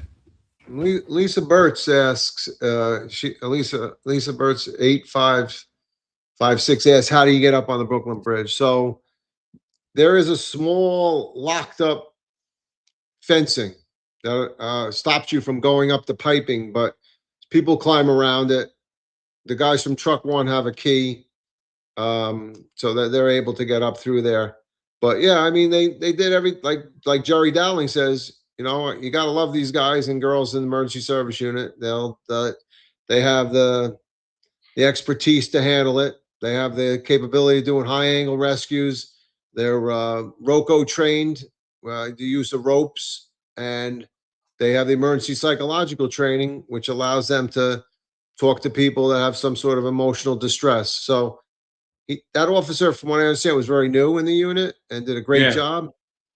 Lisa Burtz asks, Lisa Burtz 8556 asks, how do you get up on the Brooklyn Bridge? So there is a small locked up fencing that stops you from going up the piping, but people climb around it. The guys from Truck One have a key, so that they're able to get up through there. But yeah, I mean, they did like Jerry Dowling says, you got to love these guys and girls in the emergency service unit. They have the expertise to handle it. They have the capability of doing high angle rescues. They're ROCO trained. the use of ropes, and they have the emergency psychological training, which allows them to talk to people that have some sort of emotional distress. So that officer, from what I understand, was very new in the unit and did a great Yeah. job.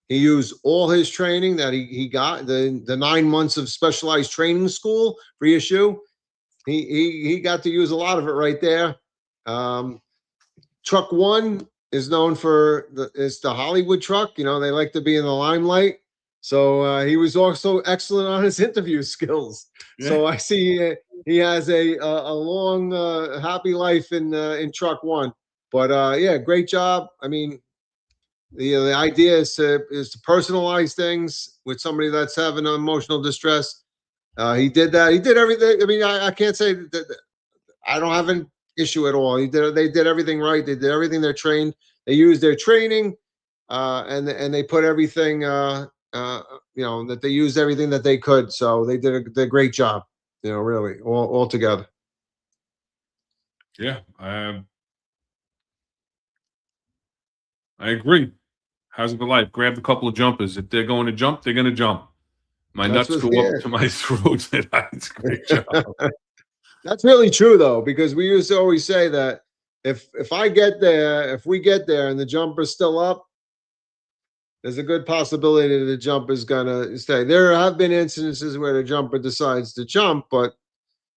He used all his training that he got, the 9 months of specialized training school for issue. He got to use a lot of it right there. Truck one is known for it's the Hollywood truck. You know, they like to be in the limelight. So he was also excellent on his interview skills. Yeah. So I see he has a long, happy life in truck one. But yeah, great job. I mean, the idea is to personalize things with somebody that's having emotional distress. He did that. He did everything. I mean, I can't say that I don't have an issue at all. They did everything right. They did everything they're trained. They used their training, and they put everything. That they used everything that they could. So they did a great job. You know, really, all together. Yeah. I agree. How's it for life? Grabbed a couple of jumpers. If they're going to jump, they're going to jump. My That's nuts what's go up here. to my throat. It's a great job. That's really true though, because we used to always say that if we get there and the jumper's still up, there's a good possibility that the jumper's gonna stay. There have been incidences where the jumper decides to jump, but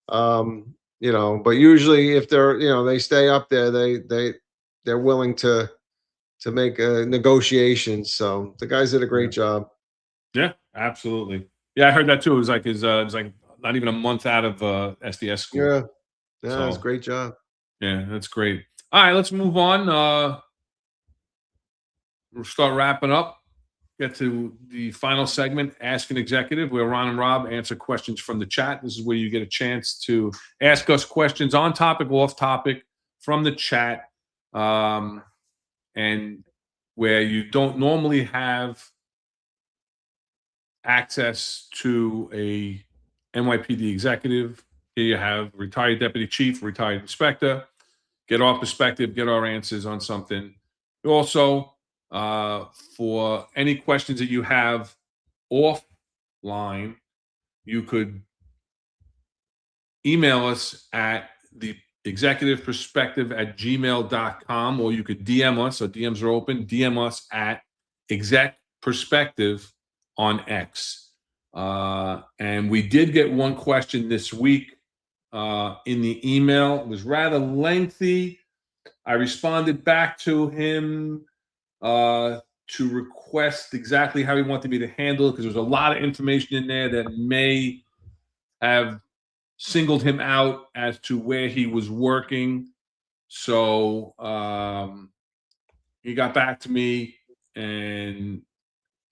but usually if they stay up there, they're willing to make negotiations. So the guys did a great job. Yeah, absolutely. Yeah, I heard that too. It was like it was like not even a month out of SDS school. Yeah, yeah, So- it's a great job. Yeah, that's great. All right, let's move on. We'll start wrapping up. Get to the final segment, Ask an Executive, where Ron and Rob answer questions from the chat. This is where you get a chance to ask us questions on topic, off topic, from the chat, and where you don't normally have access to a NYPD executive. Here you have retired deputy chief, retired inspector. Get our perspective, get our answers on something. Also, for any questions that you have offline, you could email us at the executiveperspective@gmail.com, or you could DM us. So DMs are open. DM us at execperspective on X. And we did get one question this week in the email. It was rather lengthy. I responded back to him to request exactly how he wanted me to handle it, because there was a lot of information in there that may have singled him out as to where he was working. So he got back to me, and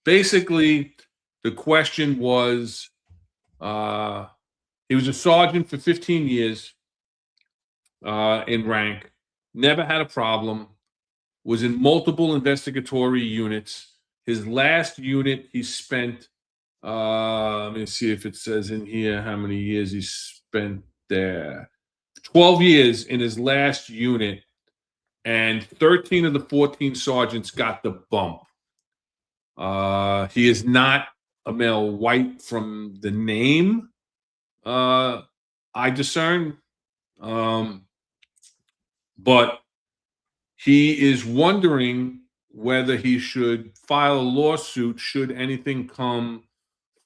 basically the question was, he was a sergeant for 15 years in rank, never had a problem, was in multiple investigatory units. His last unit he spent, let me see if it says in here how many years he spent there. 12 years in his last unit, and 13 of the 14 sergeants got the bump. He is not a male white from the name, I discern. But he is wondering whether he should file a lawsuit should anything come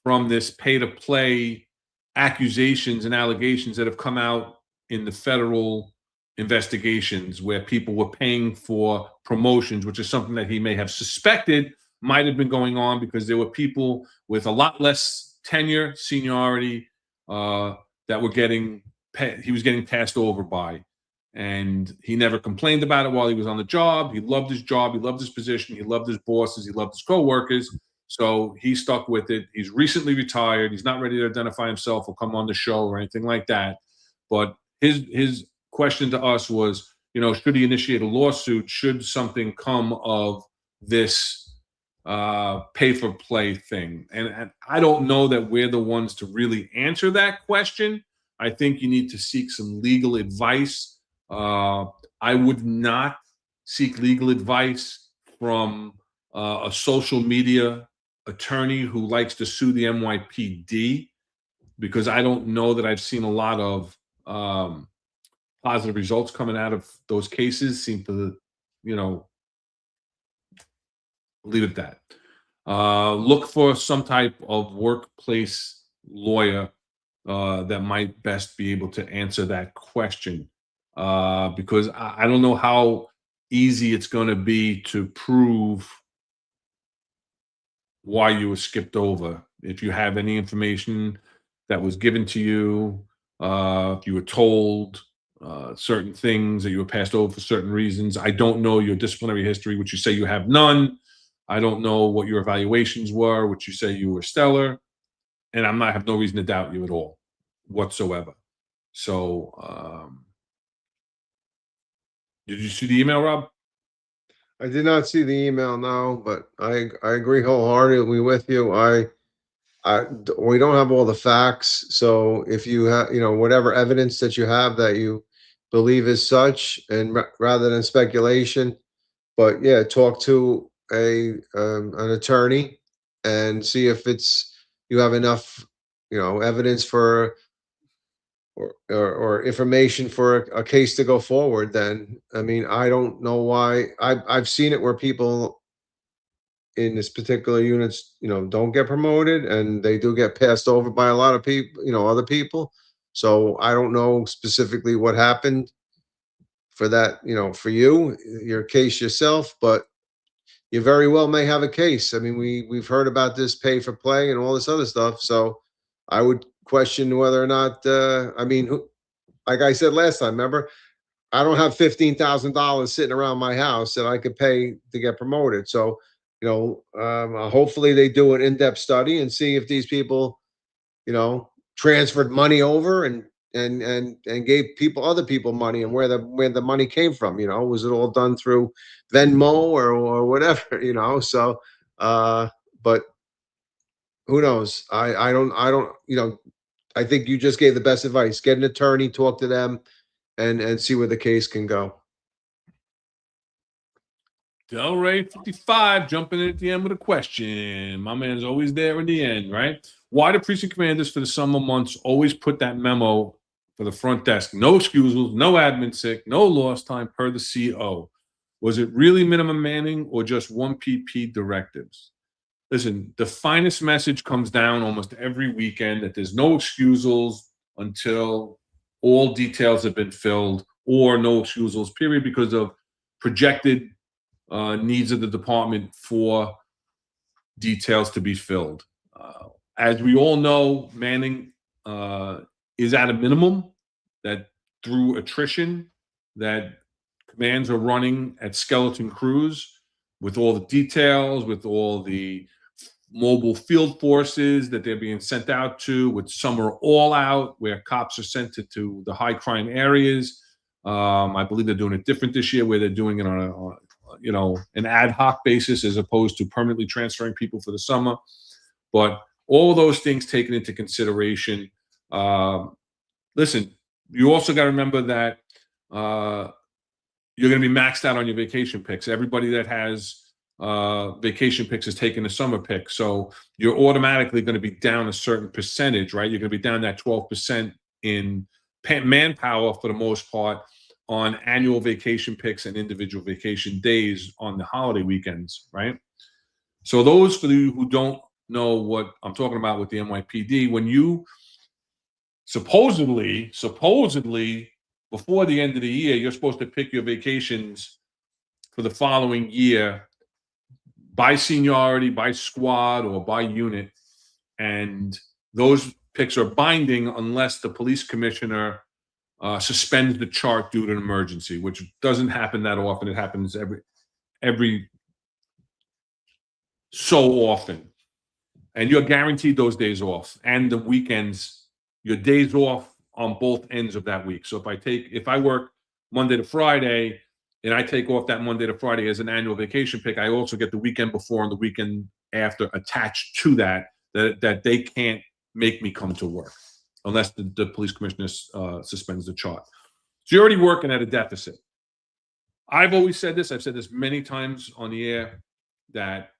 from this pay-to-play accusations and allegations that have come out in the federal investigations, where people were paying for promotions, which is something that he may have suspected might have been going on, because there were people with a lot less tenure, seniority, that were he was getting passed over by. And he never complained about it while he was on the job. He loved his job. He loved his position. He loved his bosses. He loved his coworkers. So he stuck with it. He's recently retired. He's not ready to identify himself or come on the show or anything like that. But his question to us was, should he initiate a lawsuit? Should something come of this pay for play thing? And I don't know that we're the ones to really answer that question. I think you need to seek some legal advice. I would not seek legal advice from a social media attorney who likes to sue the NYPD, because I don't know that I've seen a lot of positive results coming out of those cases. Seem to, you know, leave it at that. Look for some type of workplace lawyer that might best be able to answer that question, because I don't know how easy it's going to be to prove why you were skipped over. If you have any information that was given to you, if you were told certain things, that you were passed over for certain reasons. I don't know your disciplinary history, which you say you have none. I don't know what your evaluations were, which you say you were stellar. And I have no reason to doubt you at all, whatsoever. So, did you see the email, Rob? I did not see the email now, but I agree wholeheartedly with you. We don't have all the facts, so if you have, you know, whatever evidence that you have that you believe is such, and rather than speculation, but yeah, talk to an attorney and see if you have enough, you know, evidence for or information for a case to go forward. Then I mean, I don't know why. I've seen it where people in this particular units, you know, don't get promoted and they do get passed over by a lot of people, you know, other people. So I don't know specifically what happened for that, you know, for you, your case yourself, but you very well may have a case. I mean, we've heard about this pay for play and all this other stuff. So I would question whether or not, I mean, like I said last time, remember, I don't have $15,000 sitting around my house that I could pay to get promoted. So, you know, hopefully they do an in-depth study and see if these people, you know, transferred money over and gave other people money, and where the money came from. You know, was it all done through Venmo or whatever? You know, so but who knows? I don't. You know, I think you just gave the best advice. Get an attorney, talk to them, and see where the case can go. Delray 55 jumping in at the end with a question. My man's always there in the end, right? Why do precinct commanders for the summer months always put that memo for the front desk? No excusals, no admin sick, no lost time per the CO. Was it really minimum manning or just 1 PP directives? Listen, the finest message comes down almost every weekend that there's no excusals until all details have been filled, or no excusals, period, because of projected needs of the department for details to be filled. As we all know, manning is at a minimum, that through attrition, that commands are running at skeleton crews with all the details, with all the mobile field forces that they're being sent out to, with some are all out, where cops are sent to the high crime areas. I believe they're doing it different this year, where they're doing it on an ad hoc basis as opposed to permanently transferring people for the summer. But all those things taken into consideration. Listen, you also got to remember that you're going to be maxed out on your vacation picks. Everybody that has vacation picks is taking a summer pick. So you're automatically going to be down a certain percentage, right? You're going to be down that 12% in manpower for the most part on annual vacation picks and individual vacation days on the holiday weekends, right? So those for you who don't know what I'm talking about with the NYPD, when you supposedly before the end of the year, you're supposed to pick your vacations for the following year by seniority, by squad, or by unit. And those picks are binding unless the police commissioner suspends the chart due to an emergency, which doesn't happen that often. It happens every so often. And you're guaranteed those days off. And the weekends, your days off on both ends of that week. So if I work Monday to Friday, and I take off that Monday to Friday as an annual vacation pick, I also get the weekend before and the weekend after attached to that they can't make me come to work unless the police commissioner suspends the chart. So you're already working at a deficit. I've always said this. I've said this many times on the air, that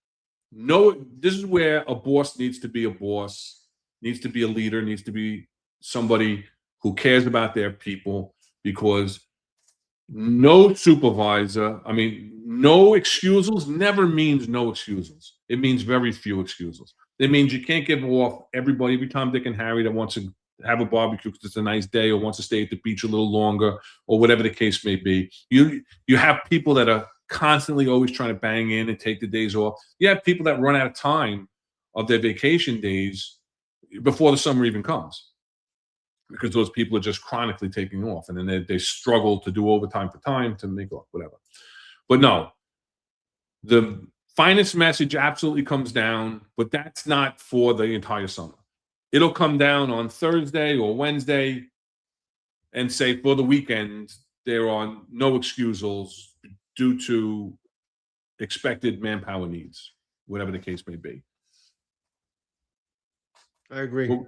no, this is where a boss needs to be a boss, needs to be a leader, needs to be somebody who cares about their people, because no supervisor, I mean, no excusals never means no excusals. It means very few excusals. It means you can't give off everybody, every Tom, Dick, and Harry that wants to have a barbecue because it's a nice day or wants to stay at the beach a little longer or whatever the case may be. You have people that are constantly always trying to bang in and take the days off. You have people that run out of time of their vacation days before the summer even comes, because those people are just chronically taking off, and then they struggle to do overtime for time to make off, whatever. But no, the finest message absolutely comes down, but that's not for the entire summer. It'll come down on Thursday or Wednesday and say for the weekend, there are no excusals due to expected manpower needs, whatever the case may be. I agree. Well,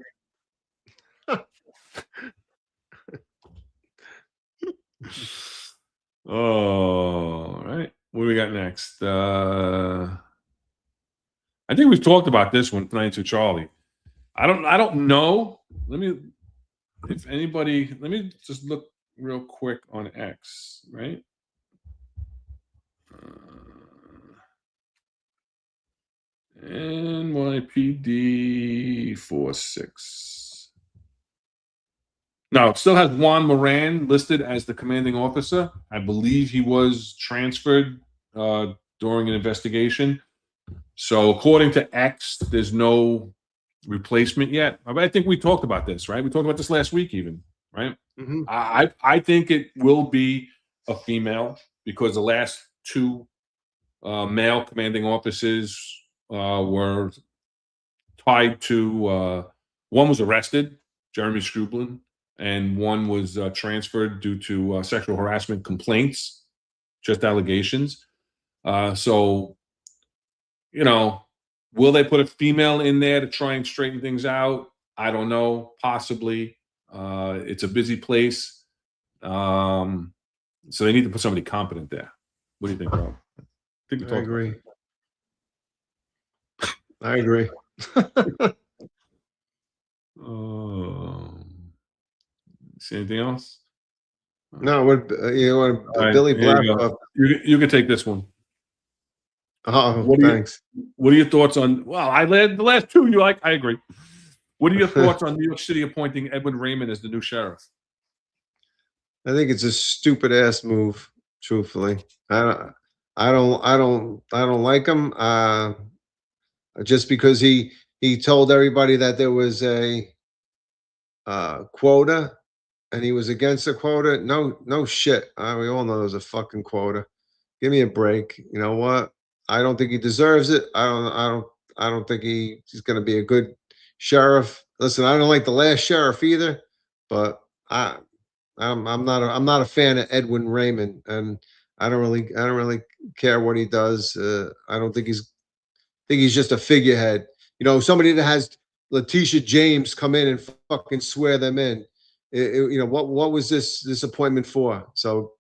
all right. What do we got next? I think we've talked about this one, 92 Charlie. I don't know. Let me just look real quick on X, right? NYPD 46. Now, it still has Juan Moran listed as the commanding officer. I believe he was transferred during an investigation. So according to X, there's no replacement yet. I think we talked about this, right? We talked about this last week even, right? Mhm. I think it will be a female, because the last two male commanding officers were tied to, one was arrested, Jeremy Strublin, and one was transferred due to sexual harassment complaints, just allegations. So, will they put a female in there to try and straighten things out? I don't know. Possibly. It's a busy place. So they need to put somebody competent there. What do you think, Rob? I agree. I agree. See anything else? No, what you want All right, Billy here Black? you go. You can take this one. Oh, thanks. What are your thoughts on? Well, I led the last two. You like? I agree. What are your thoughts on New York City appointing Edwin Raymond as the new sheriff? I think it's a stupid ass move. Truthfully, I don't like him. Just because he told everybody that there was a quota, and he was against the quota. No shit. We all know there's a fucking quota. Give me a break. You know what? I don't think he deserves it. I don't think he's going to be a good sheriff. Listen, I don't like the last sheriff either, but I'm not a fan of Edwin Raymond, and I don't really care what he does. I don't think he's just a figurehead. Somebody that has Letitia James come in and fucking swear them in. What was this appointment for? So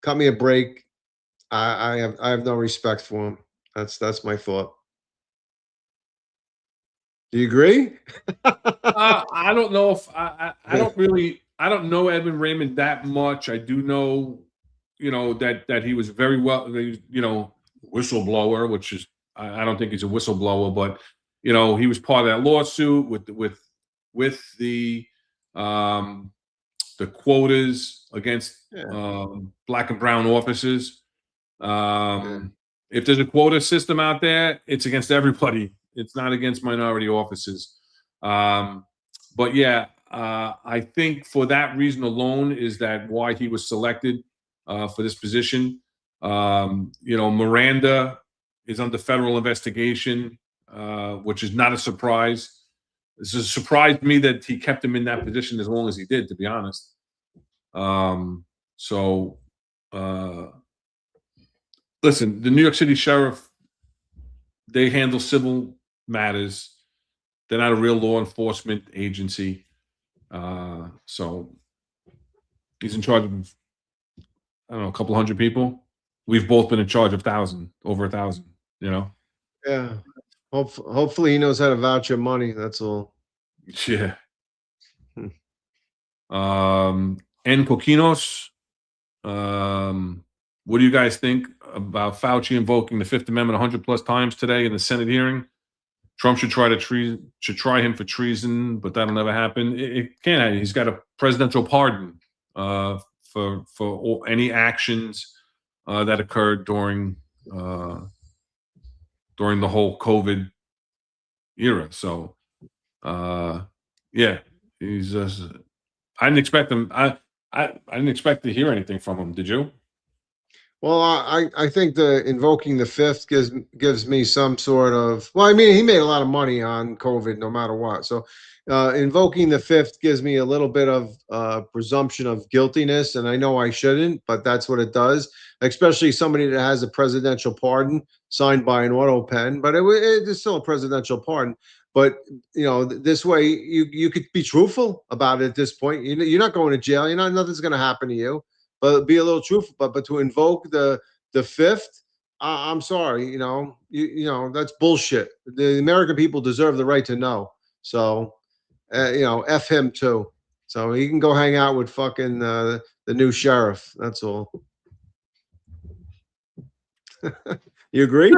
cut me a break. I have no respect for him. That's my thought. Do you agree? I don't know if I don't know Edwin Raymond that much. I do know, that he was very well, whistleblower, which is I don't think he's a whistleblower, but he was part of that lawsuit with the quotas against black and brown officers. If there's a quota system out there, it's against everybody. It's not against minority officers. But yeah, I think for that reason alone is that why he was selected for this position. Miranda is under federal investigation, which is not a surprise. It's a surprise to me that he kept him in that position as long as he did, to be honest. Listen, the New York City Sheriff, they handle civil matters. They're not a real law enforcement agency. So he's in charge of, I don't know, a couple hundred people. We've both been in charge of over 1,000, Yeah. Hopefully he knows how to vouch your money. That's all. Yeah. En Coquinos, what do you guys think about Fauci invoking the Fifth Amendment 100 plus times today in the Senate hearing? Trump should try him for treason, but that'll never happen. It can't happen. He's got a presidential pardon for any actions that occurred during the whole COVID era. So, yeah, he's. I didn't expect him. I didn't expect to hear anything from him. Did you? Well, I think the invoking the fifth gives me some sort of, well, I mean, he made a lot of money on COVID no matter what. So invoking the fifth gives me a little bit of presumption of guiltiness, and I know I shouldn't, but that's what it does, especially somebody that has a presidential pardon signed by an auto pen, but it is still a presidential pardon. But this way you could be truthful about it at this point. You're not going to jail. Nothing's going to happen to you. But be a little truthful. But to invoke the fifth, I'm sorry. That's bullshit. The American people deserve the right to know. So, f him too. So he can go hang out with fucking the new sheriff. That's all. You agree?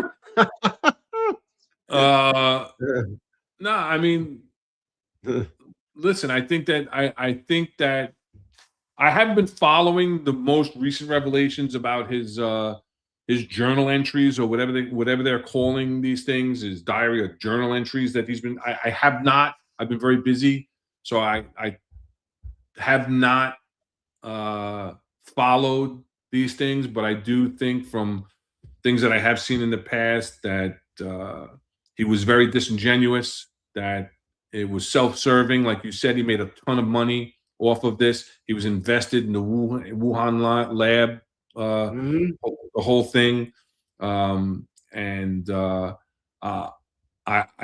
No, I mean, listen. I think that I haven't been following the most recent revelations about his journal entries or whatever they're calling these things, his diary or journal entries that he's been. I have not. I've been very busy, so I have not followed these things. But I do think from things that I have seen in the past that he was very disingenuous, that it was self-serving. Like you said, he made a ton of money off of this. He was invested in the Wuhan lab, the whole thing. I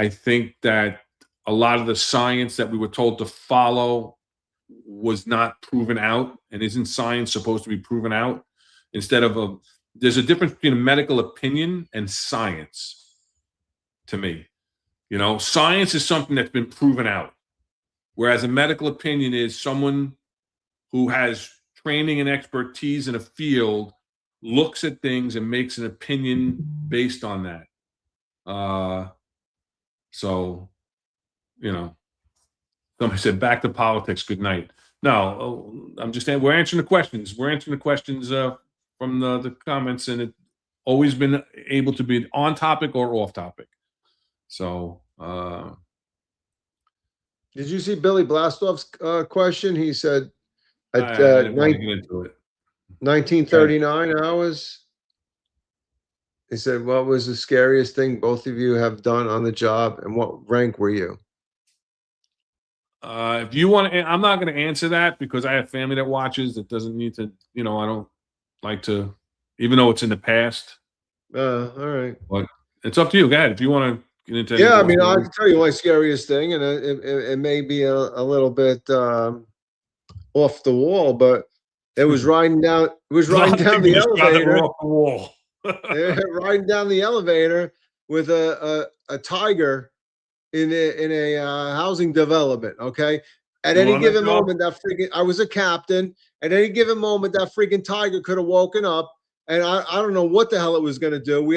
think that a lot of the science that we were told to follow was not proven out. And isn't science supposed to be proven out? There's a difference between a medical opinion and science. To me, science is something that's been proven out, whereas a medical opinion is someone who has training and expertise in a field looks at things and makes an opinion based on that. Somebody said back to politics. Good night. No, I'm just saying we're answering the questions. We're answering the questions from the comments, and it's always been able to be on topic or off topic. So, did you see Billy Blastov's question? He said at I didn't want to get into it. 1939 hours. He said, "What was the scariest thing both of you have done on the job, and what rank were you?" If you want to, I'm not going to answer that because I have family that watches. That doesn't need to. I don't like to, even though it's in the past. All right. But it's up to you, guys. If you want to. Yeah, I mean, I can tell you my scariest thing, and it may be a little bit off the wall, but it was riding down. It was riding down the elevator. Off the wall. Riding down the elevator with a tiger in a housing development. Okay, at any given moment, I was a captain. At any given moment, that freaking tiger could have woken up, and I don't know what the hell it was going to do.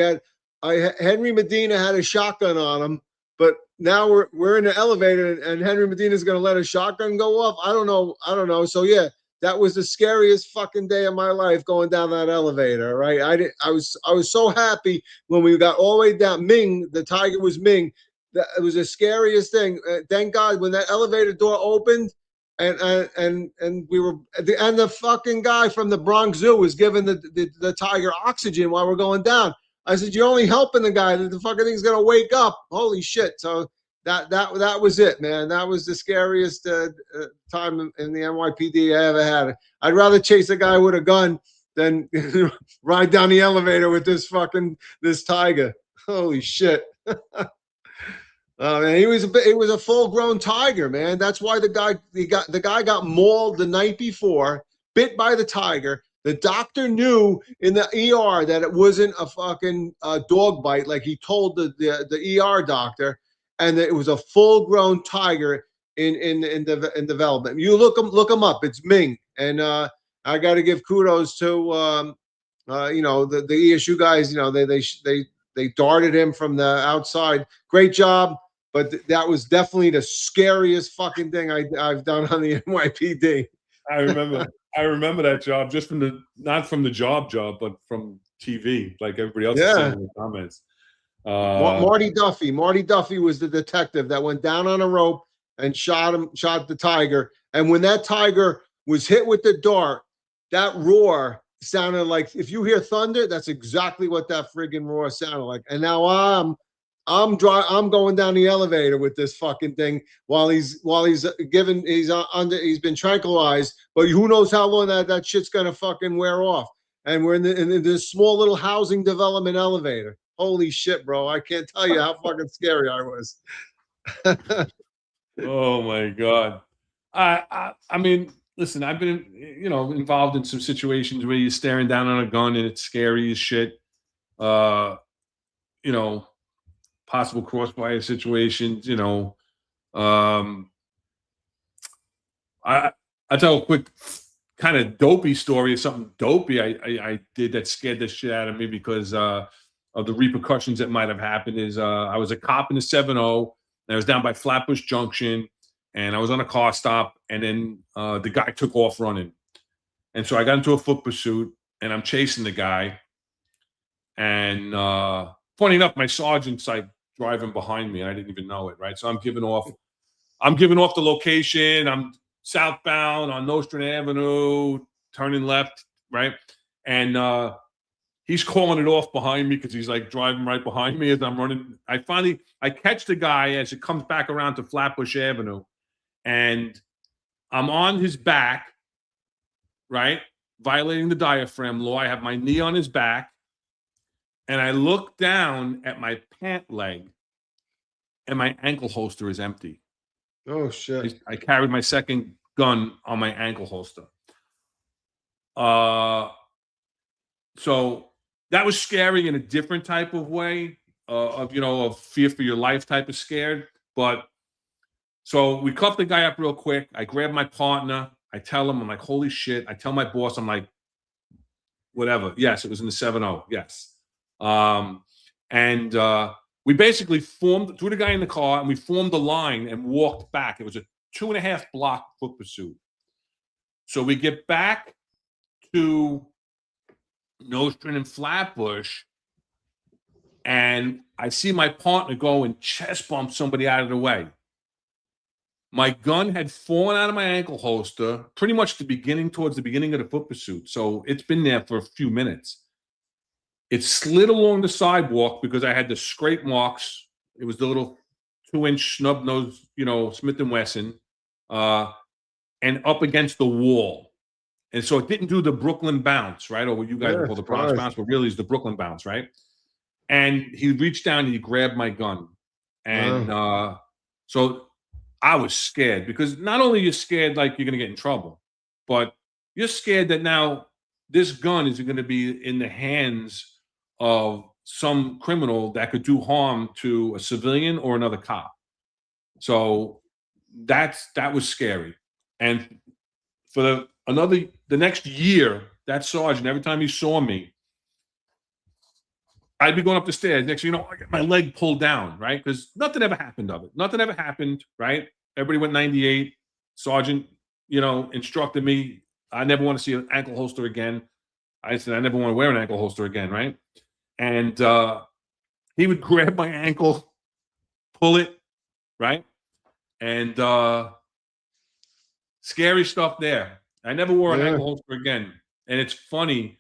Henry Medina had a shotgun on him, but now we're in the elevator and Henry Medina is going to let a shotgun go off. I don't know. So yeah, that was the scariest fucking day of my life going down that elevator. Right? I was so happy when we got all the way down. Ming, the tiger was Ming. It was the scariest thing. Thank God when that elevator door opened. And we were, and the fucking guy from the Bronx Zoo was giving the tiger oxygen while we're going down. I said, "You're only helping the guy. The fucking thing's gonna wake up." Holy shit! So that was it, man. That was the scariest time in the NYPD I ever had. I'd rather chase a guy with a gun than ride down the elevator with this tiger. Holy shit! Man, he was a full-grown tiger, man. That's why the guy got mauled the night before, bit by the tiger. The doctor knew in the ER that it wasn't a fucking dog bite, like he told the ER doctor, and that it was a full-grown tiger in development. You look him up. It's Ming, and I got to give kudos to the ESU guys. They darted him from the outside. Great job, but that was definitely the scariest fucking thing I've done on the NYPD. I remember that job just from not from the job, but from TV, like everybody else is saying in the comments. Marty Duffy was the detective that went down on a rope and shot the tiger. And when that tiger was hit with the dart, that roar sounded like, if you hear thunder, that's exactly what that friggin' roar sounded like. And now I'm going down the elevator with this fucking thing while he's been tranquilized, but who knows how long that shit's gonna fucking wear off. And we're in this small little housing development elevator. Holy shit, bro! I can't tell you how fucking scary I was. Oh my God. I mean, listen, I've been, involved in some situations where you're staring down on a gun and it's scary as shit. Possible crossfire situations, I tell a quick kind of dopey story of something dopey I did that scared the shit out of me because of the repercussions that might have happened. Is I was a cop in the 7-0, and I was down by Flatbush Junction, and I was on a car stop, and then the guy took off running. And so I got into a foot pursuit, and I'm chasing the guy. And funny enough, my sergeant's like driving behind me, and I didn't even know it, right? So I'm giving off the location. I'm southbound on Nostrand Avenue, turning left, right? And he's calling it off behind me because he's like driving right behind me as I'm running. I catch the guy as it comes back around to Flatbush Avenue, and I'm on his back, right? Violating the diaphragm law. I have my knee on his back, and I look down at my pant leg, and my ankle holster is empty. Oh shit! I carried my second gun on my ankle holster. So that was scary in a different type of way, of fear for your life type of scared. But so we cuffed the guy up real quick. I grab my partner. I tell him, I'm like, holy shit. I tell my boss, I'm like, whatever. Yes, it was in the 7-0. Yes. We basically threw the guy in the car, and we formed a line and walked back. It was a 2.5 block foot pursuit. So we get back to Nostrand and Flatbush, and I see my partner go and chest bump somebody out of the way. My gun had fallen out of my ankle holster pretty much towards the beginning of the foot pursuit. So it's been there for a few minutes. It slid along the sidewalk because I had the scrape marks. It was the little 2-inch snub nose, Smith & Wesson, and up against the wall. And so it didn't do the Brooklyn bounce, right? Or what you guys would call the Bronx bounce, but really it's the Brooklyn bounce, right? And he reached down and he grabbed my gun. And so I was scared because not only you're scared like you're going to get in trouble, but you're scared that now this gun is going to be in the hands of some criminal that could do harm to a civilian or another cop. So that was scary. And for the next year, that sergeant, every time he saw me, I'd be going up the stairs. Next, I get my leg pulled down, right? Because nothing ever happened of it. Nothing ever happened, right? Everybody went 98. Sergeant, instructed me, I never want to see an ankle holster again. I said, I never want to wear an ankle holster again, right? And he would grab my ankle, pull it, right? And scary stuff there. I never wore an ankle holster again. And it's funny.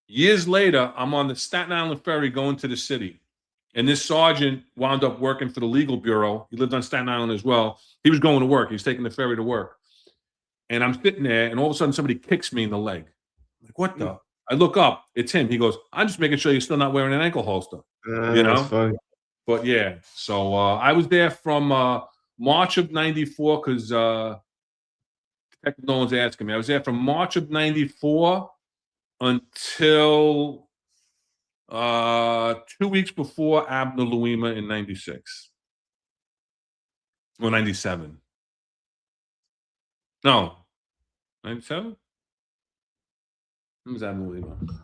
Years later, I'm on the Staten Island ferry going to the city. And this sergeant wound up working for the legal bureau. He lived on Staten Island as well. He was going to work. He was taking the ferry to work. And I'm sitting there, and all of a sudden somebody kicks me in the leg. I'm like, what the? I look up. It's him. He goes, I'm just making sure you're still not wearing an ankle holster. That's funny. But yeah, so I was there from March of '94 because no one's asking me. I was there from March of 94 until 2 weeks before Abner Louima in 96. Or 97. No. 97? When was Abner Louima?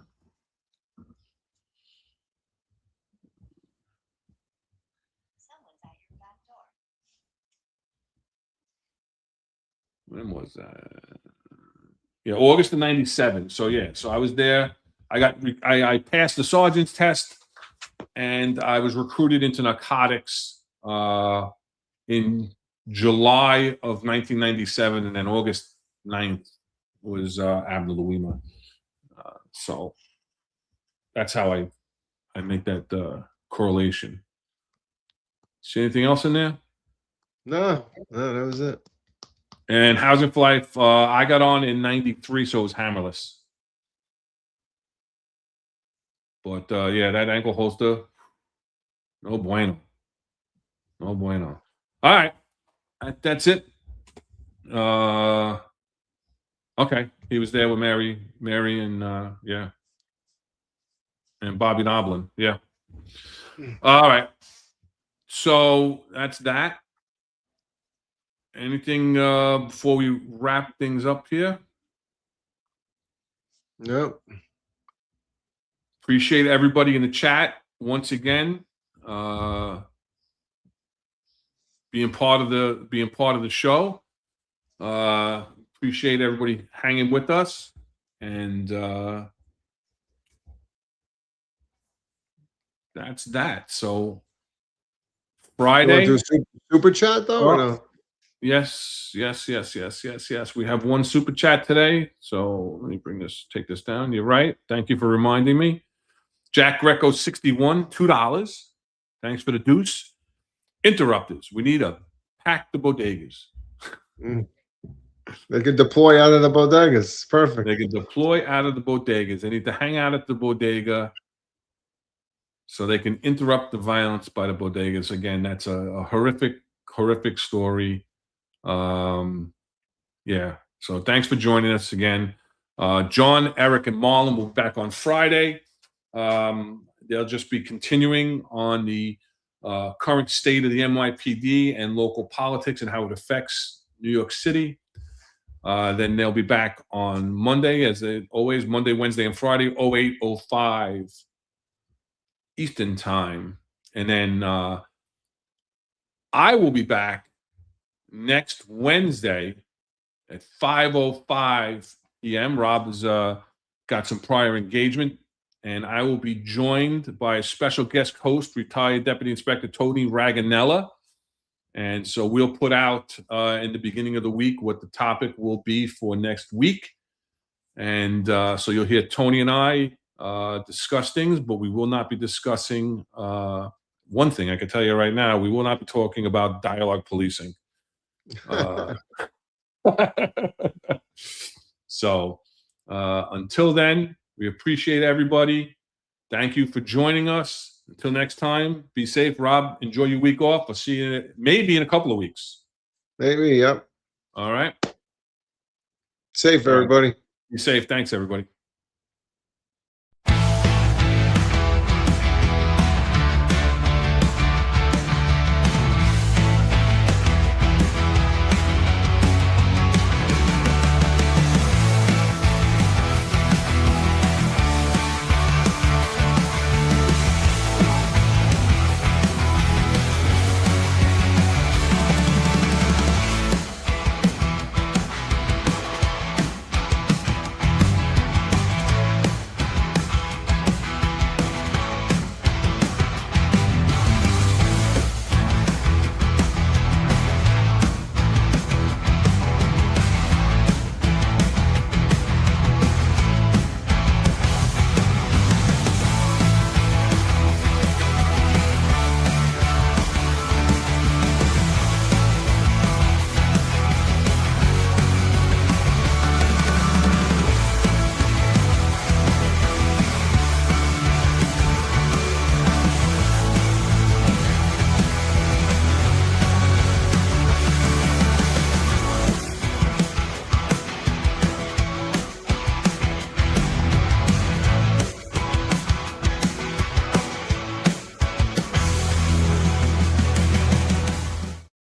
When was that? Yeah, August of 97. So yeah, so I was there. I passed the sergeant's test, and I was recruited into narcotics in July of 1997, and then August 9th was Abner Louima. So that's how I make that correlation. See anything else in there? No, that was it. And Housing for Life, I got on in 93, so it was hammerless. But yeah, that ankle holster, no bueno. No bueno. All right. That's it. Okay. He was there with Mary and yeah. And Bobby Noblin. Yeah. All right. So that's that. Anything before we wrap things up here? Nope. Appreciate everybody in the chat once again. Being part of the show. Appreciate everybody hanging with us. And that's that. So Friday. You want to do a super chat though, or no? Yes. We have one super chat today. So let me take this down. You're right. Thank you for reminding me. Jack Greco 61, $2. Thanks for the deuce. Interrupters. We need to pack the bodegas. They could deploy out of the bodegas. Perfect. They can deploy out of the bodegas. They need to hang out at the bodega so they can interrupt the violence by the bodegas. Again, that's a horrific story. Yeah. So thanks for joining us again. John, Eric, and Marlon will be back on Friday. They'll just be continuing on the current state of the NYPD and local politics and how it affects New York City. Then they'll be back on Monday, as they always, Monday, Wednesday, and Friday, 08:05 Eastern Time. And then I will be back next Wednesday at 5:05 p.m. Rob has got some prior engagement, and I will be joined by a special guest host, retired Deputy Inspector Tony Raganella. And so we'll put out in the beginning of the week what the topic will be for next week. And so you'll hear Tony and I discuss things, but we will not be discussing one thing I can tell you right now. We will not be talking about dialogue policing. So until then, we appreciate everybody. Thank you for joining us. Until next time, be safe. Rob, enjoy your week off. I'll see you maybe in a couple of weeks. Maybe, yep. All right. Safe, everybody. Be safe. Thanks, everybody.